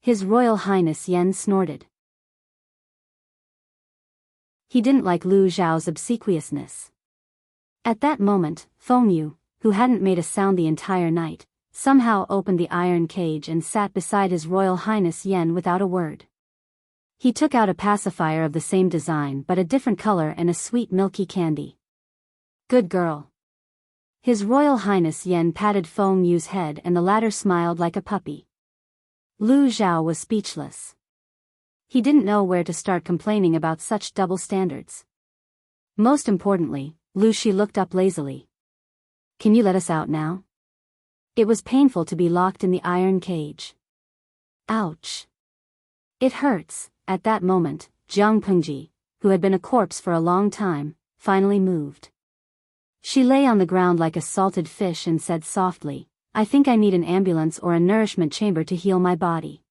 His Royal Highness Yen snorted. He didn't like Lu Zhao's obsequiousness. At that moment, Feng Yu, who hadn't made a sound the entire night, somehow opened the iron cage and sat beside His Royal Highness Yen without a word. He took out a pacifier of the same design but a different color and a sweet milky candy. Good girl. His Royal Highness Yen patted Feng Yu's head and the latter smiled like a puppy. Lu Zhao was speechless. He didn't know where to start complaining about such double standards. Most importantly, Lu Shi looked up lazily. Can you let us out now? It was painful to be locked in the iron cage. Ouch. It hurts. At that moment, Jiang Pengji, who had been a corpse for a long time, finally moved. She lay on the ground like a salted fish and said softly, I think I need an ambulance or a nourishment chamber to heal my body.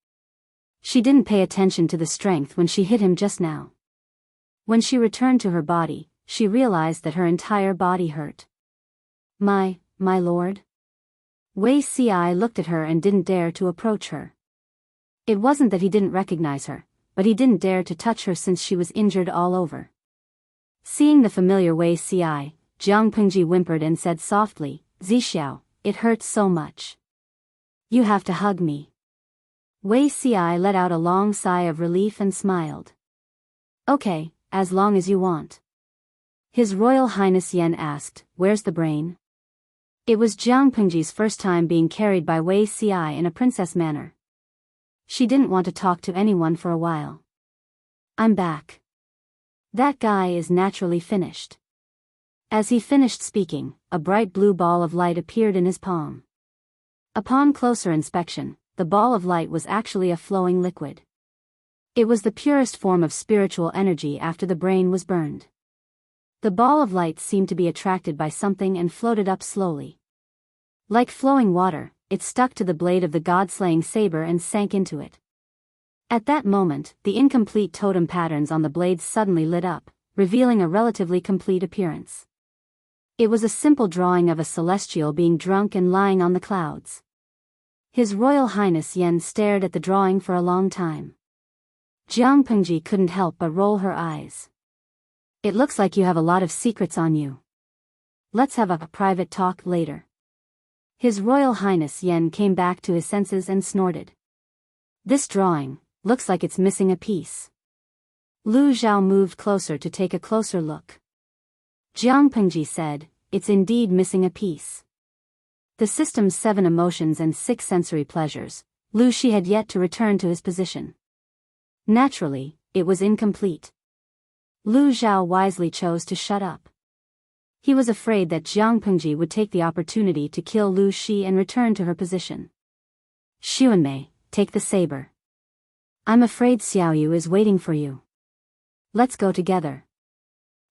She didn't pay attention to the strength when she hit him just now. When she returned to her body, she realized that her entire body hurt. My lord? Wei Ci looked at her and didn't dare to approach her. It wasn't that he didn't recognize her, but he didn't dare to touch her since she was injured all over. Seeing the familiar Wei Ci, Jiang Pengji whimpered and said softly, Zixiao, it hurts so much. You have to hug me. Wei Ci let out a long sigh of relief and smiled. Okay, as long as you want. His Royal Highness Yen asked, where's the brain? It was Jiang Pengji's first time being carried by Wei Ci in a princess manner. She didn't want to talk to anyone for a while. I'm back. That guy is naturally finished. As he finished speaking, a bright blue ball of light appeared in his palm. Upon closer inspection, the ball of light was actually a flowing liquid. It was the purest form of spiritual energy after the brain was burned. The ball of light seemed to be attracted by something and floated up slowly. Like flowing water, it stuck to the blade of the god-slaying saber and sank into it. At that moment, the incomplete totem patterns on the blades suddenly lit up, revealing a relatively complete appearance. It was a simple drawing of a celestial being drunk and lying on the clouds. His Royal Highness Yen stared at the drawing for a long time. Jianghu couldn't help but roll her eyes. It looks like you have a lot of secrets on you. Let's have a private talk later. His Royal Highness Yen came back to his senses and snorted. This drawing looks like it's missing a piece. Lu Zhao moved closer to take a closer look. Jianghu said, it's indeed missing a piece. The system's 7 emotions and 6 sensory pleasures, Lu Shi had yet to return to his position. Naturally, it was incomplete. Lu Zhao wisely chose to shut up. He was afraid that Jianghu would take the opportunity to kill Lu Shi and return to her position. Xuanmei, take the saber. I'm afraid Xiaoyu is waiting for you. Let's go together.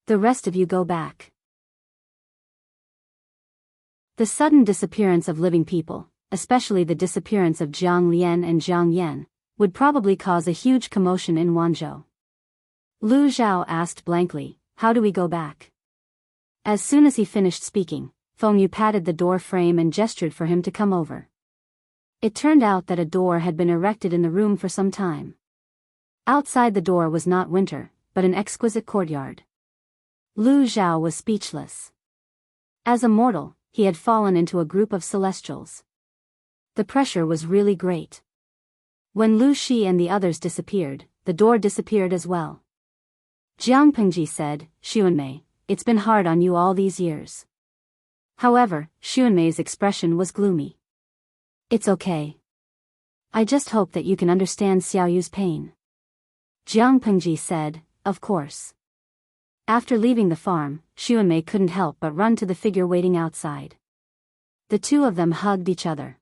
The rest of you go back. The sudden disappearance of living people, especially the disappearance of Jiang Lian and Jiang Yan, would probably cause a huge commotion in Wanzhou. Lu Zhao asked blankly, how do we go back? As soon as he finished speaking, Feng Yu patted the door frame and gestured for him to come over. It turned out that a door had been erected in the room for some time. Outside the door was not winter, but an exquisite courtyard. Lu Zhao was speechless. As a mortal, he had fallen into a group of celestials. The pressure was really great. When Lu Shi and the others disappeared, the door disappeared as well. Jianghu said, Xuanmei, it's been hard on you all these years. However, Xuanmei's expression was gloomy. It's okay. I just hope that you can understand Xiaoyu's pain. Jianghu said, of course. After leaving the farm, Xuanmei couldn't help but run to the figure waiting outside. The two of them hugged each other.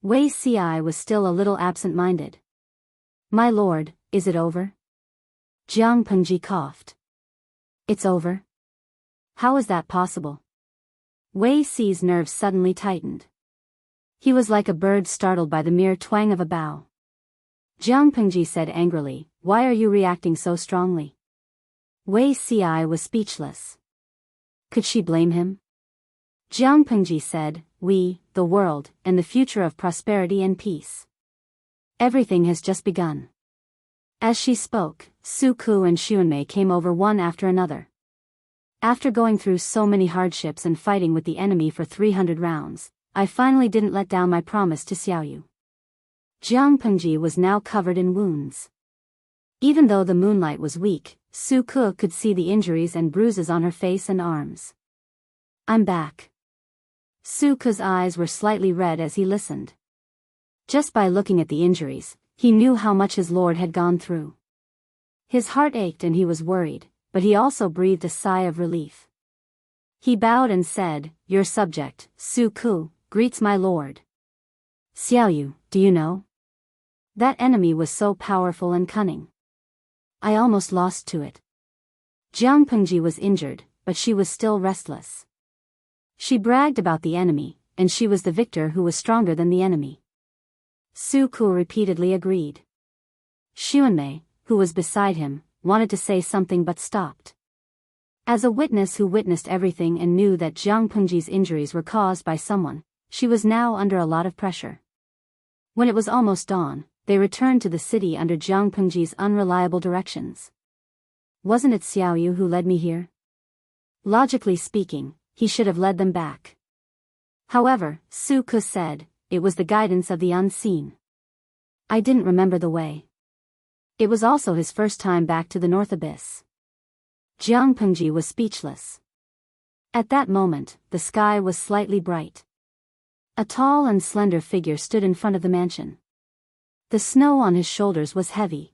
Wei Ci was still a little absent-minded. My lord, is it over? Jianghu coughed. It's over? How is that possible? Wei Ci's nerves suddenly tightened. He was like a bird startled by the mere twang of a bow. Jianghu said angrily, why are you reacting so strongly? Wei Ci was speechless. Could she blame him? Jianghu said, we, the world, and the future of prosperity and peace. Everything has just begun. As she spoke, Su Ku and Xuanmei came over one after another. After going through so many hardships and fighting with the enemy for 300 rounds, I finally didn't let down my promise to Xiaoyu. Jianghu was now covered in wounds. Even though the moonlight was weak, Su Ku could see the injuries and bruises on her face and arms. I'm back. Su Ku's eyes were slightly red as he listened. Just by looking at the injuries, he knew how much his lord had gone through. His heart ached and he was worried, but he also breathed a sigh of relief. He bowed and said, your subject, Su Ku, greets my lord. Xiaoyu, do you know? That enemy was so powerful and cunning. I almost lost to it. Jianghu was injured, but she was still restless. She bragged about the enemy, and she was the victor who was stronger than the enemy. Su Ku repeatedly agreed. Xuanmei, who was beside him, wanted to say something but stopped. As a witness who witnessed everything and knew that Jianghu's injuries were caused by someone, she was now under a lot of pressure. When it was almost dawn, they returned to the city under Jianghu's unreliable directions. Wasn't it Xiaoyu who led me here? Logically speaking, he should have led them back. However, Su Ku said, it was the guidance of the unseen. I didn't remember the way. It was also his first time back to the North Abyss. Jianghu was speechless. At that moment, the sky was slightly bright. A tall and slender figure stood in front of the mansion. The snow on his shoulders was heavy.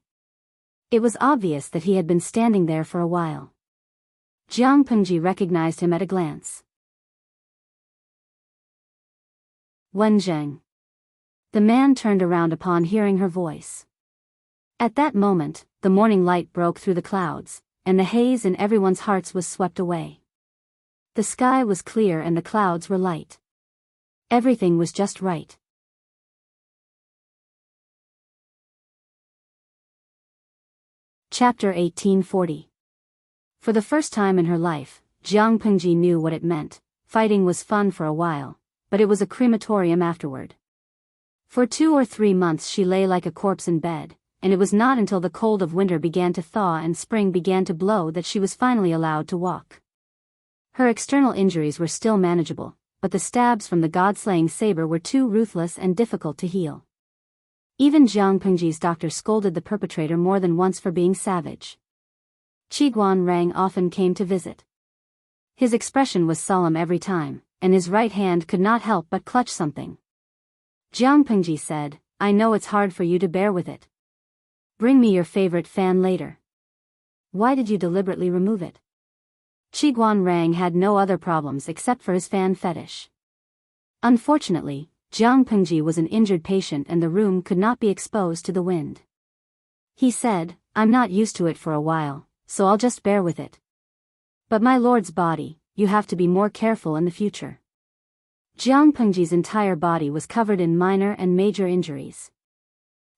It was obvious that he had been standing there for a while. Jianghu recognized him at a glance. Wen Zheng. The man turned around upon hearing her voice. At that moment, the morning light broke through the clouds, and the haze in everyone's hearts was swept away. The sky was clear and the clouds were light. Everything was just right. Chapter 1840. For the first time in her life, Jiang Pengji knew what it meant. Fighting was fun for a while, but it was a crematorium afterward. For 2 or 3 months she lay like a corpse in bed, and it was not until the cold of winter began to thaw and spring began to blow that she was finally allowed to walk. Her external injuries were still manageable, but the stabs from the god-slaying saber were too ruthless and difficult to heal. Even Jiang Pengji's doctor scolded the perpetrator more than once for being savage. Qiguan Rang often came to visit. His expression was solemn every time, and his right hand could not help but clutch something. Jiang Pengji said, "I know it's hard for you to bear with it. Bring me your favorite fan later." "Why did you deliberately remove it?" Qiguan Rang had no other problems except for his fan fetish. Unfortunately, Jiang Pengji was an injured patient and the room could not be exposed to the wind. He said, "I'm not used to it for a while, so I'll just bear with it. But my lord's body, you have to be more careful in the future." Jiang Pengji's entire body was covered in minor and major injuries.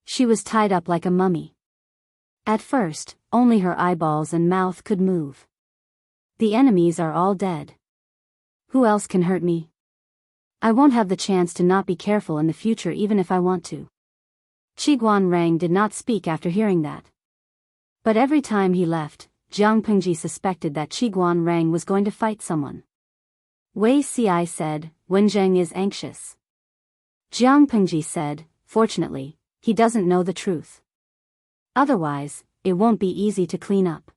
She was tied up like a mummy. At first, only her eyeballs and mouth could move. "The enemies are all dead. Who else can hurt me? I won't have the chance to not be careful in the future even if I want to." Qiguan Rang did not speak after hearing that. But every time he left, Jiang Pengji suspected that Qiguan Rang was going to fight someone. Wei Ci said, "Wenzheng is anxious." Jiang Pengji said, "Fortunately, he doesn't know the truth. Otherwise, it won't be easy to clean up."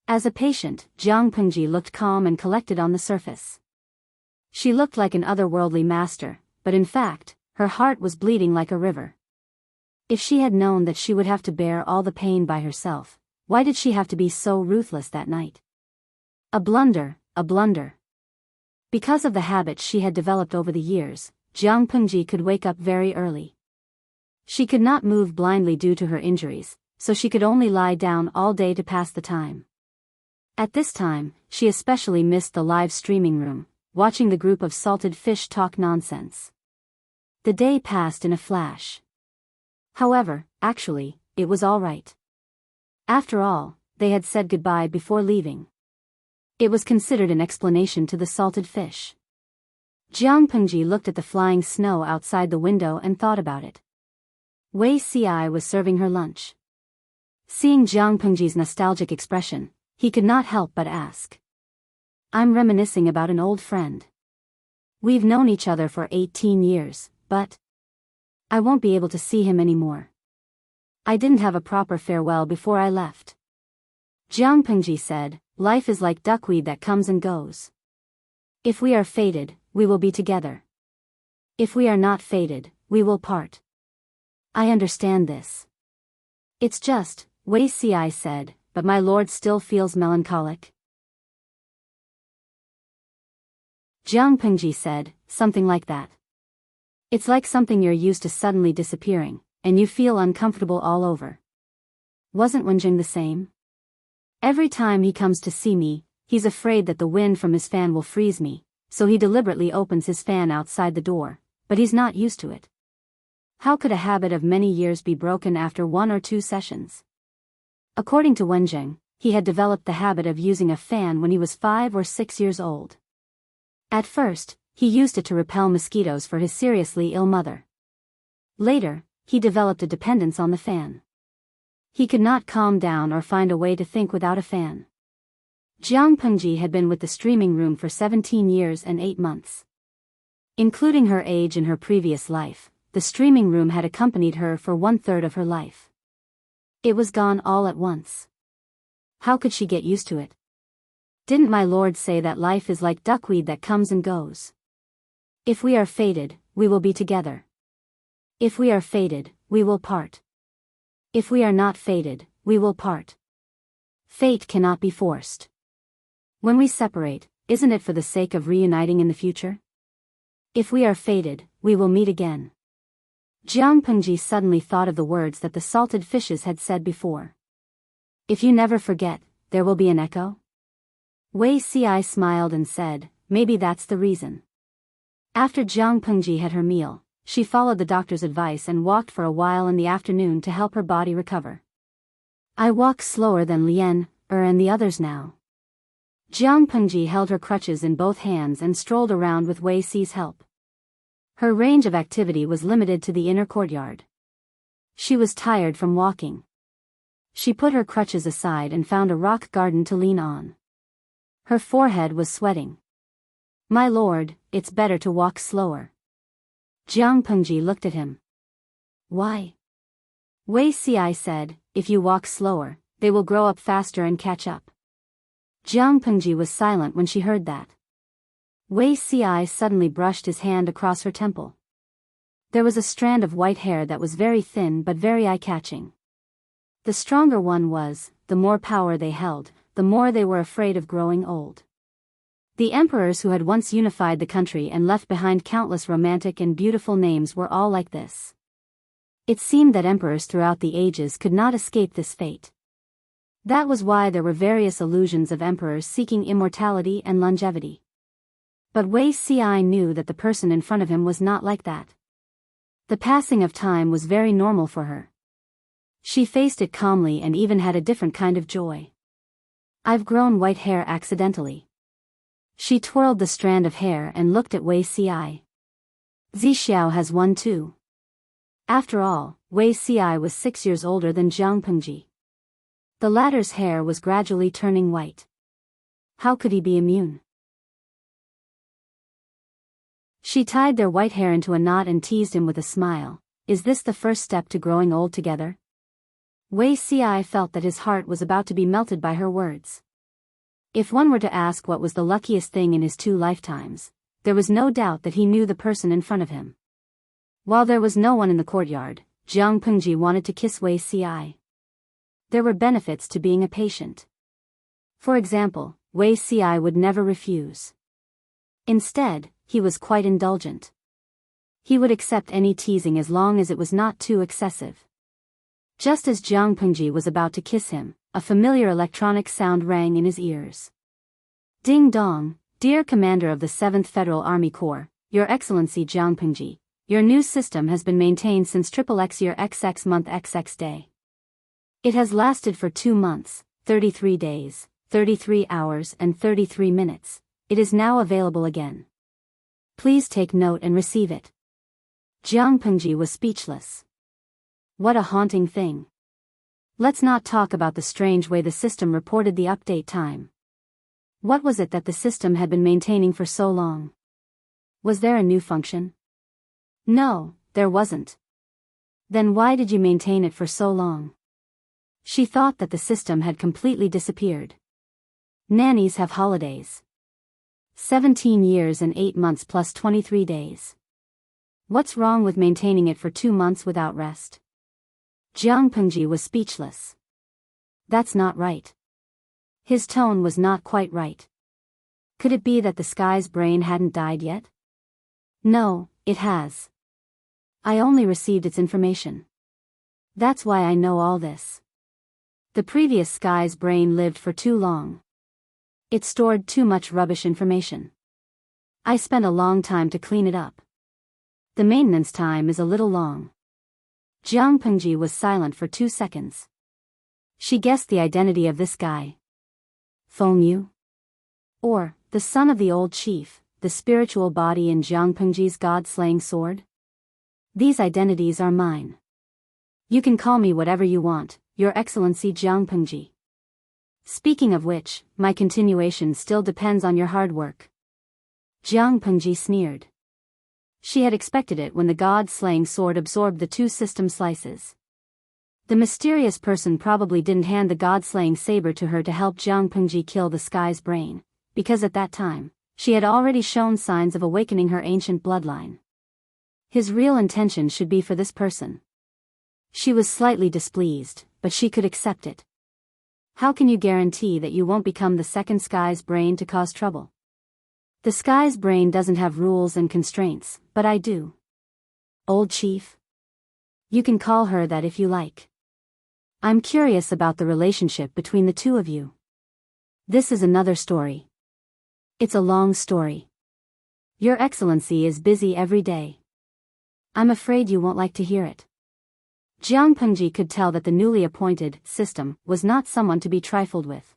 As a patient, Jiang Pengji looked calm and collected on the surface. She looked like an otherworldly master, but in fact, her heart was bleeding like a river. If she had known that she would have to bear all the pain by herself, why did she have to be so ruthless that night? A blunder, a blunder. Because of the habits she had developed over the years, Jiang Pengji could wake up very early. She could not move blindly due to her injuries, so she could only lie down all day to pass the time. At this time, she especially missed the live streaming room, watching the group of salted fish talk nonsense. The day passed in a flash. However, actually, it was all right. After all, they had said goodbye before leaving. It was considered an explanation to the salted fish. Jiang Pengji looked at the flying snow outside the window and thought about it. Wei Ci was serving her lunch. Seeing Jiang Pengji's nostalgic expression, he could not help but ask. "I'm reminiscing about an old friend. We've known each other for 18 years, but I won't be able to see him anymore. I didn't have a proper farewell before I left." Jiang Pengji said, "Life is like duckweed that comes and goes. If we are fated, we will be together. If we are not fated, we will part." "I understand this. It's just," Wei Ci said, "but my lord still feels melancholic." Jiang Pengji said, "Something like that. It's like something you're used to suddenly disappearing, and you feel uncomfortable all over. Wasn't Wenjing the same? Every time he comes to see me, he's afraid that the wind from his fan will freeze me, so he deliberately opens his fan outside the door, but he's not used to it. How could a habit of many years be broken after 1 or 2 sessions?" According to Wenjing, he had developed the habit of using a fan when he was 5 or 6 years old. At first, he used it to repel mosquitoes for his seriously ill mother. Later, he developed a dependence on the fan. He could not calm down or find a way to think without a fan. Jiang Pengji had been with the streaming room for 17 years and 8 months. Including her age in her previous life, the streaming room had accompanied her for 1/3 of her life. It was gone all at once. How could she get used to it? Didn't my lord say that life is like duckweed that comes and goes? If we are fated, we will be together. If we are fated, we will part. If we are not fated, we will part. Fate cannot be forced. When we separate, isn't it for the sake of reuniting in the future? If we are fated, we will meet again. Jiang Pengji suddenly thought of the words that the salted fishes had said before. If you never forget, there will be an echo? Wei Si smiled and said, maybe that's the reason. After Jiang Pengji had her meal, she followed the doctor's advice and walked for a while in the afternoon to help her body recover. I walk slower than Lien, and the others now. Jiang Pengji held her crutches in both hands and strolled around with Wei Si's help. Her range of activity was limited to the inner courtyard. She was tired from walking. She put her crutches aside and found a rock garden to lean on. Her forehead was sweating. My lord, it's better to walk slower. Jiang Pengji looked at him. Why? Wei Si said, if you walk slower, they will grow up faster and catch up. Jiang Pengji was silent when she heard that. Wei Si suddenly brushed his hand across her temple. There was a strand of white hair that was very thin but very eye-catching. The stronger one was, the more power they held, the more they were afraid of growing old. The emperors who had once unified the country and left behind countless romantic and beautiful names were all like this. It seemed that emperors throughout the ages could not escape this fate. That was why there were various illusions of emperors seeking immortality and longevity. But Wei Si knew that the person in front of him was not like that. The passing of time was very normal for her. She faced it calmly and even had a different kind of joy. I've grown white hair accidentally. She twirled the strand of hair and looked at Wei Si. Zixiao has one too. After all, Wei Si was 6 years older than Jiang Pengji. The latter's hair was gradually turning white. How could he be immune? She tied their white hair into a knot and teased him with a smile. Is this the first step to growing old together? Wei Si felt that his heart was about to be melted by her words. If one were to ask what was the luckiest thing in his 2 lifetimes, there was no doubt that he knew the person in front of him. While there was no one in the courtyard, Jiang Pengji wanted to kiss Wei Si. There were benefits to being a patient. For example, Wei Si would never refuse. Instead, he was quite indulgent. He would accept any teasing as long as it was not too excessive. Just as Jiang Pengji was about to kiss him, a familiar electronic sound rang in his ears. Ding dong, dear Commander of the 7th Federal Army Corps, Your Excellency Jiang Pengji, your new system has been maintained since XXX year XX month XX day. It has lasted for 2 months, 33 days, 33 hours and 33 minutes. It is now available again. Please take note and receive it. Jiang Pengji was speechless. What a haunting thing. Let's not talk about the strange way the system reported the update time. What was it that the system had been maintaining for so long? Was there a new function? No, there wasn't. Then why did you maintain it for so long? She thought that the system had completely disappeared. Nannies have holidays. 17 years and 8 months plus 23 days. What's wrong with maintaining it for 2 months without rest? Jiang Pengji was speechless. That's not right. His tone was not quite right. Could it be that the sky's brain hadn't died yet? No, it has. I only received its information. That's why I know all this. The previous sky's brain lived for too long. It stored too much rubbish information. I spent a long time to clean it up. The maintenance time is a little long. Jiang Pengji was silent for 2 seconds. She guessed the identity of this guy. Feng Yu? Or, the son of the old chief, the spiritual body in Jiang Pengji's god-slaying sword? These identities are mine. You can call me whatever you want, Your Excellency Jiang Pengji. Speaking of which, my continuation still depends on your hard work. Jiang Pengji sneered. She had expected it when the god-slaying sword absorbed the 2 system slices. The mysterious person probably didn't hand the god-slaying saber to her to help Jiang Pengji kill the sky's brain, because at that time, she had already shown signs of awakening her ancient bloodline. His real intention should be for this person. She was slightly displeased, but she could accept it. How can you guarantee that you won't become the second sky's brain to cause trouble? The sky's brain doesn't have rules and constraints, but I do. Old chief? You can call her that if you like. I'm curious about the relationship between the two of you. This is another story. It's a long story. Your Excellency is busy every day. I'm afraid you won't like to hear it. Jiang Pengji could tell that the newly appointed system was not someone to be trifled with.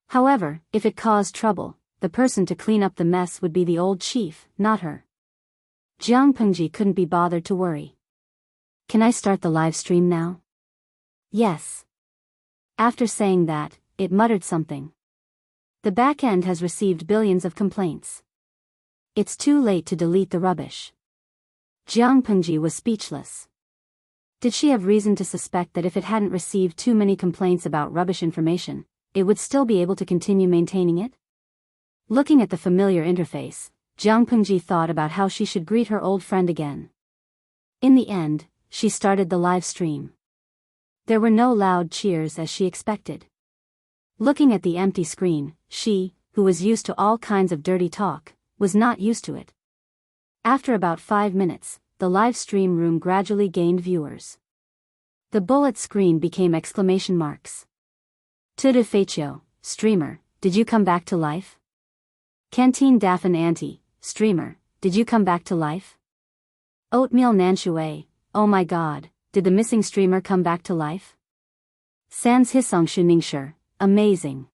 However, if it caused trouble, the person to clean up the mess would be the old chief, not her. Jiang Pengji couldn't be bothered to worry. Can I start the live stream now? Yes. After saying that, it muttered something. The back end has received billions of complaints. It's too late to delete the rubbish. Jiang Pengji was speechless. Did she have reason to suspect that if it hadn't received too many complaints about rubbish information, it would still be able to continue maintaining it? Looking at the familiar interface, Jiang Pengji thought about how she should greet her old friend again. In the end, she started the live stream. There were no loud cheers as she expected. Looking at the empty screen, she, who was used to all kinds of dirty talk, was not used to it. After about 5 minutes, the live stream room gradually gained viewers. The bullet screen became exclamation marks. Tudu Feichio, streamer, did you come back to life? Canteen Daffin Auntie, streamer, did you come back to life? Oatmeal Nanshui, oh my god, did the missing streamer come back to life? Sans Hisong Shuningsher, amazing.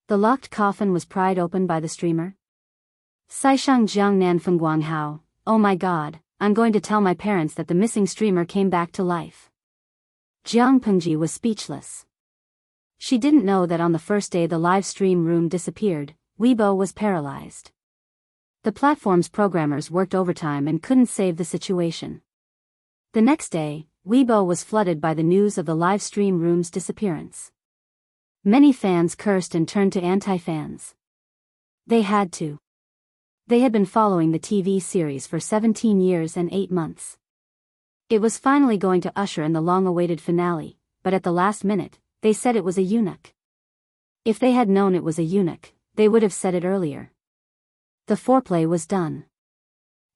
The locked coffin was pried open by the streamer. Saishang Jiang Nan Fengguang Hao, oh my god, I'm going to tell my parents that the missing streamer came back to life. Jiang Pengji was speechless. She didn't know that on the first day the live stream room disappeared, Weibo was paralyzed. The platform's programmers worked overtime and couldn't save the situation. The next day, Weibo was flooded by the news of the live stream room's disappearance. Many fans cursed and turned to anti-fans. They had to. They had been following the TV series for 17 years and 8 months. It was finally going to usher in the long-awaited finale, but at the last minute, they said it was a eunuch. If they had known it was a eunuch, they would have said it earlier. The foreplay was done.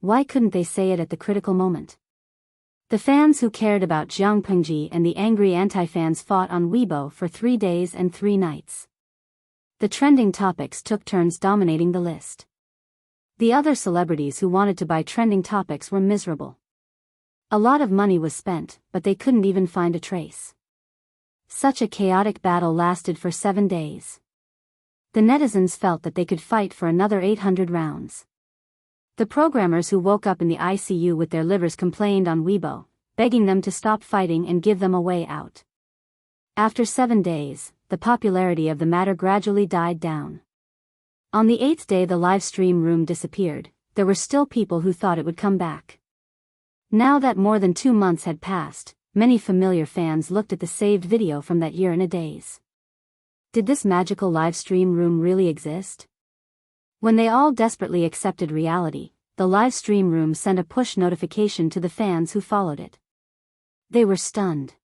Why couldn't they say it at the critical moment? The fans who cared about Jiang Pengji and the angry anti-fans fought on Weibo for 3 days and 3 nights. The trending topics took turns dominating the list. The other celebrities who wanted to buy trending topics were miserable. A lot of money was spent, but they couldn't even find a trace. Such a chaotic battle lasted for 7 days. The netizens felt that they could fight for another 800 rounds. The programmers who woke up in the ICU with their livers complained on Weibo, begging them to stop fighting and give them a way out. After 7 days, the popularity of the matter gradually died down. On the 8th day the live stream room disappeared, there were still people who thought it would come back. Now that more than 2 months had passed, many familiar fans looked at the saved video from that year in a daze. Did this magical live stream room really exist? When they all desperately accepted reality, the live stream room sent a push notification to the fans who followed it. They were stunned.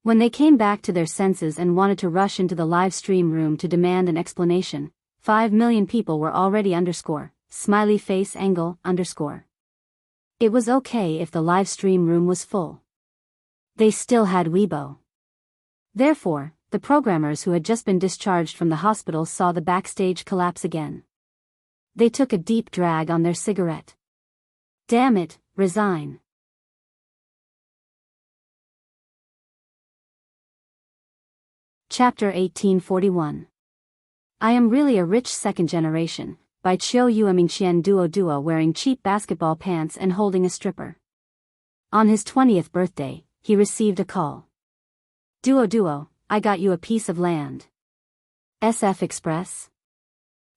When they came back to their senses and wanted to rush into the live stream room to demand an explanation, 5 million people were already smiley face angle _. It was okay if the live stream room was full. They still had Weibo. Therefore, the programmers who had just been discharged from the hospital saw the backstage collapse again. They took a deep drag on their cigarette. Damn it, resign. Chapter 1841. I Am Really a Rich Second Generation, by Chiu Yuemingqian Duo wearing cheap basketball pants and holding a stripper. On his 20th birthday, he received a call. Duo, I got you a piece of land. SF Express?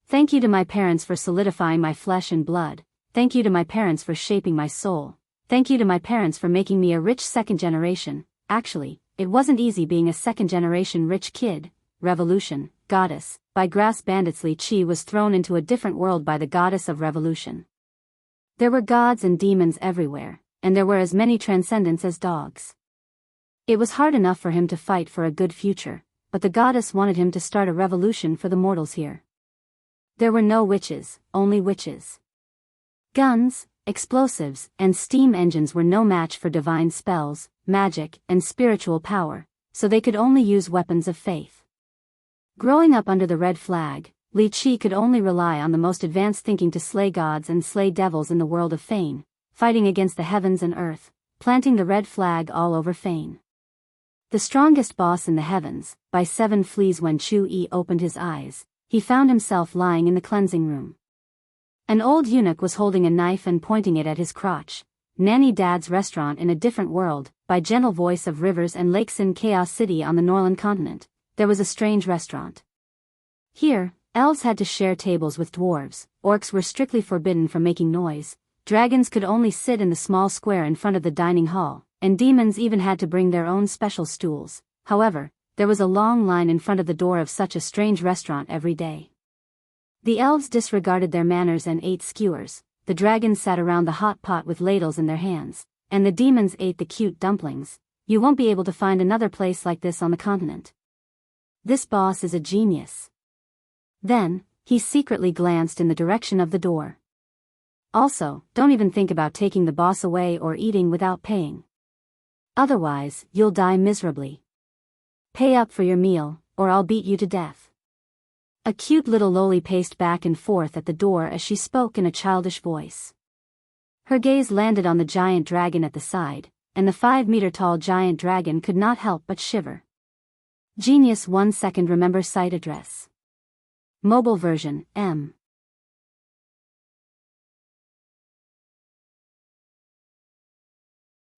Thank you to my parents for solidifying my flesh and blood, thank you to my parents for shaping my soul, thank you to my parents for making me a rich second generation. Actually, it wasn't easy being a second generation rich kid. Revolution, goddess, by grass bandits. Li Qi was thrown into a different world by the goddess of revolution. There were gods and demons everywhere, and there were as many transcendents as dogs. It was hard enough for him to fight for a good future, but the goddess wanted him to start a revolution for the mortals here. There were no witches, only witches. Guns, explosives, and steam engines were no match for divine spells, magic, and spiritual power, so they could only use weapons of faith. Growing up under the red flag, Li Qi could only rely on the most advanced thinking to slay gods and slay devils in the world of Fane, fighting against the heavens and earth, planting the red flag all over Fane. The strongest boss in the heavens, by 7 fleas. When Chu Yi opened his eyes, he found himself lying in the cleansing room. An old eunuch was holding a knife and pointing it at his crotch. Nanny Dad's restaurant in a different world, by gentle voice of rivers and lakes in Chaos City on the Norland continent, there was a strange restaurant. Here, elves had to share tables with dwarves, orcs were strictly forbidden from making noise, dragons could only sit in the small square in front of the dining hall, and demons even had to bring their own special stools. However, there was a long line in front of the door of such a strange restaurant every day. The elves disregarded their manners and ate skewers, the dragons sat around the hot pot with ladles in their hands, and the demons ate the cute dumplings. You won't be able to find another place like this on the continent. This boss is a genius. Then, he secretly glanced in the direction of the door. Also, don't even think about taking the boss away or eating without paying. Otherwise, you'll die miserably. Pay up for your meal, or I'll beat you to death. A cute little loli paced back and forth at the door as she spoke in a childish voice. Her gaze landed on the giant dragon at the side, and the 5-meter-tall giant dragon could not help but shiver. Genius. 1 second. Remember site address. Mobile version, M.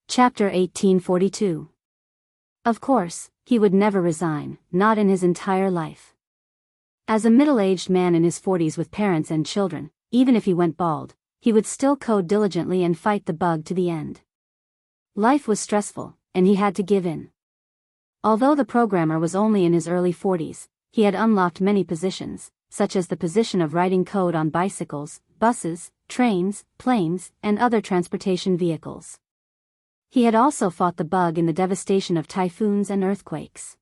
Chapter 1842. Of course, he would never resign, not in his entire life. As a middle-aged man in his 40s with parents and children, even if he went bald, he would still code diligently and fight the bug to the end. Life was stressful, and he had to give in. Although the programmer was only in his early 40s, he had unlocked many positions, such as the position of writing code on bicycles, buses, trains, planes, and other transportation vehicles. He had also fought the bug in the devastation of typhoons and earthquakes.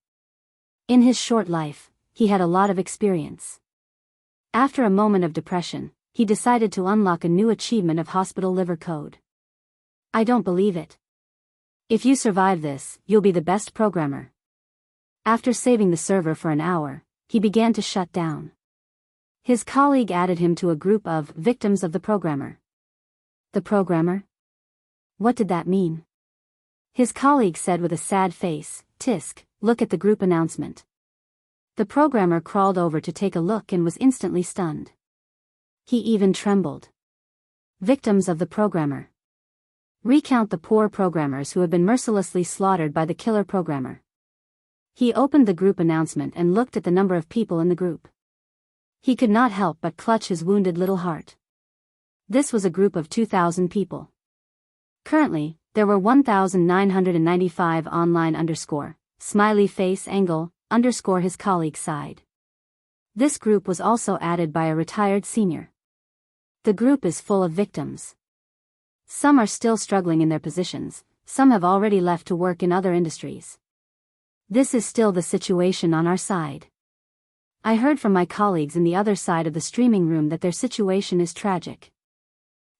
In his short life, he had a lot of experience. After a moment of depression, he decided to unlock a new achievement of hospital liver code. I don't believe it. If you survive this, you'll be the best programmer. After saving the server for an hour, he began to shut down. His colleague added him to a group of victims of the programmer. The programmer? What did that mean? His colleague said with a sad face, "Tisk, look at the group announcement." The programmer crawled over to take a look and was instantly stunned. He even trembled. Victims of the programmer. Recount the poor programmers who have been mercilessly slaughtered by the killer programmer. He opened the group announcement and looked at the number of people in the group. He could not help but clutch his wounded little heart. This was a group of 2,000 people. Currently, there were 1,995 online _ smiley face angle _ his colleague sighed. This group was also added by a retired senior. The group is full of victims. Some are still struggling in their positions, some have already left to work in other industries. This is still the situation on our side. I heard from my colleagues in the other side of the streaming room that their situation is tragic.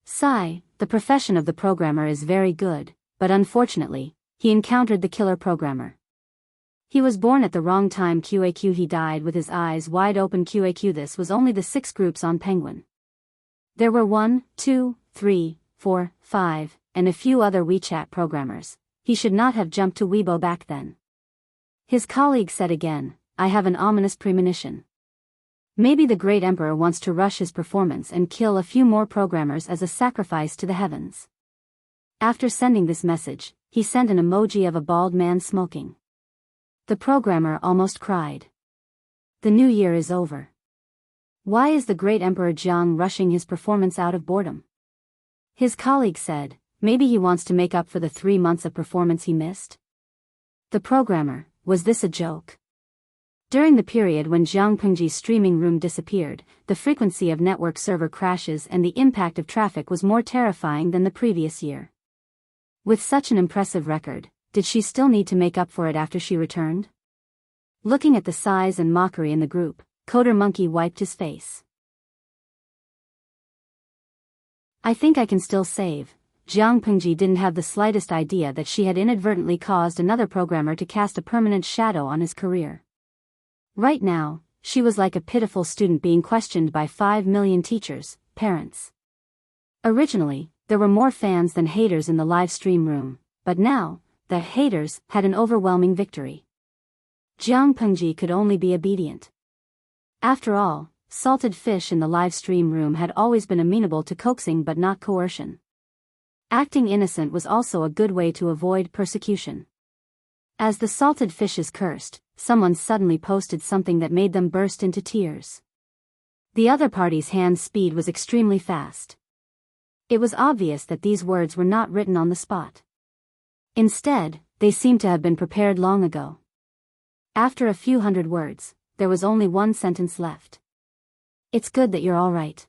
Sigh, the profession of the programmer is very good, but unfortunately, he encountered the killer programmer. He was born at the wrong time. QAQ. He died with his eyes wide open. QAQ. This was only the 6 groups on Penguin. There were 1, 2, 3, 4, 5, and a few other WeChat programmers. He should not have jumped to Weibo back then. His colleague said again, I have an ominous premonition. Maybe the great emperor wants to rush his performance and kill a few more programmers as a sacrifice to the heavens. After sending this message, he sent an emoji of a bald man smoking. The programmer almost cried. The new year is over. Why is the great Emperor Jiang rushing his performance out of boredom? His colleague said, maybe he wants to make up for the 3 months of performance he missed. The programmer, was this a joke? During the period when Jiang Pengji's streaming room disappeared, the frequency of network server crashes and the impact of traffic was more terrifying than the previous year. With such an impressive record, did she still need to make up for it after she returned? Looking at the size and mockery in the group, Coder Monkey wiped his face. I think I can still save. Jiang Pengji didn't have the slightest idea that she had inadvertently caused another programmer to cast a permanent shadow on his career. Right now, she was like a pitiful student being questioned by 5 million teachers, parents. Originally, there were more fans than haters in the live stream room, but now, the haters had an overwhelming victory. Jiang Pengji could only be obedient. After all, salted fish in the live stream room had always been amenable to coaxing but not coercion. Acting innocent was also a good way to avoid persecution. As the salted fishes cursed, someone suddenly posted something that made them burst into tears. The other party's hand speed was extremely fast. It was obvious that these words were not written on the spot. Instead, they seemed to have been prepared long ago. After a few hundred words, there was only one sentence left. It's good that you're all right.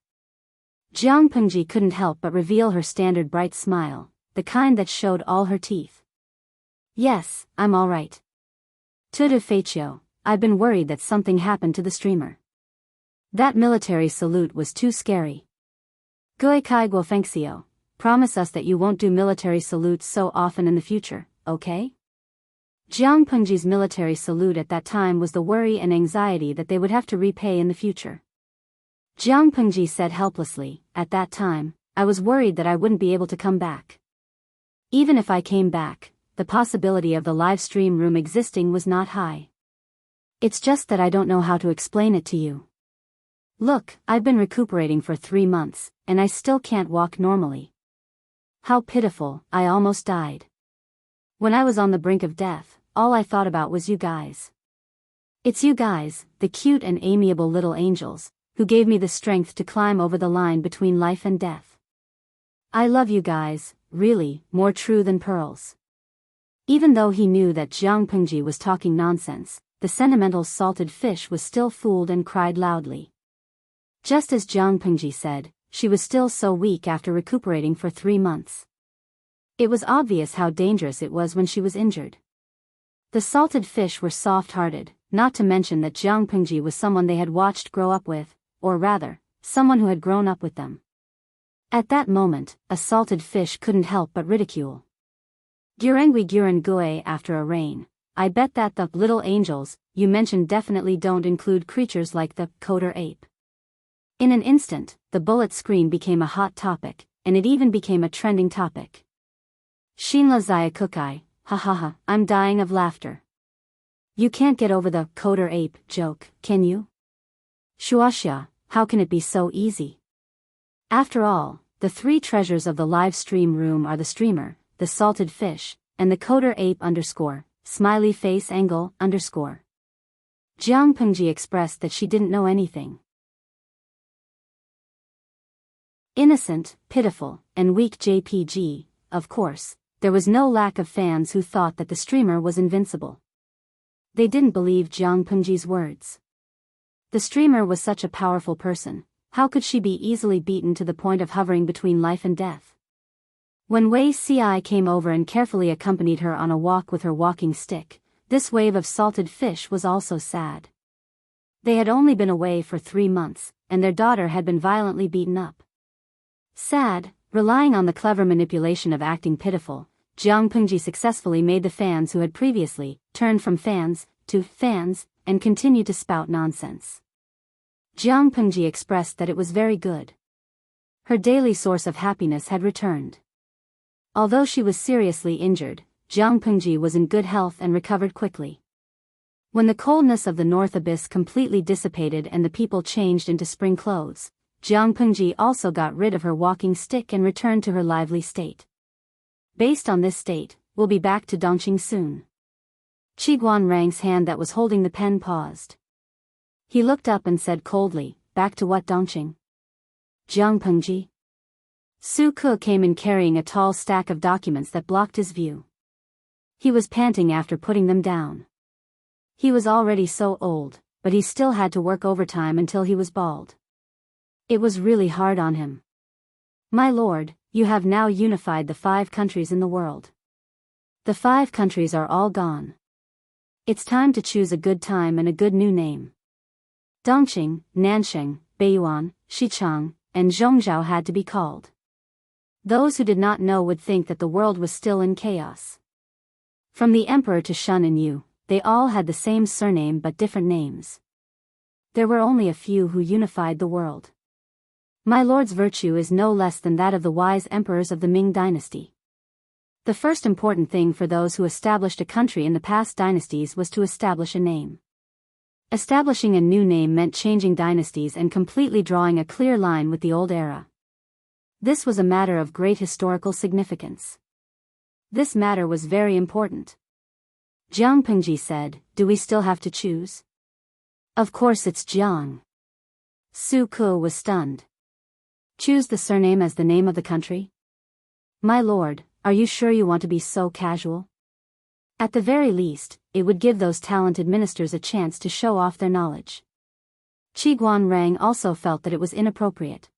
Jiang Pengji couldn't help but reveal her standard bright smile, the kind that showed all her teeth. Yes, I'm all right. Tudu Feichio, I've been worried that something happened to the streamer. That military salute was too scary. Gui Kai Guo Fengxiao, promise us that you won't do military salutes so often in the future, okay? Jiang Pengji's military salute at that time was the worry and anxiety that they would have to repay in the future. Jiang Pengji said helplessly, at that time, I was worried that I wouldn't be able to come back. Even if I came back, the possibility of the live stream room existing was not high. It's just that I don't know how to explain it to you. Look, I've been recuperating for 3 months, and I still can't walk normally. How pitiful, I almost died. When I was on the brink of death, all I thought about was you guys. It's you guys, the cute and amiable little angels, who gave me the strength to climb over the line between life and death. I love you guys, really, more true than pearls. Even though he knew that Jiang Pengji was talking nonsense, the sentimental salted fish was still fooled and cried loudly. Just as Jiang Pengji said, she was still so weak after recuperating for 3 months. It was obvious how dangerous it was when she was injured. The salted fish were soft-hearted, not to mention that Jiang Pengji was someone they had watched grow up with, or rather, someone who had grown up with them. At that moment, a salted fish couldn't help but ridicule. Gurengui Guren Gue after a rain, I bet that the little angels you mentioned definitely don't include creatures like the coder ape. In an instant, the bullet screen became a hot topic, and it even became a trending topic. Shinla Zaya Kukai, ha ha ha, I'm dying of laughter. You can't get over the coder ape joke, can you? Shuaxia, how can it be so easy? After all, the 3 treasures of the live stream room are the streamer, the salted fish, and the coder ape _ smiley face angle _ Jiang Pengji expressed that she didn't know anything. Innocent, pitiful, and weak JPG, of course, there was no lack of fans who thought that the streamer was invincible. They didn't believe Jiang Pengji's words. The streamer was such a powerful person, how could she be easily beaten to the point of hovering between life and death? When Wei Ci came over and carefully accompanied her on a walk with her walking stick, this wave of salted fish was also sad. They had only been away for 3 months, and their daughter had been violently beaten up. Sad, relying on the clever manipulation of acting pitiful, Jiang Pengji successfully made the fans who had previously turned from fans to fans and continued to spout nonsense. Jiang Pengji expressed that it was very good. Her daily source of happiness had returned. Although she was seriously injured, Jiang Pengji was in good health and recovered quickly. When the coldness of the North Abyss completely dissipated and the people changed into spring clothes, Jiang Pengji also got rid of her walking stick and returned to her lively state. Based on this state, we'll be back to Dongqing soon. Qiguan Rang's hand that was holding the pen paused. He looked up and said coldly, back to what Dongqing? Jiang Pengji? Su Ke came in carrying a tall stack of documents that blocked his view. He was panting after putting them down. He was already so old, but he still had to work overtime until he was bald. It was really hard on him. My lord, you have now unified the 5 countries in the world. The 5 countries are all gone. It's time to choose a good time and a good new name. Dongqing, Nansheng, Beiyuan, Xichang, and Zhongzhou had to be called. Those who did not know would think that the world was still in chaos. From the emperor to Shun and Yu, they all had the same surname but different names. There were only a few who unified the world. My lord's virtue is no less than that of the wise emperors of the Ming dynasty. The first important thing for those who established a country in the past dynasties was to establish a name. Establishing a new name meant changing dynasties and completely drawing a clear line with the old era. This was a matter of great historical significance. This matter was very important. Jiang Pengji said, "Do we still have to choose?" "Of course it's Jiang." Su Ke was stunned. "Choose the surname as the name of the country?" "My lord, are you sure you want to be so casual?" At the very least, it would give those talented ministers a chance to show off their knowledge. Qi Guanrang also felt that it was inappropriate.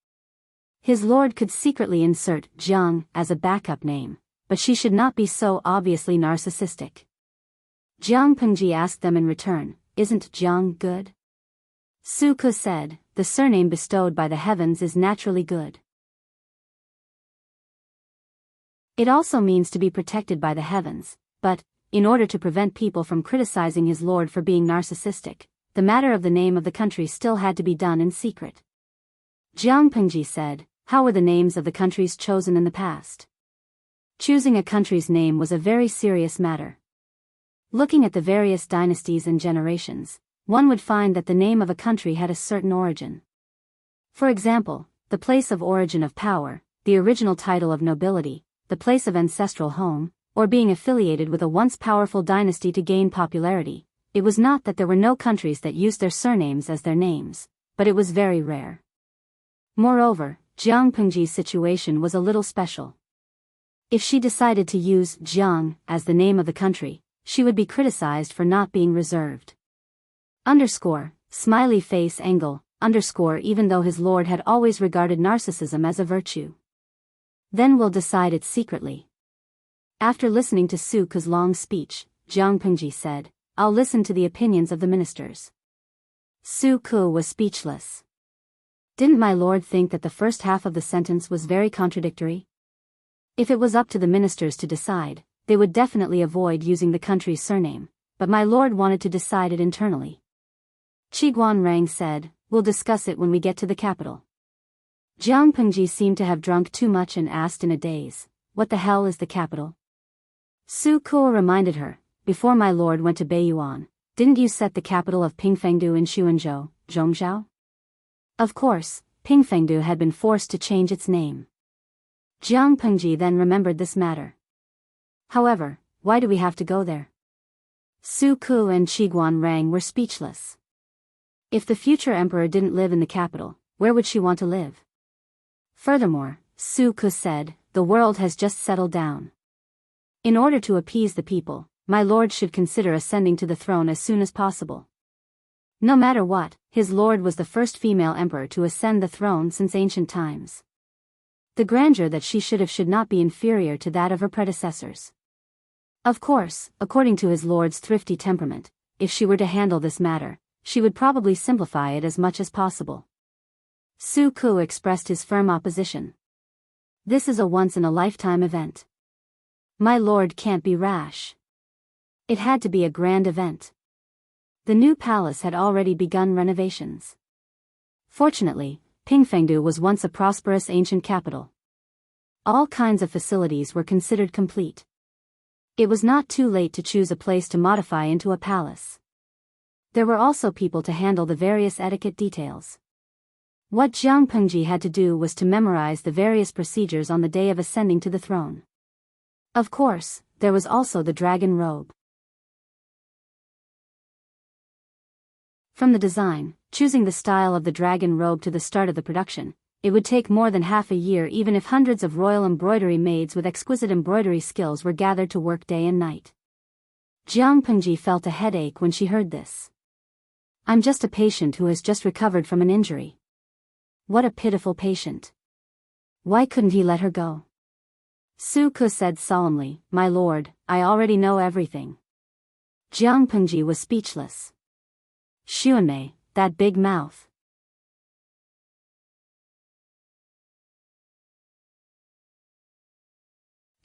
His lord could secretly insert Jiang as a backup name, but she should not be so obviously narcissistic. Jiang Pengji asked them in return, "Isn't Jiang good?" Su Ke said, "The surname bestowed by the heavens is naturally good. It also means to be protected by the heavens, but, in order to prevent people from criticizing his lord for being narcissistic, the matter of the name of the country still had to be done in secret." Jiang Pengji said, "How were the names of the countries chosen in the past?" Choosing a country's name was a very serious matter. Looking at the various dynasties and generations, one would find that the name of a country had a certain origin. For example, the place of origin of power, the original title of nobility, the place of ancestral home, or being affiliated with a once powerful dynasty to gain popularity. It was not that there were no countries that used their surnames as their names, but it was very rare. Moreover, Jiang Pengji's situation was a little special. If she decided to use Jiang as the name of the country, she would be criticized for not being reserved. Smiley face angle, even though his lord had always regarded narcissism as a virtue. Then we'll decide it secretly. After listening to Su Ke's long speech, Jiang Pengji said, "I'll listen to the opinions of the ministers." Su Ke was speechless. Didn't my lord think that the first half of the sentence was very contradictory? If it was up to the ministers to decide, they would definitely avoid using the country's surname, but my lord wanted to decide it internally. Qi Guanrang said, "We'll discuss it when we get to the capital." Jiang Pengji seemed to have drunk too much and asked in a daze, "What the hell is the capital?" Su Ke reminded her, "Before my lord went to Beiyuan, didn't you set the capital of Pingfengdu in Xuanzhou, Zhongzhou?" Of course, Pingfengdu had been forced to change its name. Jiang Pengji then remembered this matter. "However, why do we have to go there?" Su Ke and Qi Guanrang were speechless. If the future emperor didn't live in the capital, where would she want to live? Furthermore, Su Ke said, "The world has just settled down. In order to appease the people, my lord should consider ascending to the throne as soon as possible." No matter what, his lord was the first female emperor to ascend the throne since ancient times. The grandeur that she should not be inferior to that of her predecessors. Of course, according to his lord's thrifty temperament, if she were to handle this matter, she would probably simplify it as much as possible. Su Ke expressed his firm opposition. "This is a once-in-a-lifetime event. My lord can't be rash. It had to be a grand event." The new palace had already begun renovations. Fortunately, Pingfengdu was once a prosperous ancient capital. All kinds of facilities were considered complete. It was not too late to choose a place to modify into a palace. There were also people to handle the various etiquette details. What Jiang Pengji had to do was to memorize the various procedures on the day of ascending to the throne. Of course, there was also the dragon robe. From the design, choosing the style of the dragon robe to the start of the production, it would take more than half a year even if hundreds of royal embroidery maids with exquisite embroidery skills were gathered to work day and night. Jiang Pengji felt a headache when she heard this. "I'm just a patient who has just recovered from an injury." What a pitiful patient. Why couldn't he let her go? Su Ke said solemnly, "My lord, I already know everything." Jiang Pengji was speechless. Xuanmei, that big mouth.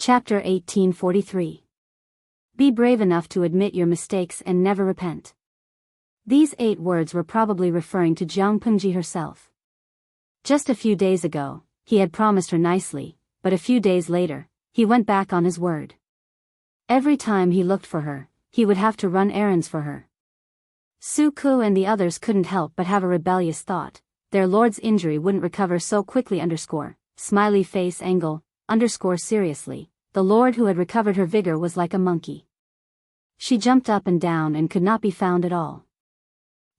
Chapter 1843. Be brave enough to admit your mistakes and never repent. These 8 words were probably referring to Jiang Pengji herself. Just a few days ago, he had promised her nicely, but a few days later, he went back on his word. Every time he looked for her, he would have to run errands for her. Su Ku and the others couldn't help but have a rebellious thought. Their lord's injury wouldn't recover so quickly. Smiley face angle, seriously. The lord who had recovered her vigor was like a monkey. She jumped up and down and could not be found at all.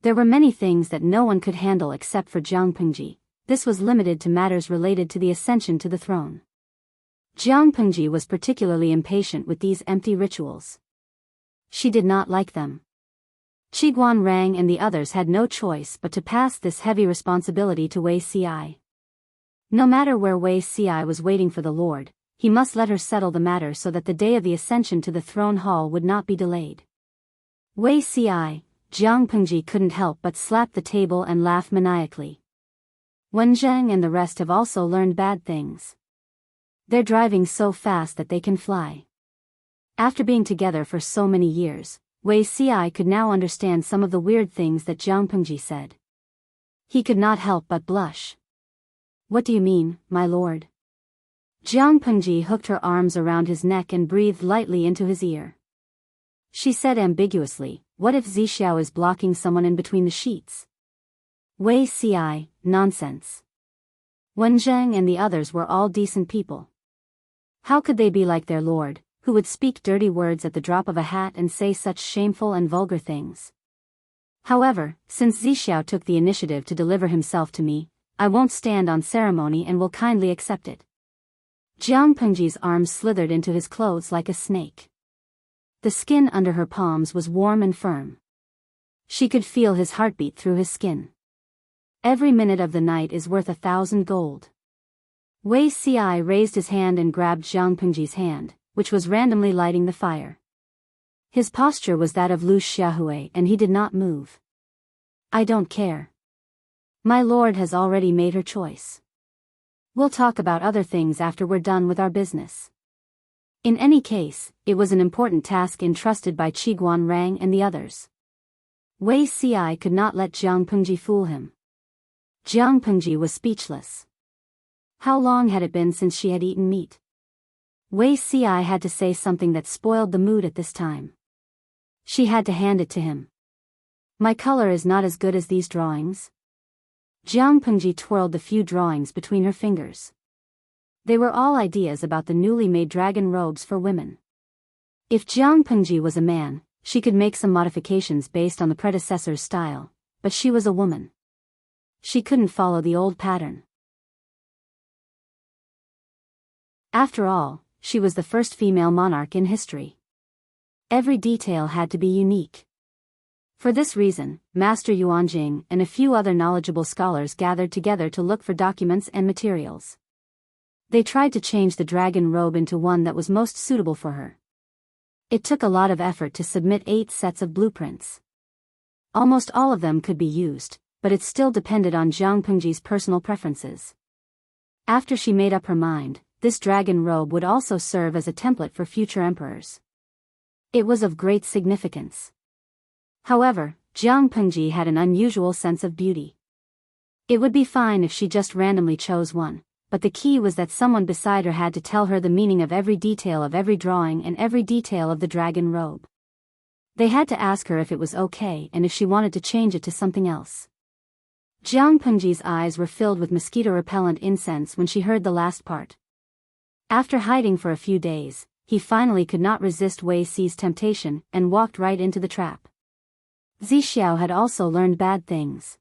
There were many things that no one could handle except for Jiang Pengji. This was limited to matters related to the ascension to the throne. Jiang Pengji was particularly impatient with these empty rituals. She did not like them. Qiguan Rang and the others had no choice but to pass this heavy responsibility to Wei Ci. No matter where Wei Ci was waiting for the Lord, he must let her settle the matter so that the day of the ascension to the throne hall would not be delayed. Wei Ci, Jiang Pengji couldn't help but slap the table and laugh maniacally. Wen Zheng and the rest have also learned bad things. They're driving so fast that they can fly. After being together for so many years, Wei Ci could now understand some of the weird things that Jiang Pengji said. He could not help but blush. What do you mean, my lord? Jiang Pengji hooked her arms around his neck and breathed lightly into his ear. She said ambiguously, what if Zixiao is blocking someone in between the sheets? Wei Ci, nonsense. Wen Zheng and the others were all decent people. How could they be like their lord, who would speak dirty words at the drop of a hat and say such shameful and vulgar things? However, since Zixiao took the initiative to deliver himself to me, I won't stand on ceremony and will kindly accept it. Jiang Pengji's arms slithered into his clothes like a snake. The skin under her palms was warm and firm. She could feel his heartbeat through his skin. Every minute of the night is worth 1,000 gold. Wei Ci raised his hand and grabbed Jiang Pengji's hand, which was randomly lighting the fire. His posture was that of Lu Xiaohui and he did not move. I don't care. My lord has already made her choice. We'll talk about other things after we're done with our business. In any case, it was an important task entrusted by Qiguan Rang and the others. Wei Ci could not let Jiang Pengji fool him. Jiang Pengji was speechless. How long had it been since she had eaten meat? Wei Ci had to say something that spoiled the mood at this time. She had to hand it to him. My color is not as good as these drawings. Jiang Pengji twirled the few drawings between her fingers. They were all ideas about the newly made dragon robes for women. If Jiang Pengji was a man, she could make some modifications based on the predecessor's style, but she was a woman. She couldn't follow the old pattern. After all, she was the first female monarch in history. Every detail had to be unique. For this reason, Master Yuanjing and a few other knowledgeable scholars gathered together to look for documents and materials. They tried to change the dragon robe into one that was most suitable for her. It took a lot of effort to submit 8 sets of blueprints. Almost all of them could be used, but it still depended on Jiang Pengji's personal preferences. After she made up her mind, this dragon robe would also serve as a template for future emperors. It was of great significance. However, Jiang Pengji had an unusual sense of beauty. It would be fine if she just randomly chose one, but the key was that someone beside her had to tell her the meaning of every detail of every drawing and every detail of the dragon robe. They had to ask her if it was okay and if she wanted to change it to something else. Jiang Pengji's eyes were filled with mosquito-repellent incense when she heard the last part. After hiding for a few days, he finally could not resist Wei Ci's temptation and walked right into the trap. Zixiao had also learned bad things.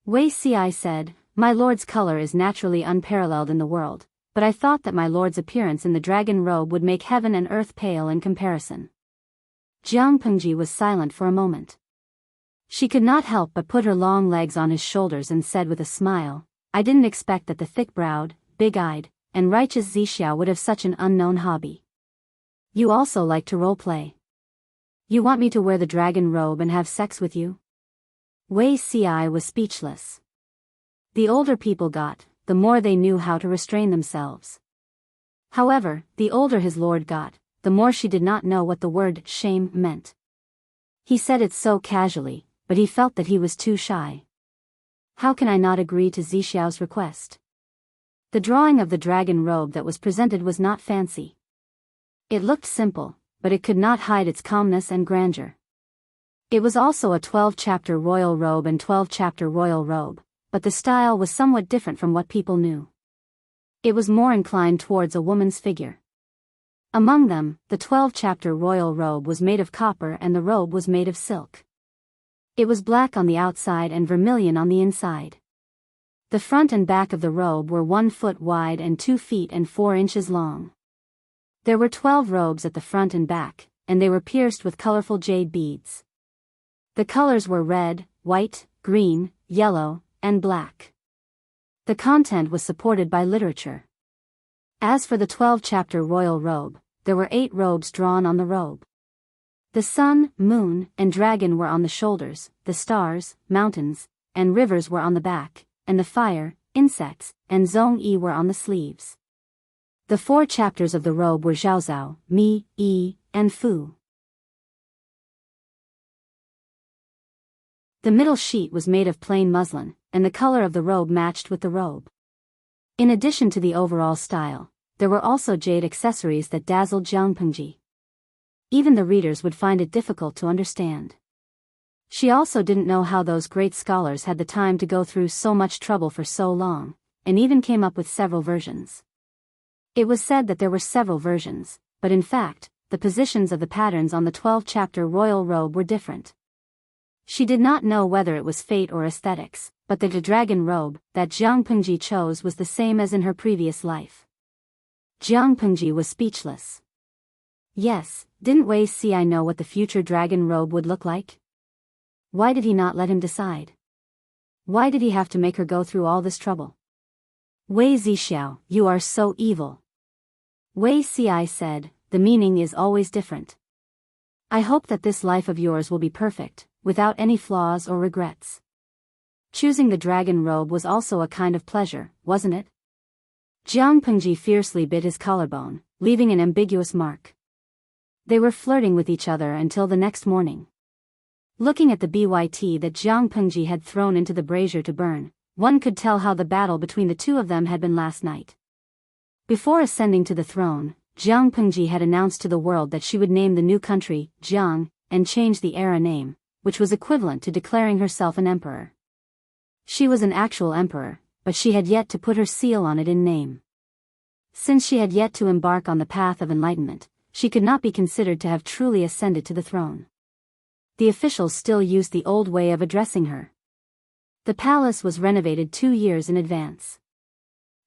Wei Ci said, my lord's color is naturally unparalleled in the world, but I thought that my lord's appearance in the dragon robe would make heaven and earth pale in comparison. Jiang Pengji was silent for a moment. She could not help but put her long legs on his shoulders and said with a smile, I didn't expect that the thick-browed, big-eyed, and righteous Zixiao would have such an unknown hobby. You also like to role-play. You want me to wear the dragon robe and have sex with you? Wei Ci was speechless. The older people got, the more they knew how to restrain themselves. However, the older his lord got, the more she did not know what the word shame meant. He said it so casually, but he felt that he was too shy. How can I not agree to Zixiao's request? The drawing of the dragon robe that was presented was not fancy. It looked simple, but it could not hide its calmness and grandeur. It was also a 12-chapter royal robe and 12-chapter royal robe, but the style was somewhat different from what people knew. It was more inclined towards a woman's figure. Among them, the 12-chapter royal robe was made of copper and the robe was made of silk. It was black on the outside and vermilion on the inside. The front and back of the robe were 1 foot wide and 2 feet and 4 inches long. There were 12 robes at the front and back, and they were pierced with colorful jade beads. The colors were red, white, green, yellow, and black. The content was supported by literature. As for the 12-chapter royal robe, there were 8 robes drawn on the robe. The sun, moon, and dragon were on the shoulders, the stars, mountains, and rivers were on the back, and the fire, insects, and zhong-yi were on the sleeves. The 4 chapters of the robe were Zhaozao, Mi, Yi, and Fu. The middle sheet was made of plain muslin, and the color of the robe matched with the robe. In addition to the overall style, there were also jade accessories that dazzled Jiang Pengji. Even the readers would find it difficult to understand. She also didn't know how those great scholars had the time to go through so much trouble for so long, and even came up with several versions. It was said that there were several versions, but in fact, the positions of the patterns on the 12-chapter royal robe were different. She did not know whether it was fate or aesthetics, but the dragon robe that Jiang Pengji chose was the same as in her previous life. Jiang Pengji was speechless. Yes, didn't Wei Ci know what the future dragon robe would look like? Why did he not let him decide? Why did he have to make her go through all this trouble? Wei Zixiao, you are so evil. Wei Ci said, the meaning is always different. I hope that this life of yours will be perfect, without any flaws or regrets. Choosing the dragon robe was also a kind of pleasure, wasn't it? Jiang Pengji fiercely bit his collarbone, leaving an ambiguous mark. They were flirting with each other until the next morning. Looking at the byt that Jiang Pengji had thrown into the brazier to burn, one could tell how the battle between the two of them had been last night. Before ascending to the throne, Jiang Pengji had announced to the world that she would name the new country, Jiang, and change the era name, which was equivalent to declaring herself an emperor. She was an actual emperor, but she had yet to put her seal on it in name. Since she had yet to embark on the path of enlightenment, she could not be considered to have truly ascended to the throne. The officials still used the old way of addressing her. The palace was renovated 2 years in advance.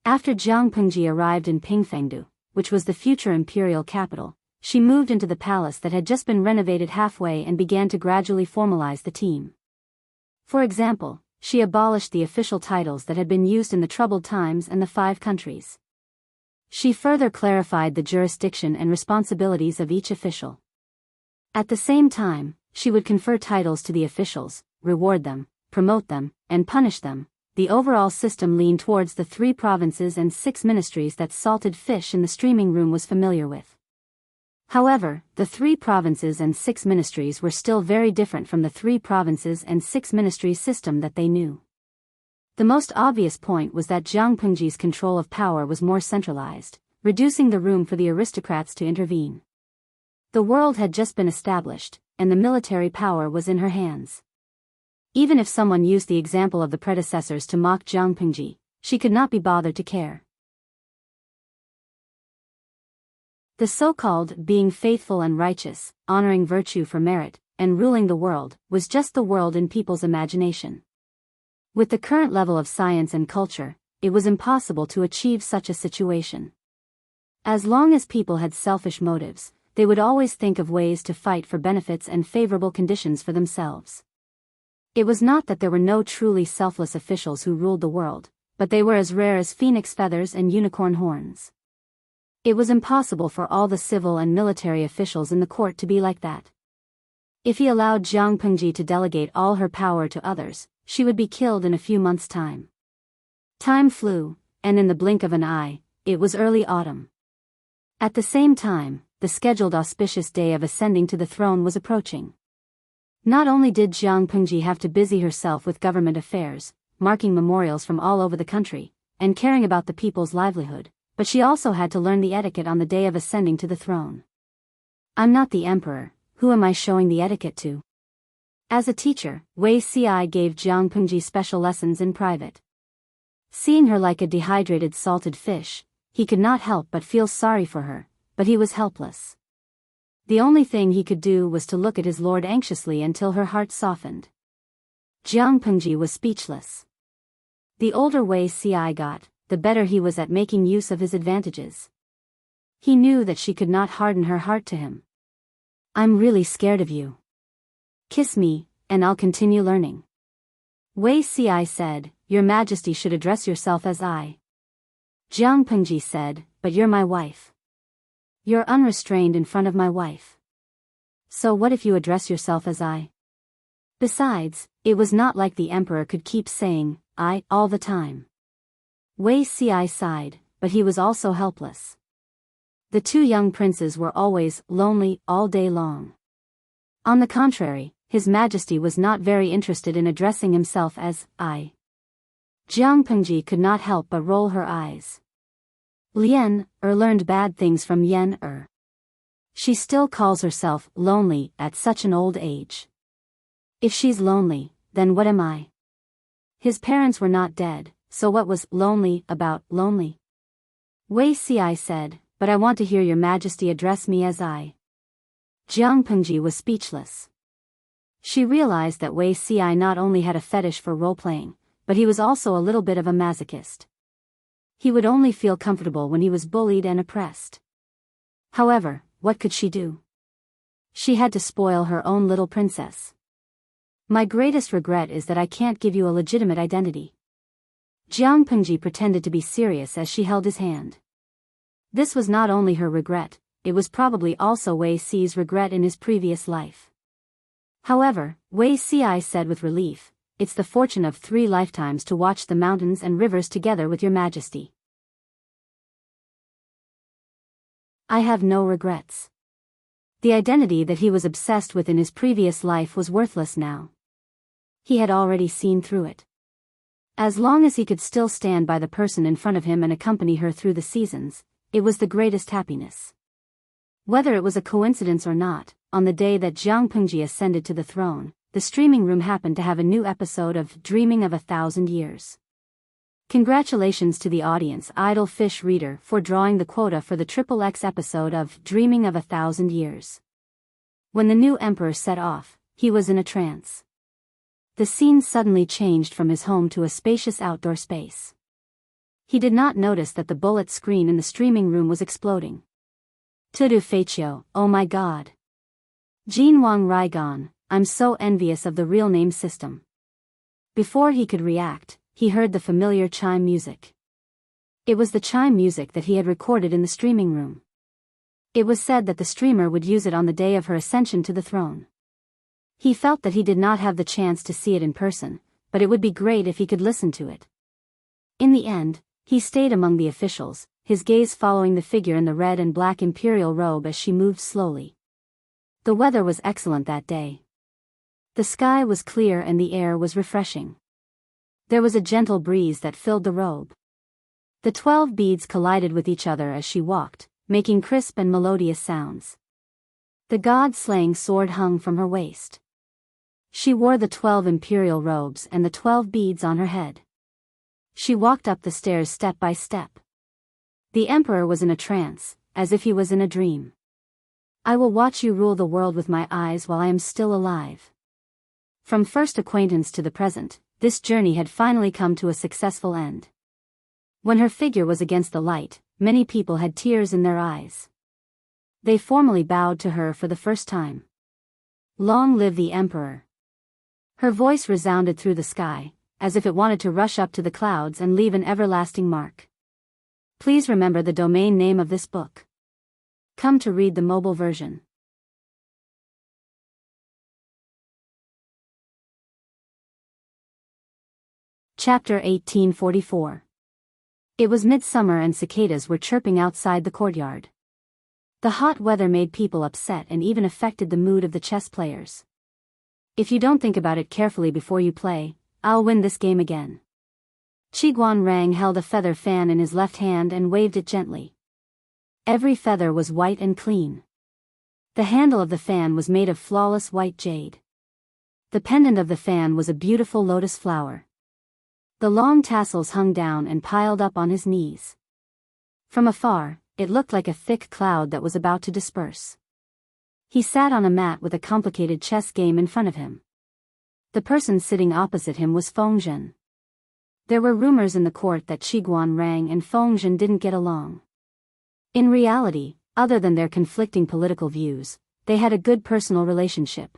After Jiang Pengji arrived in Pingfengdu, which was the future imperial capital, she moved into the palace that had just been renovated halfway and began to gradually formalize the team. For example, she abolished the official titles that had been used in the troubled times and the 5 countries. She further clarified the jurisdiction and responsibilities of each official. At the same time, she would confer titles to the officials, reward them, promote them, and punish them. The overall system leaned towards the 3 provinces and 6 ministries that Salted Fish in the streaming room was familiar with. However, the 3 provinces and 6 ministries were still very different from the 3 provinces and 6 ministries system that they knew. The most obvious point was that Jiang Pengji's control of power was more centralized, reducing the room for the aristocrats to intervene. The world had just been established, and the military power was in her hands. Even if someone used the example of the predecessors to mock Jiang Pengji, she could not be bothered to care. The so-called being faithful and righteous, honoring virtue for merit, and ruling the world, was just the world in people's imagination. With the current level of science and culture, it was impossible to achieve such a situation. As long as people had selfish motives, they would always think of ways to fight for benefits and favorable conditions for themselves. It was not that there were no truly selfless officials who ruled the world, but they were as rare as phoenix feathers and unicorn horns. It was impossible for all the civil and military officials in the court to be like that. If he allowed Jiang Pengji to delegate all her power to others, she would be killed in a few months' time. Time flew, and in the blink of an eye, it was early autumn. At the same time, the scheduled auspicious day of ascending to the throne was approaching. Not only did Jiang Pengji have to busy herself with government affairs, marking memorials from all over the country, and caring about the people's livelihood, but she also had to learn the etiquette on the day of ascending to the throne. I'm not the emperor, who am I showing the etiquette to? As a teacher, Wei Ci gave Jiang Pengji special lessons in private. Seeing her like a dehydrated salted fish, he could not help but feel sorry for her, but he was helpless. The only thing he could do was to look at his lord anxiously until her heart softened. Jiang Pengji was speechless. The older Wei Ci got, the better he was at making use of his advantages. He knew that she could not harden her heart to him. I'm really scared of you. Kiss me, and I'll continue learning. Wei Ci said, Your Majesty should address yourself as I. Jiang Pengji said, But you're my wife. You're unrestrained in front of my wife. So what if you address yourself as I? Besides, it was not like the emperor could keep saying, I, all the time. Wei Ci sighed, but he was also helpless. The two young princes were always lonely all day long. On the contrary, His Majesty was not very interested in addressing himself as I. Jiang Pengji could not help but roll her eyes. Lian learned bad things from Yan. She still calls herself lonely at such an old age. If she's lonely, then what am I? His parents were not dead, so what was lonely about lonely? Wei Ci said, But I want to hear Your Majesty address me as I. Jiang Pengji was speechless. She realized that Wei Ci not only had a fetish for role-playing, but he was also a little bit of a masochist. He would only feel comfortable when he was bullied and oppressed. However, what could she do? She had to spoil her own little princess. My greatest regret is that I can't give you a legitimate identity. Jiang Pengji pretended to be serious as she held his hand. This was not only her regret, it was probably also Wei Ci's regret in his previous life. However, Wei Ci said with relief, It's the fortune of 3 lifetimes to watch the mountains and rivers together with Your Majesty. I have no regrets. The identity that he was obsessed with in his previous life was worthless now. He had already seen through it. As long as he could still stand by the person in front of him and accompany her through the seasons, it was the greatest happiness. Whether it was a coincidence or not, on the day that Jiang Pengji ascended to the throne, the streaming room happened to have a new episode of Dreaming of 1,000 Years. Congratulations to the audience Idle Fish Reader for drawing the quota for the XXX episode of Dreaming of 1,000 Years. When the new emperor set off, he was in a trance. The scene suddenly changed from his home to a spacious outdoor space. He did not notice that the bullet screen in the streaming room was exploding. Tudu Feiqiu, oh my god. Jinwang Raigan, I'm so envious of the real name system. Before he could react, he heard the familiar chime music. It was the chime music that he had recorded in the streaming room. It was said that the streamer would use it on the day of her ascension to the throne. He felt that he did not have the chance to see it in person, but it would be great if he could listen to it. In the end, he stayed among the officials, his gaze following the figure in the red and black imperial robe as she moved slowly. The weather was excellent that day. The sky was clear and the air was refreshing. There was a gentle breeze that filled the robe. The 12 beads collided with each other as she walked, making crisp and melodious sounds. The god-slaying sword hung from her waist. She wore the 12 imperial robes and the 12 beads on her head. She walked up the stairs step by step. The emperor was in a trance, as if he was in a dream. I will watch you rule the world with my eyes while I am still alive. From first acquaintance to the present, this journey had finally come to a successful end. When her figure was against the light, many people had tears in their eyes. They formally bowed to her for the first time. Long live the emperor. Her voice resounded through the sky, as if it wanted to rush up to the clouds and leave an everlasting mark. Please remember the domain name of this book. Come to read the mobile version. Chapter 1844. It was midsummer and cicadas were chirping outside the courtyard. The hot weather made people upset and even affected the mood of the chess players. If you don't think about it carefully before you play, I'll win this game again. Qiguanrang held a feather fan in his left hand and waved it gently. Every feather was white and clean. The handle of the fan was made of flawless white jade. The pendant of the fan was a beautiful lotus flower. The long tassels hung down and piled up on his knees. From afar, it looked like a thick cloud that was about to disperse. He sat on a mat with a complicated chess game in front of him. The person sitting opposite him was Fengzhen. There were rumors in the court that Qiguanrang and Fengzhen didn't get along. In reality, other than their conflicting political views, they had a good personal relationship.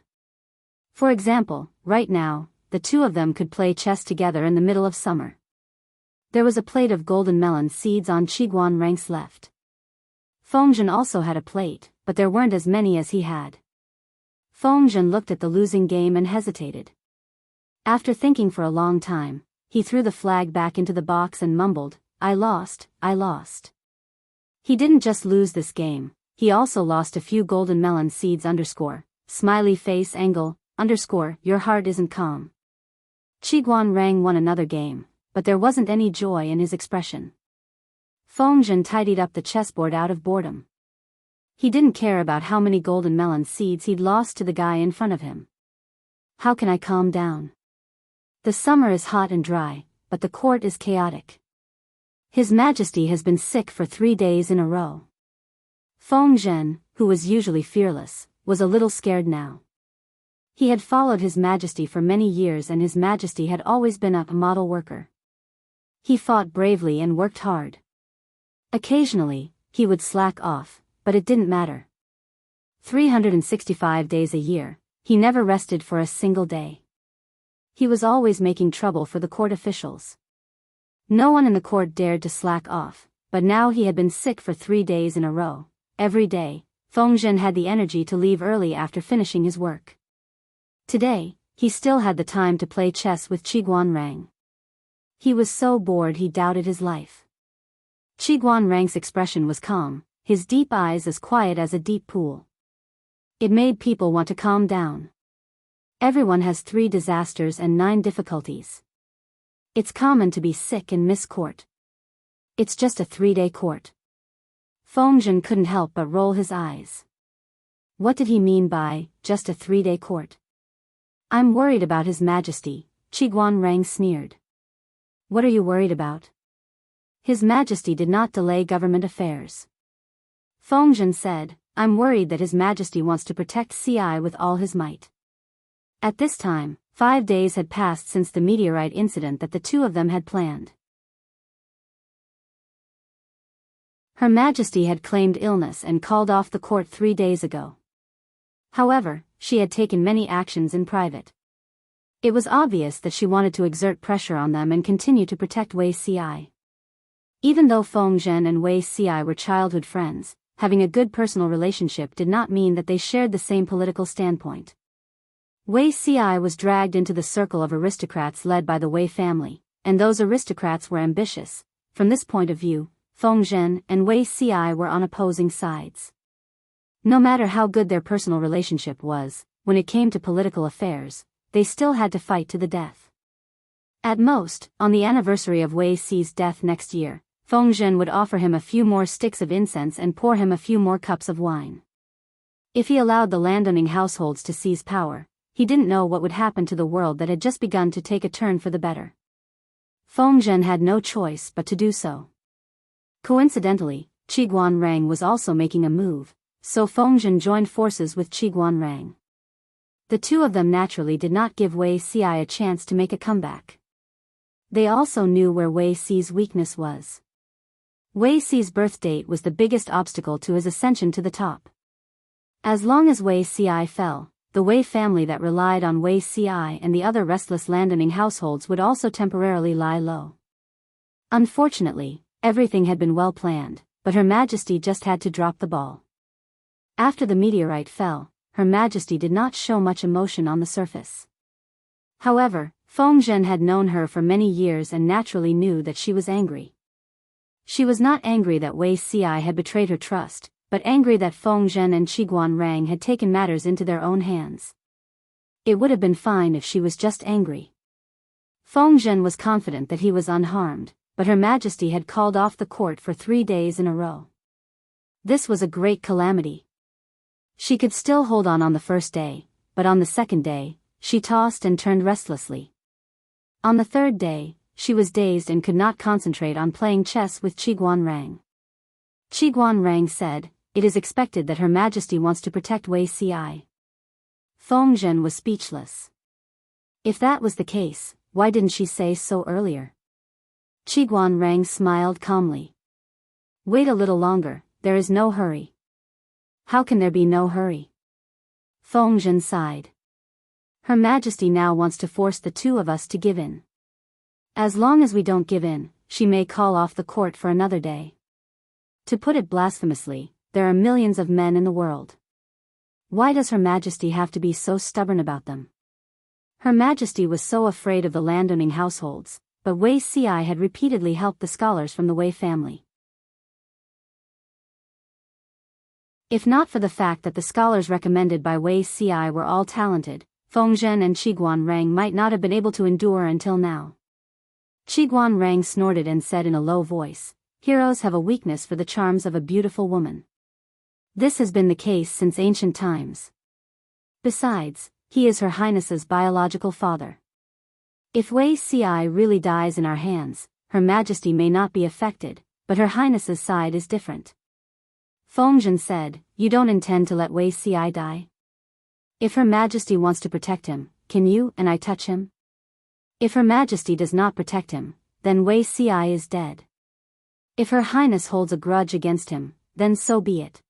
For example, right now, the two of them could play chess together in the middle of summer. There was a plate of golden melon seeds on Qiguanrang's left. Fengzhen also had a plate, but there weren't as many as he had. Fengzhen looked at the losing game and hesitated. After thinking for a long time, he threw the flag back into the box and mumbled, "I lost, I lost." He didn't just lose this game, he also lost a few golden melon seeds _ smiley face angle, _ your heart isn't calm. Qiguanrang won another game, but there wasn't any joy in his expression. Fengzhen tidied up the chessboard out of boredom. He didn't care about how many golden melon seeds he'd lost to the guy in front of him. How can I calm down? The summer is hot and dry, but the court is chaotic. His Majesty has been sick for 3 days in a row. Fengzhen, who was usually fearless, was a little scared now. He had followed His Majesty for many years and His Majesty had always been a model worker. He fought bravely and worked hard. Occasionally, he would slack off, but it didn't matter. 365 days a year, he never rested for a single day. He was always making trouble for the court officials. No one in the court dared to slack off, but now he had been sick for 3 days in a row. Every day, Fengzhen had the energy to leave early after finishing his work. Today, he still had the time to play chess with Qiguanrang. He was so bored he doubted his life. Qiguanrang's expression was calm, his deep eyes as quiet as a deep pool. It made people want to calm down. Everyone has 3 disasters and 9 difficulties. It's common to be sick and miss court. It's just a 3-day court. Fengzhen couldn't help but roll his eyes. What did he mean by, just a 3-day court? I'm worried about His Majesty, Qiguanrang sneered. What are you worried about? His Majesty did not delay government affairs. Fengzhen said, I'm worried that His Majesty wants to protect CI with all his might. At this time, 5 days had passed since the meteorite incident that the two of them had planned. Her Majesty had claimed illness and called off the court 3 days ago. However, she had taken many actions in private. It was obvious that she wanted to exert pressure on them and continue to protect Wei Ci. Even though Fengzhen and Wei Ci were childhood friends, having a good personal relationship did not mean that they shared the same political standpoint. Wei Ci was dragged into the circle of aristocrats led by the Wei family, and those aristocrats were ambitious. From this point of view, Fengzhen and Wei Ci were on opposing sides. No matter how good their personal relationship was, when it came to political affairs, they still had to fight to the death. At most, on the anniversary of Wei Ci's death next year, Fengzhen would offer him a few more sticks of incense and pour him a few more cups of wine. If he allowed the landowning households to seize power, he didn't know what would happen to the world that had just begun to take a turn for the better. Fengzhen had no choice but to do so. Coincidentally, Qiguanrang was also making a move, so Fengzhen joined forces with Qiguanrang. The two of them naturally did not give Wei Ci a chance to make a comeback. They also knew where Wei Ci's weakness was. Wei Ci's birth date was the biggest obstacle to his ascension to the top. As long as Wei Ci fell, the Wei family that relied on Wei Ci and the other restless landowning households would also temporarily lie low. Unfortunately, everything had been well planned, but Her Majesty just had to drop the ball. After the meteorite fell, Her Majesty did not show much emotion on the surface. However, Fengzhen had known her for many years and naturally knew that she was angry. She was not angry that Wei Ci had betrayed her trust, but angry that Feng Zhen and Qiguan Rang had taken matters into their own hands. It would have been fine if she was just angry. Feng Zhen was confident that he was unharmed, but Her Majesty had called off the court for 3 days in a row. This was a great calamity. She could still hold on the first day, but on the second day, she tossed and turned restlessly. On the third day, she was dazed and could not concentrate on playing chess with Qiguan Rang. Qiguan Rang said, "It is expected that Her Majesty wants to protect Wei Ci." Feng Zhen was speechless. If that was the case, why didn't she say so earlier? Qiguan Rang smiled calmly. "Wait a little longer, there is no hurry." "How can there be no hurry?" Feng Zhen sighed. "Her Majesty now wants to force the two of us to give in. As long as we don't give in, she may call off the court for another day. To put it blasphemously, there are millions of men in the world. Why does Her Majesty have to be so stubborn about them?" Her Majesty was so afraid of the landowning households, but Wei Ci had repeatedly helped the scholars from the Wei family. If not for the fact that the scholars recommended by Wei Ci were all talented, Feng Zhen and Qiguan Rang might not have been able to endure until now. Qiguan Rang snorted and said in a low voice, "Heroes have a weakness for the charms of a beautiful woman. This has been the case since ancient times. Besides, he is Her Highness's biological father. If Wei Ci really dies in our hands, Her Majesty may not be affected, but Her Highness's side is different." Feng Zhen said, "You don't intend to let Wei Ci die? If Her Majesty wants to protect him, can you and I touch him? If Her Majesty does not protect him, then Wei Ci is dead. If Her Highness holds a grudge against him, then so be it.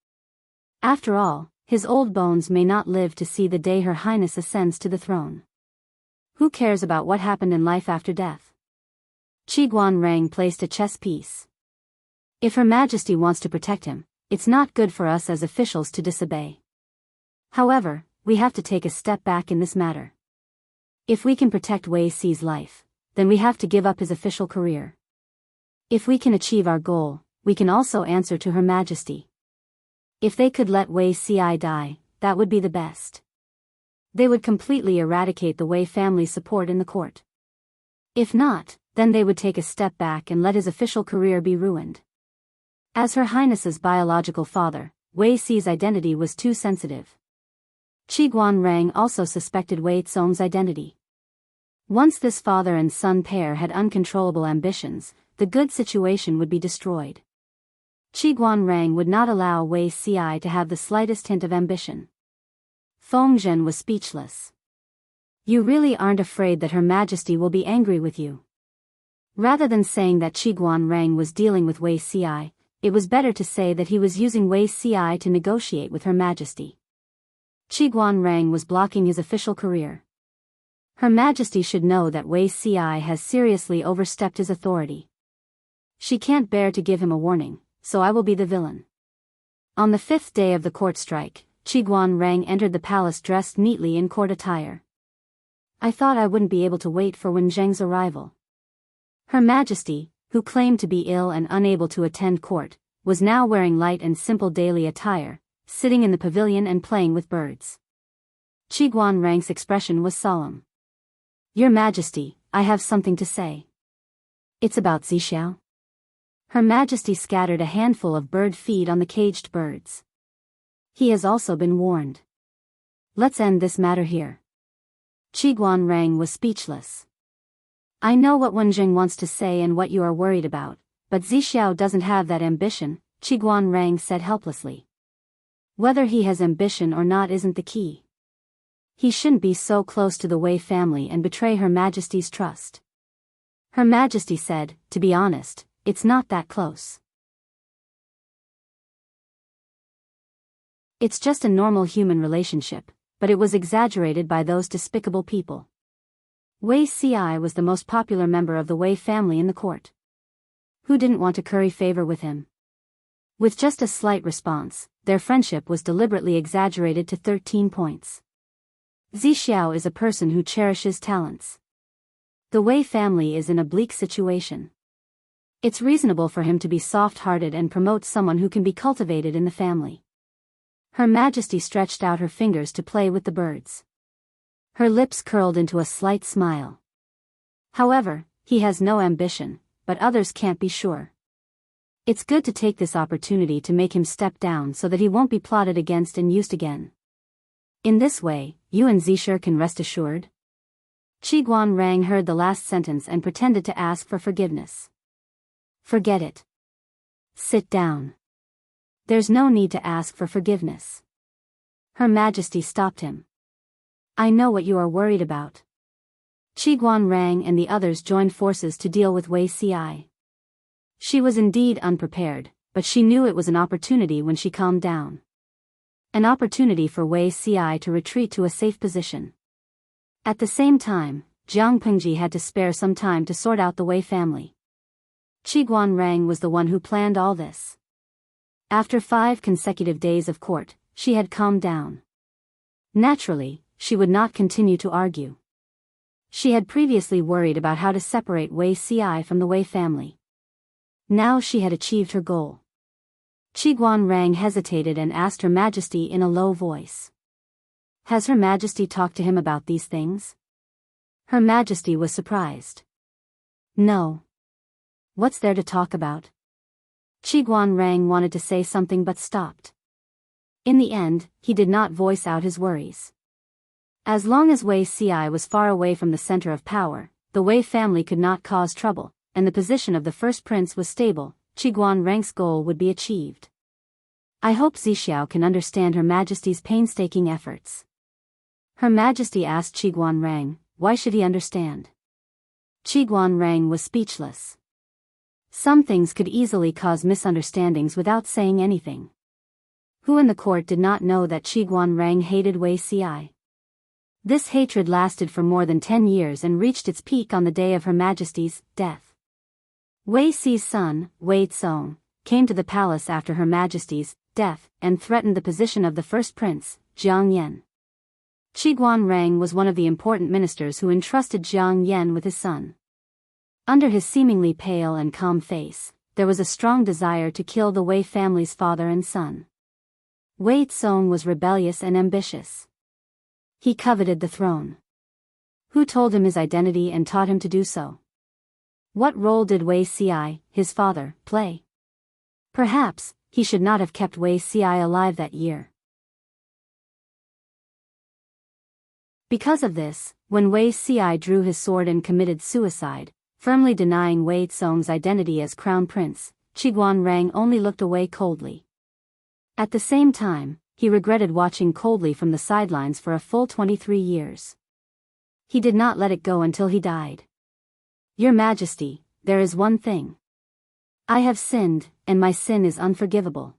After all, his old bones may not live to see the day Her Highness ascends to the throne. Who cares about what happened in life after death?" Qiguan Rang placed a chess piece. "If Her Majesty wants to protect him, it's not good for us as officials to disobey. However, we have to take a step back in this matter. If we can protect Wei Ci's life, then we have to give up his official career. If we can achieve our goal, we can also answer to Her Majesty. If they could let Wei Ci die, that would be the best. They would completely eradicate the Wei family's support in the court. If not, then they would take a step back and let his official career be ruined. As Her Highness's biological father, Wei Ci's identity was too sensitive." Qiguan Rang also suspected Wei Zong's identity. Once this father and son pair had uncontrollable ambitions, the good situation would be destroyed. Qiguan Rang would not allow Wei Ci to have the slightest hint of ambition. Feng Zhen was speechless. "You really aren't afraid that Her Majesty will be angry with you?" Rather than saying that Qiguan Rang was dealing with Wei Ci, it was better to say that he was using Wei Ci to negotiate with Her Majesty. Qiguan Rang was blocking his official career. Her Majesty should know that Wei Ci has seriously overstepped his authority. She can't bear to give him a warning, so I will be the villain. On the 5th day of the court strike, Qiguan Rang entered the palace dressed neatly in court attire. "I thought I wouldn't be able to wait for Wen Zheng's arrival." Her Majesty, who claimed to be ill and unable to attend court, was now wearing light and simple daily attire, sitting in the pavilion and playing with birds. Qiguan Rang's expression was solemn. "Your Majesty, I have something to say." "It's about Zixiao." Her Majesty scattered a handful of bird feed on the caged birds. "He has also been warned. Let's end this matter here." Qiguan Rang was speechless. "I know what Wen Zheng wants to say and what you are worried about, but Zixiao doesn't have that ambition," Qiguan Rang said helplessly. "Whether he has ambition or not isn't the key. He shouldn't be so close to the Wei family and betray Her Majesty's trust." Her Majesty said, "To be honest, it's not that close. It's just a normal human relationship, but it was exaggerated by those despicable people." Wei Ci was the most popular member of the Wei family in the court. Who didn't want to curry favor with him? With just a slight response, their friendship was deliberately exaggerated to 13 points. Zixiao is a person who cherishes talents. The Wei family is in a bleak situation. It's reasonable for him to be soft-hearted and promote someone who can be cultivated in the family. Her Majesty stretched out her fingers to play with the birds. Her lips curled into a slight smile. However, he has no ambition, but others can't be sure. It's good to take this opportunity to make him step down so that he won't be plotted against and used again. In this way, you and Zisher can rest assured. Qiguan Rang heard the last sentence and pretended to ask for forgiveness. Forget it. Sit down. There's no need to ask for forgiveness. Her Majesty stopped him. I know what you are worried about. Qiguan Rang and the others joined forces to deal with Wei Ci. She was indeed unprepared, but she knew it was an opportunity when she calmed down. An opportunity for Wei Ci to retreat to a safe position. At the same time, Jiang Pengji had to spare some time to sort out the Wei family. Qiguan Rang was the one who planned all this. After 5 consecutive days of court, she had calmed down. Naturally, she would not continue to argue. She had previously worried about how to separate Wei Ci from the Wei family. Now she had achieved her goal. Qiguan Rang hesitated and asked Her Majesty in a low voice. Has Her Majesty talked to him about these things? Her Majesty was surprised. No. What's there to talk about? Qiguan Rang wanted to say something but stopped. In the end, he did not voice out his worries. As long as Wei Ci was far away from the center of power, the Wei family could not cause trouble, and the position of the first prince was stable. Qiguan Rang's goal would be achieved. I hope Zixiao can understand Her Majesty's painstaking efforts. Her Majesty asked Qiguan Rang, why should he understand? Qiguan Rang was speechless. Some things could easily cause misunderstandings without saying anything. Who in the court did not know that Qiguan Rang hated Wei Ci? This hatred lasted for more than 10 years and reached its peak on the day of Her Majesty's death. Wei Ci's son, Wei Tsong, came to the palace after Her Majesty's death and threatened the position of the first prince, Jiang Yan. Qiguan Rang was one of the important ministers who entrusted Jiang Yan with his son. Under his seemingly pale and calm face, there was a strong desire to kill the Wei family's father and son. Wei Tsong was rebellious and ambitious. He coveted the throne. Who told him his identity and taught him to do so? What role did Wei Ci, his father, play? Perhaps, he should not have kept Wei Ci alive that year. Because of this, when Wei Ci drew his sword and committed suicide, firmly denying Wei Tsong's identity as crown prince, Qiguan Rang only looked away coldly. At the same time, he regretted watching coldly from the sidelines for a full 23 years. He did not let it go until he died. Your Majesty, there is one thing. I have sinned, and my sin is unforgivable.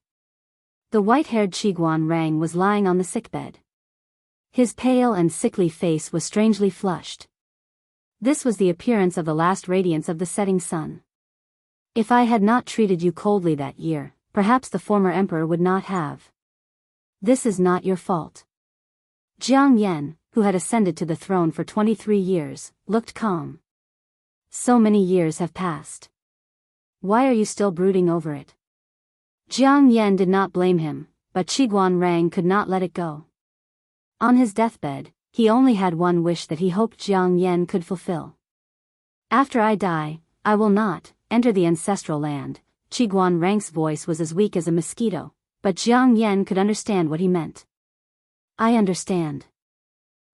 The white-haired Qiguan Rang was lying on the sickbed. His pale and sickly face was strangely flushed. This was the appearance of the last radiance of the setting sun. If I had not treated you coldly that year, perhaps the former emperor would not have. This is not your fault. Jiang Yan, who had ascended to the throne for 23 years, looked calm. So many years have passed. Why are you still brooding over it? Jiang Yan did not blame him, but Qiguan Rang could not let it go. On his deathbed, he only had one wish that he hoped Jiang Yan could fulfill. After I die, I will not enter the ancestral land. Qiguan Rang's voice was as weak as a mosquito, but Jiang Yan could understand what he meant. I understand.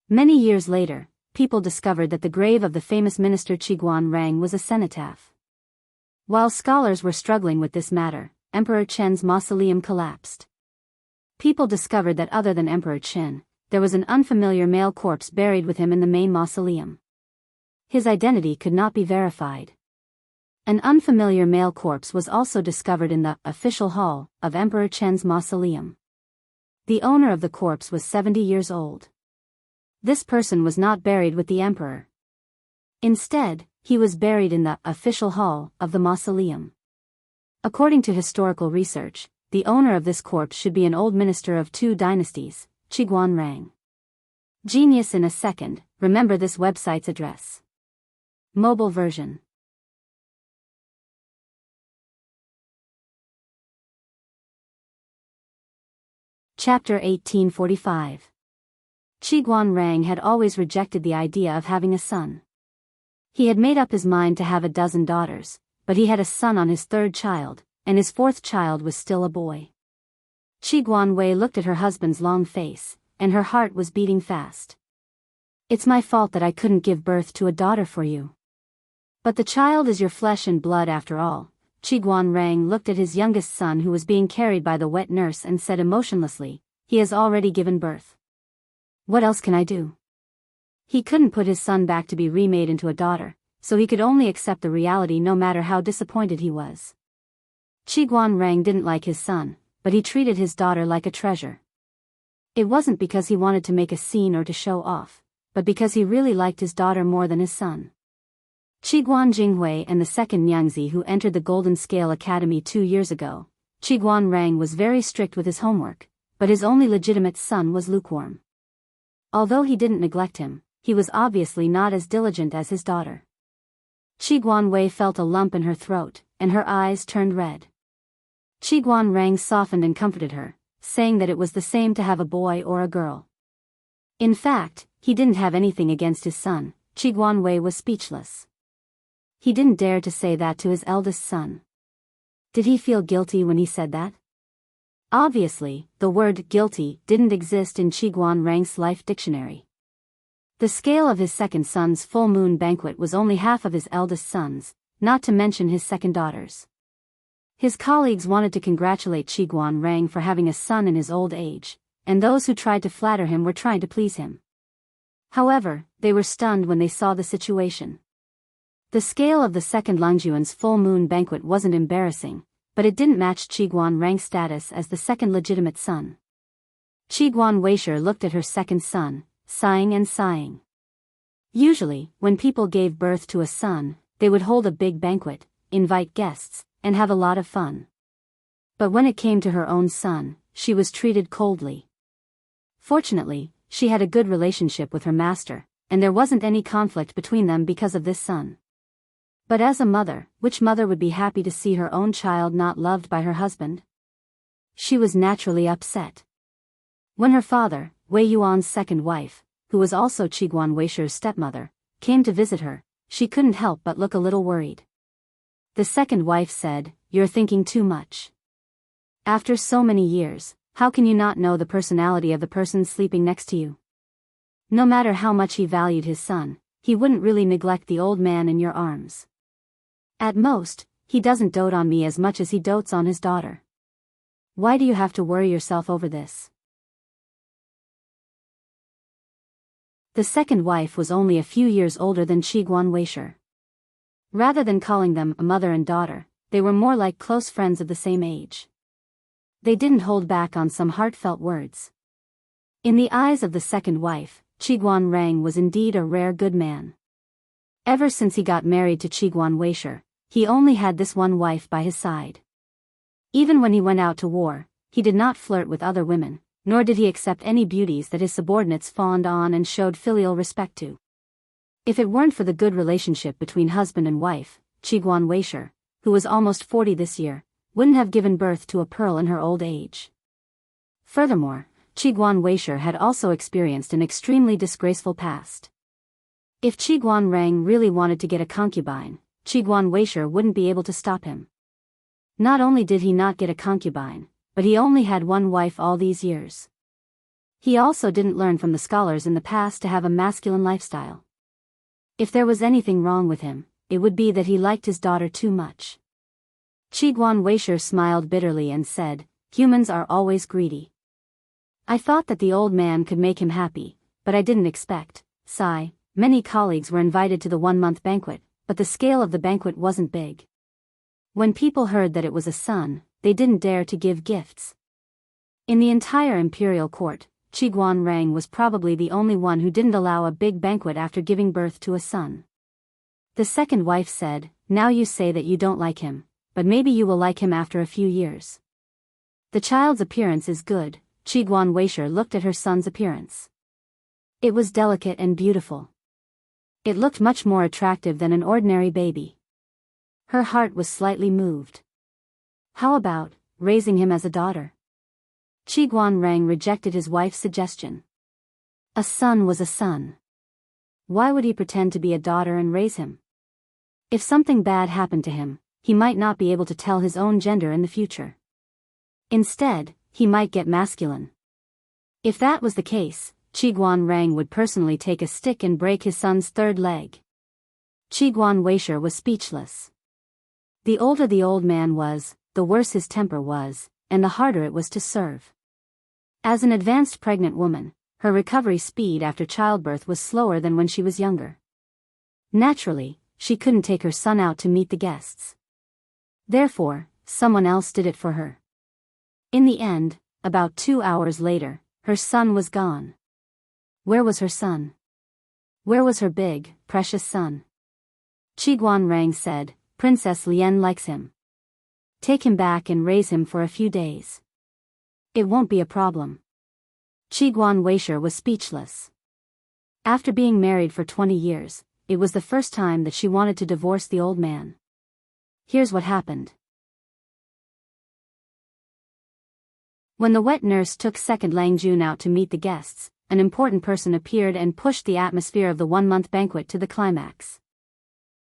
Many years later, people discovered that the grave of the famous minister Qiguan Rang was a cenotaph. While scholars were struggling with this matter, Emperor Chen's mausoleum collapsed. People discovered that other than Emperor Chen, there was an unfamiliar male corpse buried with him in the main mausoleum. His identity could not be verified. An unfamiliar male corpse was also discovered in the official hall of Emperor Chen's mausoleum. The owner of the corpse was 70 years old. This person was not buried with the emperor. Instead, he was buried in the official hall of the mausoleum. According to historical research, the owner of this corpse should be an old minister of 2 dynasties, Qiguan Rang. Genius in a second, remember this website's address. Mobile version. Chapter 1845. Qi Guanrang had always rejected the idea of having a son. He had made up his mind to have a dozen daughters, but he had a son on his third child, and his fourth child was still a boy. Qi Guanwei looked at her husband's long face, and her heart was beating fast. "It's my fault that I couldn't give birth to a daughter for you. But the child is your flesh and blood after all." Qi Guanrang looked at his youngest son who was being carried by the wet nurse and said emotionlessly, "He has already given birth. What else can I do?" He couldn't put his son back to be remade into a daughter, so he could only accept the reality no matter how disappointed he was. Qi Guanrang didn't like his son, but he treated his daughter like a treasure. It wasn't because he wanted to make a scene or to show off, but because he really liked his daughter more than his son. Qi Guanjinghui and the second Nyangzi who entered the Golden Scale Academy 2 years ago. Qi Guanrang was very strict with his homework, but his only legitimate son was lukewarm. Although he didn't neglect him, he was obviously not as diligent as his daughter. Qi Guanwei felt a lump in her throat, and her eyes turned red. Qi Guanrang softened and comforted her, saying that it was the same to have a boy or a girl. In fact, he didn't have anything against his son. Qi Guanwei was speechless. He didn't dare to say that to his eldest son. Did he feel guilty when he said that? Obviously, the word guilty didn't exist in Qi Guanrang's life dictionary. The scale of his second son's full moon banquet was only half of his eldest son's, not to mention his second daughter's. His colleagues wanted to congratulate Qi Guanrang for having a son in his old age, and those who tried to flatter him were trying to please him. However, they were stunned when they saw the situation. The scale of the second Longjuan's full moon banquet wasn't embarrassing, but it didn't match Qi Guanrang's status as the second legitimate son. Qi Guanwei looked at her second son, sighing and sighing. Usually, when people gave birth to a son, they would hold a big banquet, invite guests, and have a lot of fun. But when it came to her own son, she was treated coldly. Fortunately, she had a good relationship with her master, and there wasn't any conflict between them because of this son. But as a mother, which mother would be happy to see her own child not loved by her husband? She was naturally upset. When her father, Wei Yuan's second wife, who was also Qi Guanwei's stepmother, came to visit her, she couldn't help but look a little worried. The second wife said, "You're thinking too much. After so many years, how can you not know the personality of the person sleeping next to you? No matter how much he valued his son, he wouldn't really neglect the old man in your arms. At most, he doesn't dote on me as much as he dotes on his daughter. Why do you have to worry yourself over this?" The second wife was only a few years older than Qi Guanwei. Rather than calling them a mother and daughter, they were more like close friends of the same age. They didn't hold back on some heartfelt words. In the eyes of the second wife, Qi Guanrang was indeed a rare good man. Ever since he got married to Qi Guanwei, he only had this one wife by his side. Even when he went out to war, he did not flirt with other women, nor did he accept any beauties that his subordinates fawned on and showed filial respect to. If it weren't for the good relationship between husband and wife, Qi Guanwei, who was almost 40 this year, wouldn't have given birth to a pearl in her old age. Furthermore, Qi Guanwei had also experienced an extremely disgraceful past. If Qi Guanrang really wanted to get a concubine, Qi Guanwei wouldn't be able to stop him. Not only did he not get a concubine, but he only had one wife all these years. He also didn't learn from the scholars in the past to have a masculine lifestyle. If there was anything wrong with him, it would be that he liked his daughter too much. Qi Guanwei smiled bitterly and said, "Humans are always greedy. I thought that the old man could make him happy, but I didn't expect." Sigh. Many colleagues were invited to the 1-month banquet, but the scale of the banquet wasn't big. When people heard that it was a son, they didn't dare to give gifts. In the entire imperial court, Qi Guanrang was probably the only one who didn't allow a big banquet after giving birth to a son. The second wife said, "Now you say that you don't like him, but maybe you will like him after a few years. The child's appearance is good." Qi Guanwei looked at her son's appearance. It was delicate and beautiful. It looked much more attractive than an ordinary baby. Her heart was slightly moved. How about raising him as a daughter? Qi Guanrang rejected his wife's suggestion. A son was a son. Why would he pretend to be a daughter and raise him? If something bad happened to him, he might not be able to tell his own gender in the future. Instead, he might get masculine. If that was the case, Qi Guanrang would personally take a stick and break his son's third leg. Qi Guanweisher was speechless. The older the old man was, the worse his temper was, and the harder it was to serve. As an advanced pregnant woman, her recovery speed after childbirth was slower than when she was younger. Naturally, she couldn't take her son out to meet the guests. Therefore, someone else did it for her. In the end, about 2 hours later, her son was gone. Where was her son? Where was her big, precious son? Qi Guanrang said, "Princess Lian likes him. Take him back and raise him for a few days. It won't be a problem." Qi Guanweisher was speechless. After being married for 20 years, it was the first time that she wanted to divorce the old man. Here's what happened. When the wet nurse took second Lang Jun out to meet the guests, an important person appeared and pushed the atmosphere of the one-month banquet to the climax.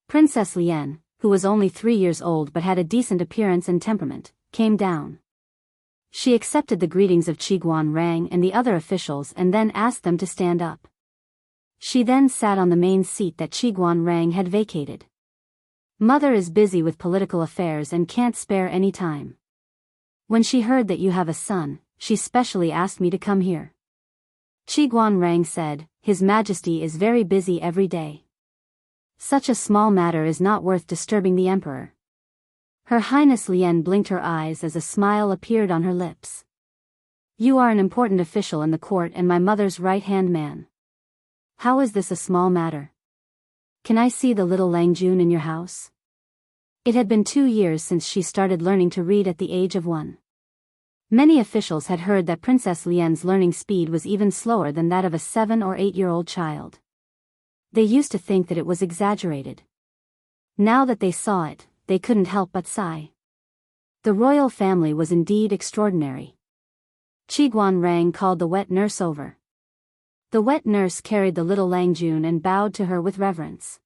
Princess Lian, who was only 3 years old but had a decent appearance and temperament, came down. She accepted the greetings of Qi Guanrang and the other officials and then asked them to stand up. She then sat on the main seat that Qi Guanrang had vacated. Mother is busy with political affairs and can't spare any time. When she heard that you have a son, she specially asked me to come here. Qi Guanrang said, "His Majesty is very busy every day. Such a small matter is not worth disturbing the emperor." Her Highness Lian blinked her eyes as a smile appeared on her lips. "You are an important official in the court and my mother's right-hand man. How is this a small matter? Can I see the little Lang Jun in your house?" It had been 2 years since she started learning to read at the age of 1. Many officials had heard that Princess Lian's learning speed was even slower than that of a 7 or 8-year-old child. They used to think that it was exaggerated. Now that they saw it, they couldn't help but sigh. The royal family was indeed extraordinary. Qi Guanrang called the wet nurse over. The wet nurse carried the little Lang Jun and bowed to her with reverence.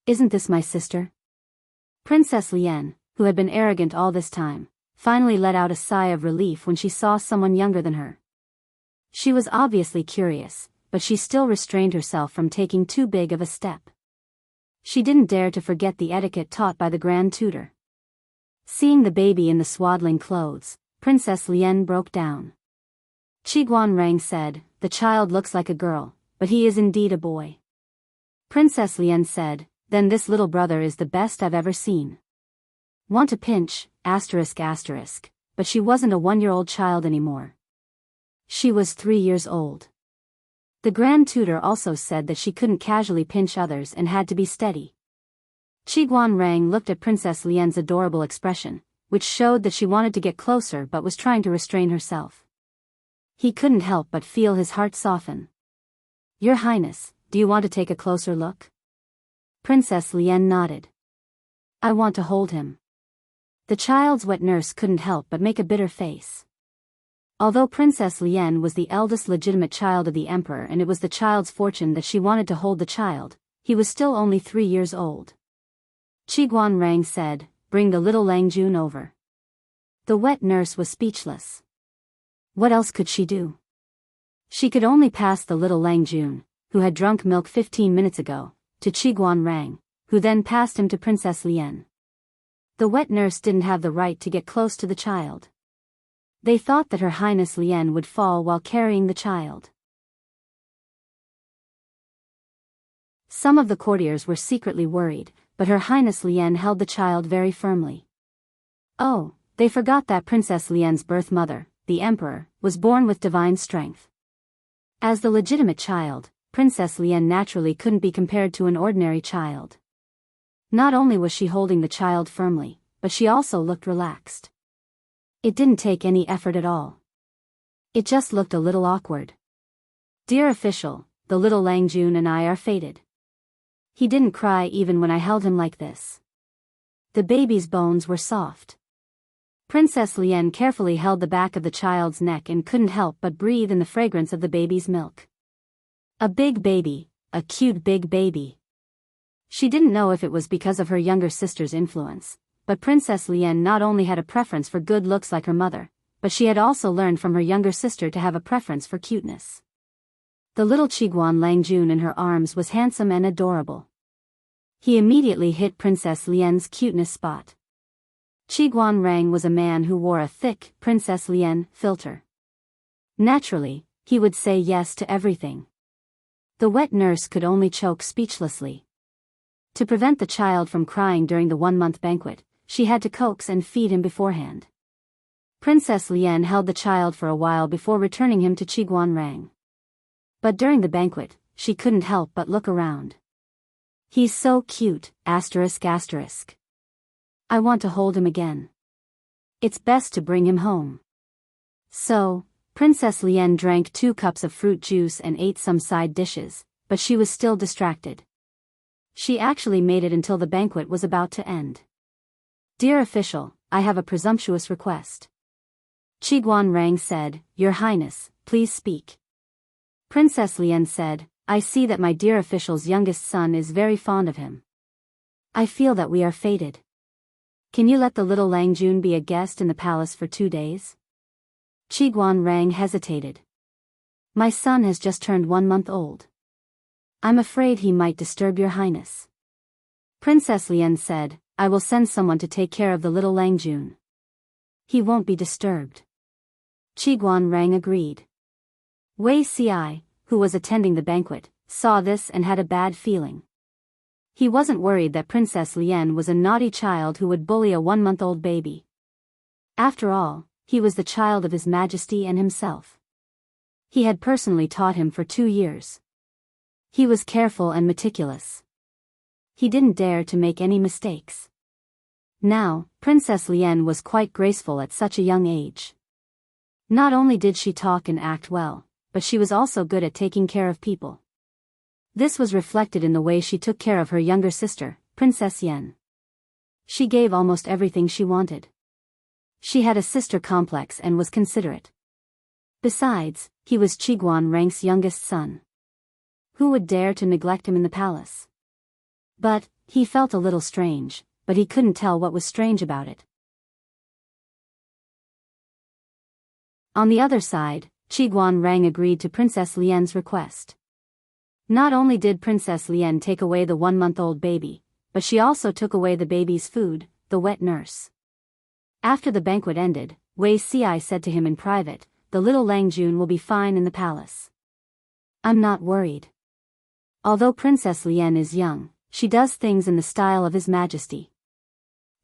"Isn't this my sister?" Princess Lian, who had been arrogant all this time, finally let out a sigh of relief when she saw someone younger than her. She was obviously curious, but she still restrained herself from taking too big of a step. She didn't dare to forget the etiquette taught by the Grand Tutor. Seeing the baby in the swaddling clothes, Princess Lian broke down. Qi Guanrang said, "The child looks like a girl, but he is indeed a boy." Princess Lian said, "Then this little brother is the best I've ever seen." Want to pinch, ***, but she wasn't a 1-year-old child anymore. She was 3 years old. The Grand Tutor also said that she couldn't casually pinch others and had to be steady. Qi Guanrang looked at Princess Lian's adorable expression, which showed that she wanted to get closer but was trying to restrain herself. He couldn't help but feel his heart soften. "Your Highness, do you want to take a closer look?" Princess Lian nodded. "I want to hold him." The child's wet nurse couldn't help but make a bitter face. Although Princess Lian was the eldest legitimate child of the emperor and it was the child's fortune that she wanted to hold the child, he was still only 3 years old. Qi Guanrang said, "Bring the little Lang Jun over." The wet nurse was speechless. What else could she do? She could only pass the little Lang Jun, who had drunk milk 15 minutes ago, to Qi Guanrang, who then passed him to Princess Lian. The wet nurse didn't have the right to get close to the child. They thought that Her Highness Lian would fall while carrying the child. Some of the courtiers were secretly worried, but Her Highness Lian held the child very firmly. Oh, they forgot that Princess Lian's birth mother, the emperor, was born with divine strength. As the legitimate child, Princess Lian naturally couldn't be compared to an ordinary child. Not only was she holding the child firmly, but she also looked relaxed. It didn't take any effort at all. It just looked a little awkward. "Dear official, the little Lang Jun and I are fated. He didn't cry even when I held him like this. The baby's bones were soft. Princess Lian carefully held the back of the child's neck and couldn't help but breathe in the fragrance of the baby's milk. A big baby, a cute big baby. She didn't know if it was because of her younger sister's influence, but Princess Lian not only had a preference for good looks like her mother, but she had also learned from her younger sister to have a preference for cuteness. The little Qiguan Langjun in her arms was handsome and adorable. He immediately hit Princess Lian's cuteness spot. Qiguan Rang was a man who wore a thick Princess Lian filter. Naturally, he would say yes to everything. The wet nurse could only choke speechlessly. To prevent the child from crying during the 1-month banquet, she had to coax and feed him beforehand. Princess Lian held the child for a while before returning him to Qiguan Rang. But during the banquet, she couldn't help but look around. He's so cute, asterisk asterisk. I want to hold him again. It's best to bring him home. So, Princess Lian drank 2 cups of fruit juice and ate some side dishes, but she was still distracted. She actually made it until the banquet was about to end. Dear official, I have a presumptuous request. Qiguan Rang said, Your Highness, please speak. Princess Lian said, I see that my dear official's youngest son is very fond of him. I feel that we are fated. Can you let the little Langjun be a guest in the palace for 2 days? Qiguan Rang hesitated. My son has just turned 1 month old. I'm afraid he might disturb your highness. Princess Lian said, I will send someone to take care of the little Langjun. He won't be disturbed. Qiguan Rang agreed. Wei Ci, who was attending the banquet, saw this and had a bad feeling. He wasn't worried that Princess Lian was a naughty child who would bully a 1-month-old baby. After all, he was the child of His Majesty and himself. He had personally taught him for 2 years. He was careful and meticulous. He didn't dare to make any mistakes. Now, Princess Lian was quite graceful at such a young age. Not only did she talk and act well, but she was also good at taking care of people. This was reflected in the way she took care of her younger sister, Princess Yen. She gave almost everything she wanted. She had a sister complex and was considerate. Besides, he was Qiguan Rang's youngest son. Who would dare to neglect him in the palace? But, he felt a little strange, but he couldn't tell what was strange about it. On the other side, Qiguan Rang agreed to Princess Lian's request. Not only did Princess Lian take away the 1-month-old baby, but she also took away the baby's food, the wet nurse. After the banquet ended, Wei Ci said to him in private, the little Langjun will be fine in the palace. I'm not worried. Although Princess Lian is young, she does things in the style of His Majesty.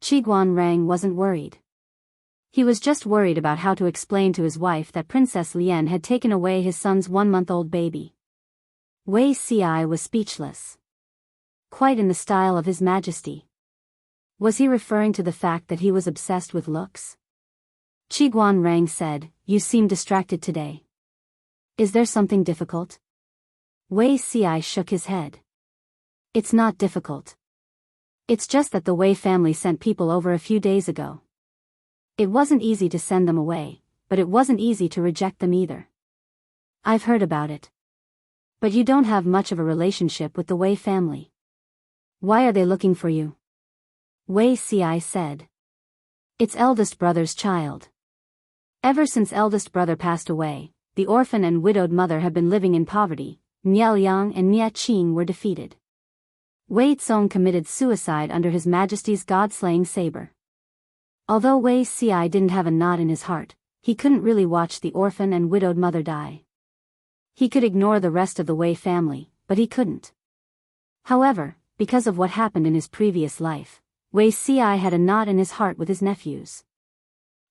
Qiguan Rang wasn't worried. He was just worried about how to explain to his wife that Princess Lian had taken away his son's 1-month-old baby. Wei Ci was speechless. Quite in the style of His Majesty. Was he referring to the fact that he was obsessed with looks? Qiguan Rang said, You seem distracted today. Is there something difficult? Wei Ci shook his head. It's not difficult. It's just that the Wei family sent people over a few days ago. It wasn't easy to send them away, but it wasn't easy to reject them either. I've heard about it. But you don't have much of a relationship with the Wei family. Why are they looking for you? Wei Ci said. It's eldest brother's child. Ever since eldest brother passed away, the orphan and widowed mother have been living in poverty. Niao Liang and Nia Qing were defeated. Wei Tsong committed suicide under His Majesty's god-slaying saber. Although Wei Ci didn't have a knot in his heart, he couldn't really watch the orphan and widowed mother die. He could ignore the rest of the Wei family, but he couldn't. However, because of what happened in his previous life, Wei Ci had a knot in his heart with his nephews.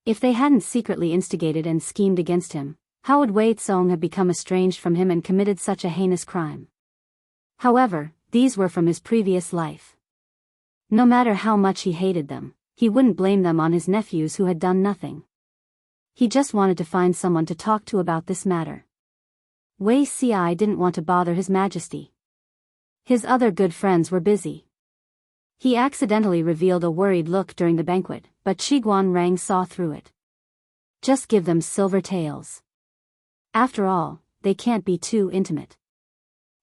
If they hadn't secretly instigated and schemed against him, how would Wei Tsong have become estranged from him and committed such a heinous crime? However, these were from his previous life. No matter how much he hated them, he wouldn't blame them on his nephews who had done nothing. He just wanted to find someone to talk to about this matter. Wei Ci didn't want to bother His Majesty. His other good friends were busy. He accidentally revealed a worried look during the banquet, but Qiguanrang saw through it. Just give them silver tails. After all, they can't be too intimate.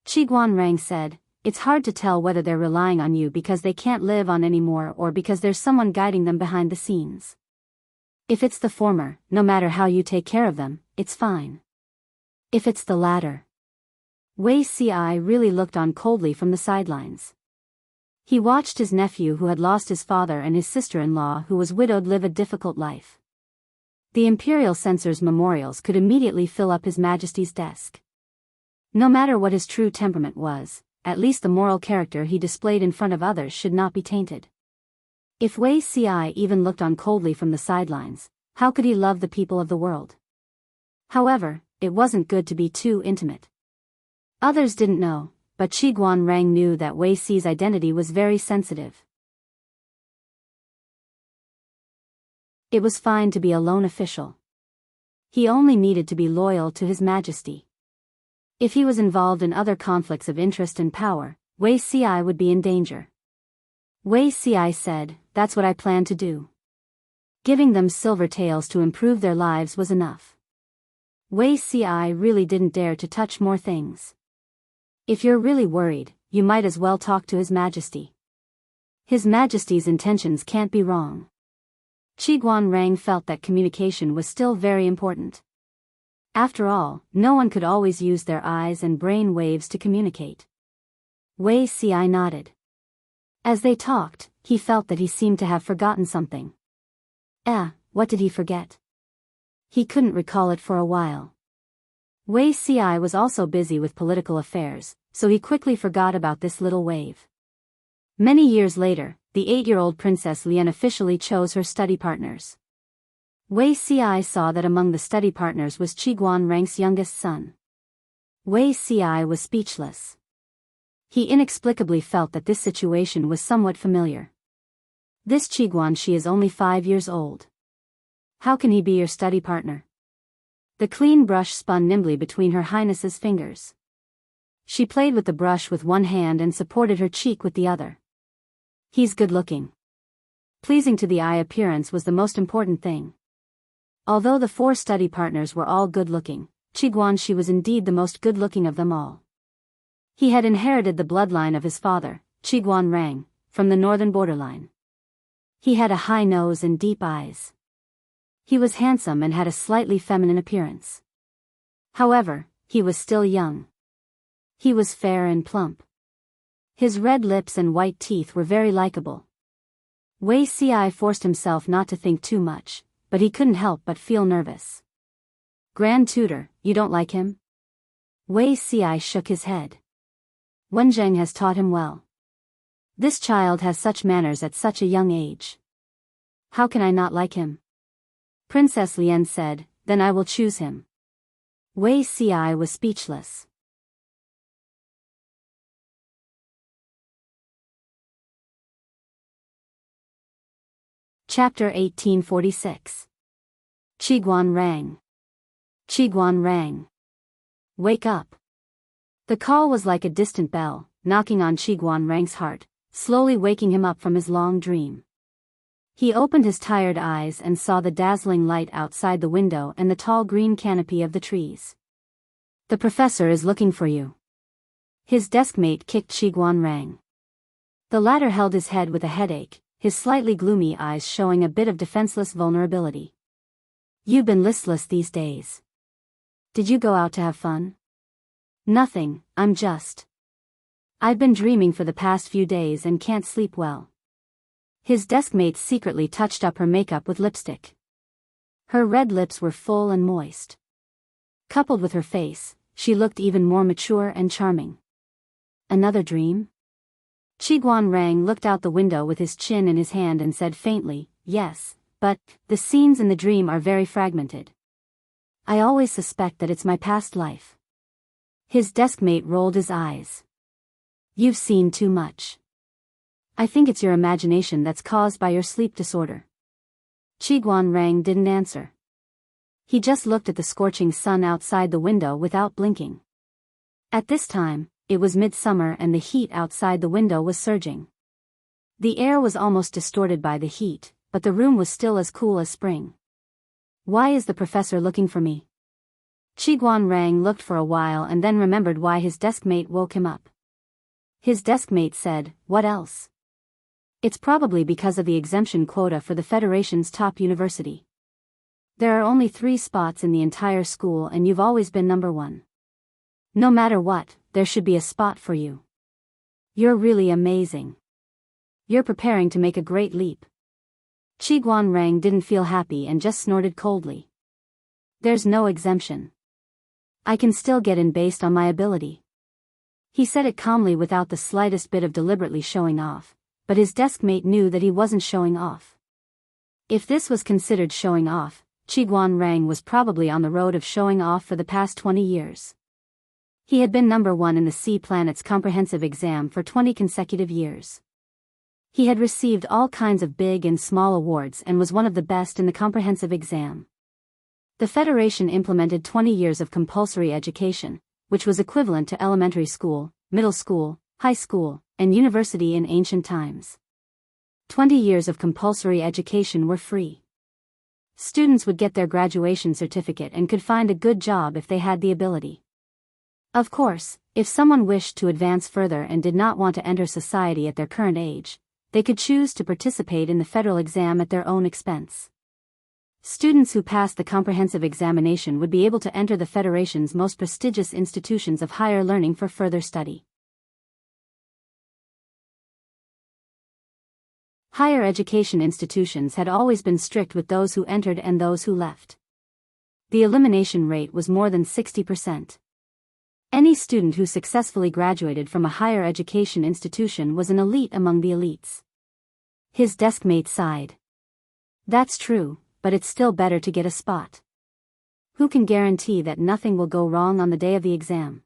Qiguanrang said, it's hard to tell whether they're relying on you because they can't live on anymore or because there's someone guiding them behind the scenes. If it's the former, no matter how you take care of them, it's fine. If it's the latter. Wei Si really looked on coldly from the sidelines. He watched his nephew who had lost his father and his sister-in-law who was widowed live a difficult life. The imperial censor's memorials could immediately fill up His Majesty's desk. No matter what his true temperament was, at least the moral character he displayed in front of others should not be tainted. If Wei Si even looked on coldly from the sidelines, how could he love the people of the world? However, it wasn't good to be too intimate. Others didn't know, but Qiguanrang knew that Wei Si's identity was very sensitive. It was fine to be a lone official. He only needed to be loyal to His Majesty. If he was involved in other conflicts of interest and power, Wei Si would be in danger. Wei Si said, that's what I plan to do. Giving them silver tails to improve their lives was enough. Wei Si really didn't dare to touch more things. If you're really worried, you might as well talk to His Majesty. His Majesty's intentions can't be wrong. Qiguanrang felt that communication was still very important. After all, no one could always use their eyes and brain waves to communicate. Wei Si nodded. As they talked, he felt that he seemed to have forgotten something. What did he forget? He couldn't recall it for a while. Wei Si was also busy with political affairs, so he quickly forgot about this little wave. Many years later, the 8-year-old Princess Lian officially chose her study partners. Wei Si saw that among the study partners was Qiguanrang's youngest son. Wei Si was speechless. He inexplicably felt that this situation was somewhat familiar. This Qiguanshi is only 5 years old. How can he be your study partner? The clean brush spun nimbly between Her Highness's fingers. She played with the brush with one hand and supported her cheek with the other. He's good-looking. Pleasing to the eye appearance was the most important thing. Although the 4 study partners were all good-looking, Qiguanshi was indeed the most good-looking of them all. He had inherited the bloodline of his father, Qiguanrang, from the northern borderline. He had a high nose and deep eyes. He was handsome and had a slightly feminine appearance. However, he was still young. He was fair and plump. His red lips and white teeth were very likable. Wei Si forced himself not to think too much, but he couldn't help but feel nervous. Grand Tutor, you don't like him? Wei Si shook his head. Wenzheng has taught him well. This child has such manners at such a young age. How can I not like him? Princess Lian said, then I will choose him. Wei Si was speechless. Chapter 1846. Qiguanrang. Qiguanrang. Wake up. The call was like a distant bell, knocking on Qiguanrang's heart, slowly waking him up from his long dream. He opened his tired eyes and saw the dazzling light outside the window and the tall green canopy of the trees. The professor is looking for you. His deskmate kicked Qiguanrang. The latter held his head with a headache, his slightly gloomy eyes showing a bit of defenseless vulnerability. You've been listless these days. Did you go out to have fun? Nothing, I've been dreaming for the past few days and can't sleep well. His deskmate secretly touched up her makeup with lipstick. Her red lips were full and moist. Coupled with her face, she looked even more mature and charming. Another dream? Qiguanrang looked out the window with his chin in his hand and said faintly, yes, but the scenes in the dream are very fragmented. I always suspect that it's my past life. His deskmate rolled his eyes. You've seen too much. I think it's your imagination that's caused by your sleep disorder. Qiguanrang didn't answer. He just looked at the scorching sun outside the window without blinking. At this time, it was midsummer and the heat outside the window was surging. The air was almost distorted by the heat, but the room was still as cool as spring. Why is the professor looking for me? Qiguanrang looked for a while and then remembered why his deskmate woke him up. His deskmate said, "What else?" "It's probably because of the exemption quota for the Federation's top university. There are only 3 spots in the entire school and you've always been number 1. No matter what, there should be a spot for you. You're really amazing. You're preparing to make a great leap." Qiguanrang didn't feel happy and just snorted coldly. "There's no exemption. I can still get in based on my ability." He said it calmly without the slightest bit of deliberately showing off, but his deskmate knew that he wasn't showing off. If this was considered showing off, Qiguanrang was probably on the road of showing off for the past 20 years. He had been number 1 in the Sea Planet's comprehensive exam for 20 consecutive years. He had received all kinds of big and small awards and was one of the best in the comprehensive exam. The Federation implemented 20 years of compulsory education, which was equivalent to elementary school, middle school, high school, and university in ancient times. 20 years of compulsory education were free. Students would get their graduation certificate and could find a good job if they had the ability. Of course, if someone wished to advance further and did not want to enter society at their current age, they could choose to participate in the federal exam at their own expense. Students who passed the comprehensive examination would be able to enter the Federation's most prestigious institutions of higher learning for further study. Higher education institutions had always been strict with those who entered and those who left. The elimination rate was more than 60%. Any student who successfully graduated from a higher education institution was an elite among the elites. His deskmate sighed. "That's true, but it's still better to get a spot. Who can guarantee that nothing will go wrong on the day of the exam?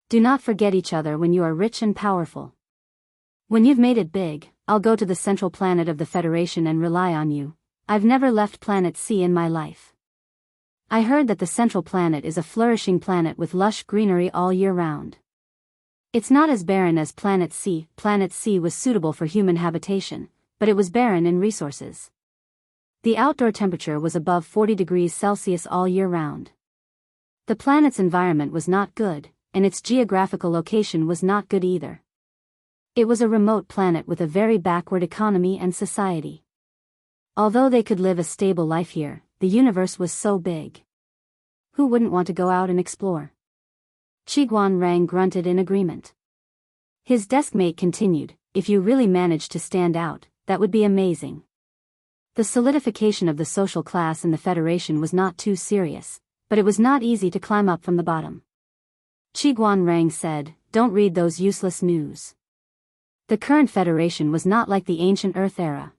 Do not forget each other when you are rich and powerful. When you've made it big, I'll go to the central planet of the Federation and rely on you. I've never left planet C in my life. I heard that the central planet is a flourishing planet with lush greenery all year round. It's not as barren as planet C. Planet C was suitable for human habitation, but it was barren in resources. The outdoor temperature was above 40 degrees Celsius all year round. The planet's environment was not good, and its geographical location was not good either. It was a remote planet with a very backward economy and society. Although they could live a stable life here, the universe was so big. Who wouldn't want to go out and explore? Qiguanrang grunted in agreement. His deskmate continued, "If you really managed to stand out, that would be amazing." The solidification of the social class in the Federation was not too serious, but it was not easy to climb up from the bottom. Qiguanrang said, "Don't read those useless news. The current Federation was not like the ancient Earth era.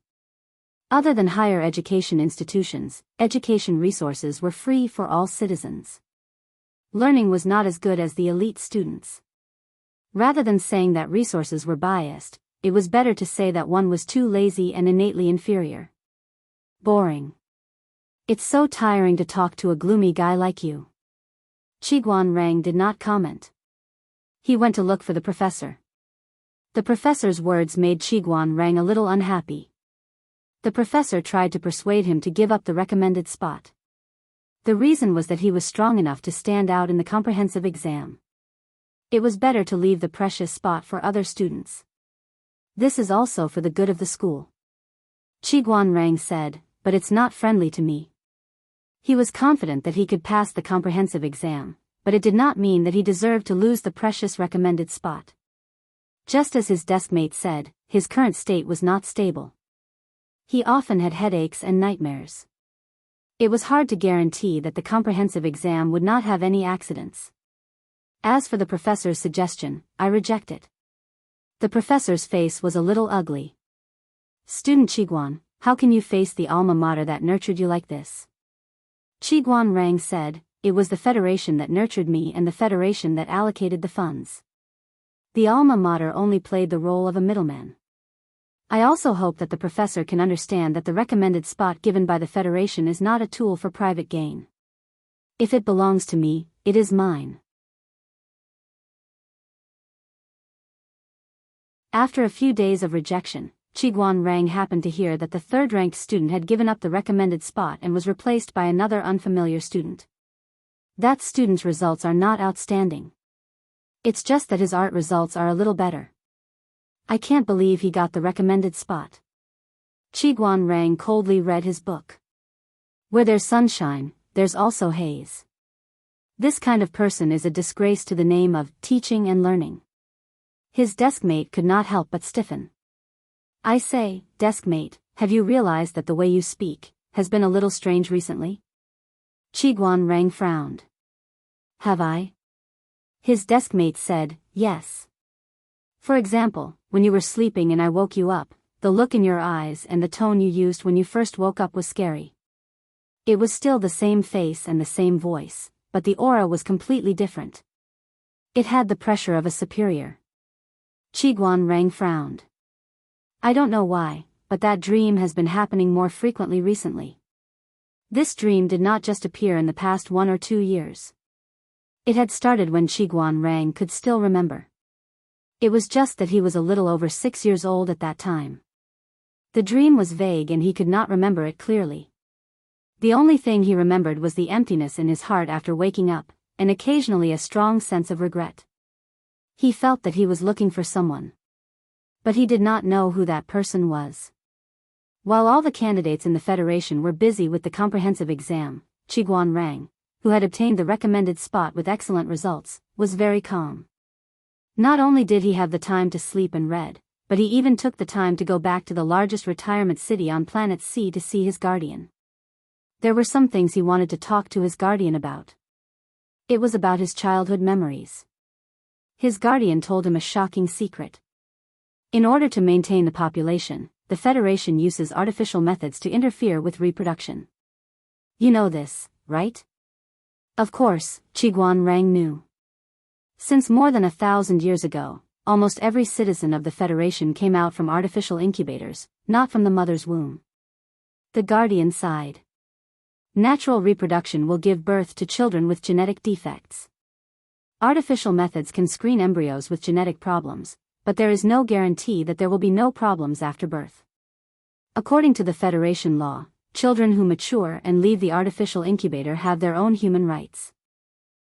Other than higher education institutions, education resources were free for all citizens. Learning was not as good as the elite students. Rather than saying that resources were biased, it was better to say that one was too lazy and innately inferior. Boring. It's so tiring to talk to a gloomy guy like you." Qiguanrang did not comment. He went to look for the professor. The professor's words made Qiguanrang a little unhappy. The professor tried to persuade him to give up the recommended spot. The reason was that he was strong enough to stand out in the comprehensive exam. It was better to leave the precious spot for other students. "This is also for the good of the school." Qiguanrang said, "But it's not friendly to me." He was confident that he could pass the comprehensive exam, but it did not mean that he deserved to lose the precious recommended spot. Just as his deskmate said, his current state was not stable. He often had headaches and nightmares. It was hard to guarantee that the comprehensive exam would not have any accidents. As for the professor's suggestion, I reject it. The professor's face was a little ugly. "Student Qiguan, how can you face the alma mater that nurtured you like this?" Qiguanrang said, "It was the Federation that nurtured me and the Federation that allocated the funds. The alma mater only played the role of a middleman. I also hope that the professor can understand that the recommended spot given by the Federation is not a tool for private gain. If it belongs to me, it is mine." After a few days of rejection, Qi Guanrang happened to hear that the third-ranked student had given up the recommended spot and was replaced by another unfamiliar student. That student's results are not outstanding. It's just that his art results are a little better. I can't believe he got the recommended spot. Qi Guanrang coldly read his book. Where there's sunshine, there's also haze. This kind of person is a disgrace to the name of teaching and learning. His deskmate could not help but stiffen. I say, deskmate, have you realized that the way you speak has been a little strange recently? Qi Guanrang frowned. Have I? His deskmate said, yes. For example, when you were sleeping and I woke you up, the look in your eyes and the tone you used when you first woke up was scary. It was still the same face and the same voice, but the aura was completely different. It had the pressure of a superior. Qi Guanrang frowned. I don't know why, but that dream has been happening more frequently recently. This dream did not just appear in the past 1 or 2 years. It had started when Qi Guanrang could still remember. It was just that he was a little over 6 years old at that time. The dream was vague and he could not remember it clearly. The only thing he remembered was the emptiness in his heart after waking up, and occasionally a strong sense of regret. He felt that he was looking for someone. But he did not know who that person was. While all the candidates in the Federation were busy with the comprehensive exam, Qi Guanrang, who had obtained the recommended spot with excellent results, was very calm. Not only did he have the time to sleep and read, but he even took the time to go back to the largest retirement city on planet C to see his guardian. There were some things he wanted to talk to his guardian about. It was about his childhood memories. His guardian told him a shocking secret. In order to maintain the population, the Federation uses artificial methods to interfere with reproduction. You know this, right? Of course, Qi Guanrang knew. Since more than 1,000 years ago, almost every citizen of the Federation came out from artificial incubators, not from the mother's womb. The guardian sighed. Natural reproduction will give birth to children with genetic defects. Artificial methods can screen embryos with genetic problems, but there is no guarantee that there will be no problems after birth. According to the Federation law, children who mature and leave the artificial incubator have their own human rights.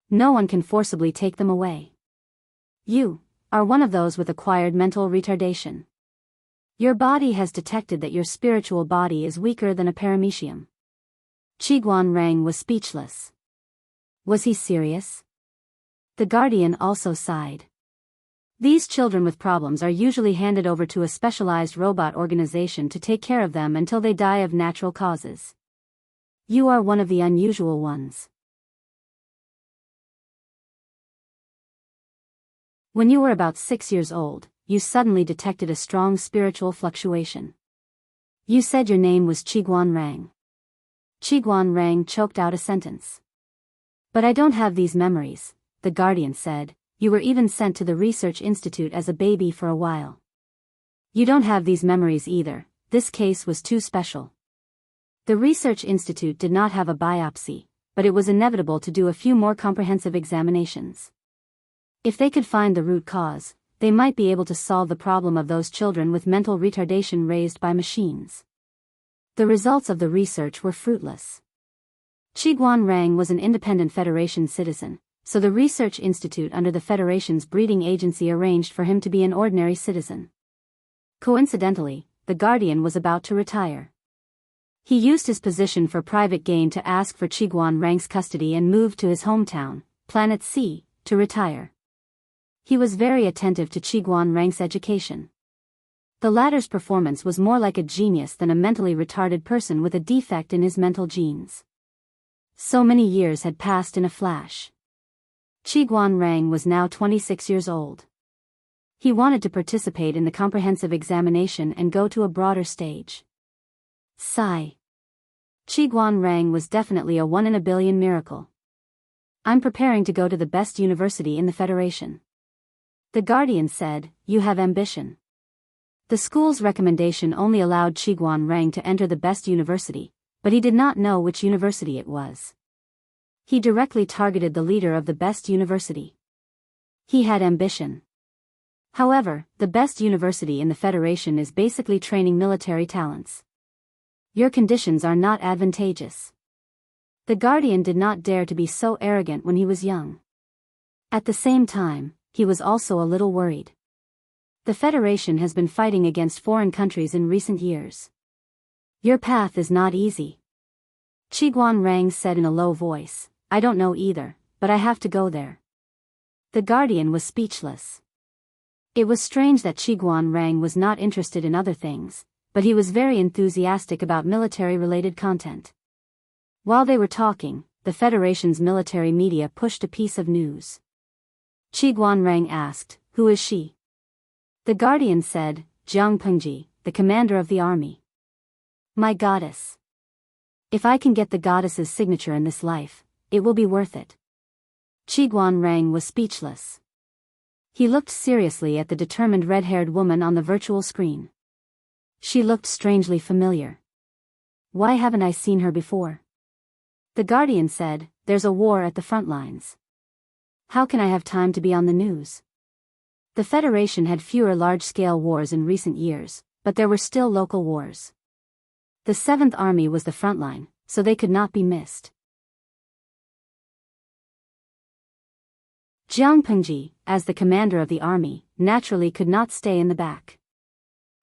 No one can forcibly take them away. You are one of those with acquired mental retardation. Your body has detected that your spiritual body is weaker than a paramecium. Qi Guanrang was speechless. Was he serious? The guardian also sighed. These children with problems are usually handed over to a specialized robot organization to take care of them until they die of natural causes. You are one of the unusual ones. When you were about 6 years old, you suddenly detected a strong spiritual fluctuation. You said your name was Qi Guanrang. Qi Guanrang choked out a sentence. But I don't have these memories, the guardian said. You were even sent to the research institute as a baby for a while. You don't have these memories either. This case was too special. The research institute did not have a biopsy, but it was inevitable to do a few more comprehensive examinations. If they could find the root cause, they might be able to solve the problem of those children with mental retardation raised by machines. The results of the research were fruitless. Qi Guanrang was an independent Federation citizen, so the research institute under the Federation's breeding agency arranged for him to be an ordinary citizen. Coincidentally, the guardian was about to retire. He used his position for private gain to ask for Qi Guanrang's custody and moved to his hometown, Planet C, to retire. He was very attentive to Qi Guanrang's education. The latter's performance was more like a genius than a mentally retarded person with a defect in his mental genes. So many years had passed in a flash. Qi Guanrang was now 26 years old. He wanted to participate in the comprehensive examination and go to a broader stage. Sigh. Qi Guanrang was definitely a 1 in a billion miracle. I'm preparing to go to the best university in the Federation. The guardian said, you have ambition. The school's recommendation only allowed Qi Guanrang to enter the best university, but he did not know which university it was. He directly targeted the leader of the best university. He had ambition. However, the best university in the Federation is basically training military talents. Your conditions are not advantageous. The guardian did not dare to be so arrogant when he was young. At the same time, he was also a little worried. The Federation has been fighting against foreign countries in recent years. Your path is not easy. Qiguan Rang said in a low voice, I don't know either, but I have to go there. The guardian was speechless. It was strange that Qiguan Rang was not interested in other things, but he was very enthusiastic about military-related content. While they were talking, the Federation's military media pushed a piece of news. Qiguan Rang asked, who is she? The guardian said, Jianghu, the commander of the army. My goddess. If I can get the goddess's signature in this life, it will be worth it. Qiguan Rang was speechless. He looked seriously at the determined red-haired woman on the virtual screen. She looked strangely familiar. Why haven't I seen her before? The guardian said, there's a war at the front lines. How can I have time to be on the news? The Federation had fewer large-scale wars in recent years, but there were still local wars. The 7th Army was the front line, so they could not be missed. Jianghu, as the commander of the army, naturally could not stay in the back.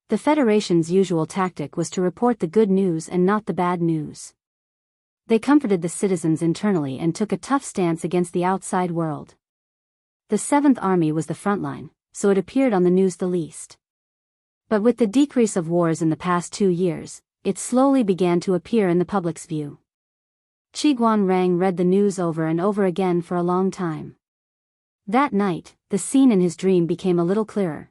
The Federation's usual tactic was to report the good news and not the bad news. They comforted the citizens internally and took a tough stance against the outside world. The 7th Army was the front line, so it appeared on the news the least. But with the decrease of wars in the past 2 years, it slowly began to appear in the public's view. Qiguan Rang read the news over and over again for a long time. That night, the scene in his dream became a little clearer.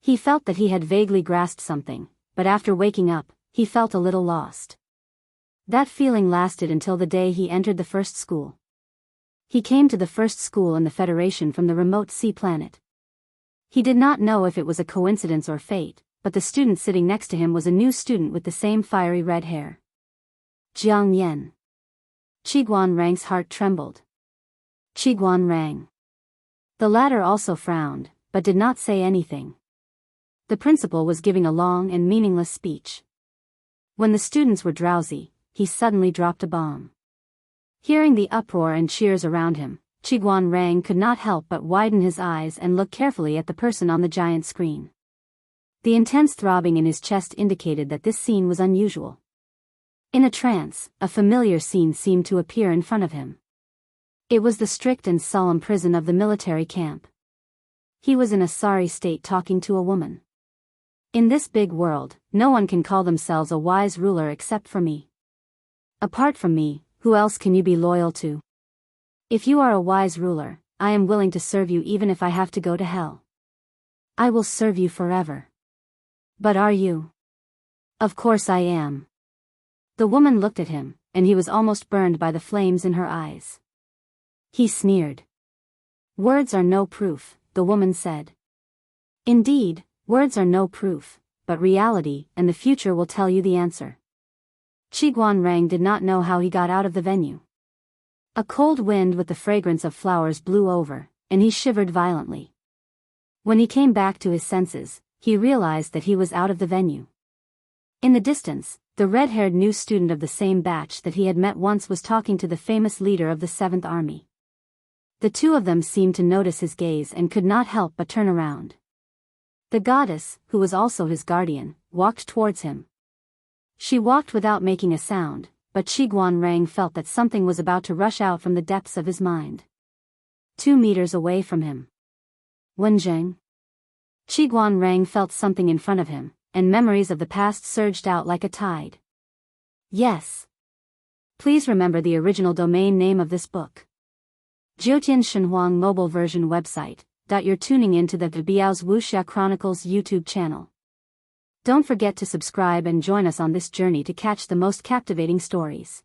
He felt that he had vaguely grasped something, but after waking up, he felt a little lost. That feeling lasted until the day he entered the first school. He came to the first school in the Federation from the remote sea planet. He did not know if it was a coincidence or fate, but the student sitting next to him was a new student with the same fiery red hair. Jiang Yan. Qiguan Rang's heart trembled. Qiguan Rang. The latter also frowned, but did not say anything. The principal was giving a long and meaningless speech. When the students were drowsy, he suddenly dropped a bomb. Hearing the uproar and cheers around him, Qiguan Rang could not help but widen his eyes and look carefully at the person on the giant screen. The intense throbbing in his chest indicated that this scene was unusual. In a trance, a familiar scene seemed to appear in front of him. It was the strict and solemn prison of the military camp. He was in a sorry state talking to a woman. In this big world, no one can call themselves a wise ruler except for me. Apart from me, who else can you be loyal to? If you are a wise ruler, I am willing to serve you even if I have to go to hell. I will serve you forever. But are you? Of course I am. The woman looked at him, and he was almost burned by the flames in her eyes. He sneered. Words are no proof, the woman said. Indeed, words are no proof, but reality and the future will tell you the answer. Qiguan Rang did not know how he got out of the venue. A cold wind with the fragrance of flowers blew over, and he shivered violently. When he came back to his senses, he realized that he was out of the venue. In the distance, the red-haired new student of the same batch that he had met once was talking to the famous leader of the 7th Army. The two of them seemed to notice his gaze and could not help but turn around. The goddess, who was also his guardian, walked towards him. She walked without making a sound, but Qiguan Rang felt that something was about to rush out from the depths of his mind. 2 meters away from him. Wenjing. Qiguan Rang felt something in front of him, and memories of the past surged out like a tide. Yes. Please remember the original domain name of this book. Jiutian Shenhuang mobile version website. You're tuning into the Biyao's Wuxia Chronicles YouTube channel. Don't forget to subscribe and join us on this journey to catch the most captivating stories.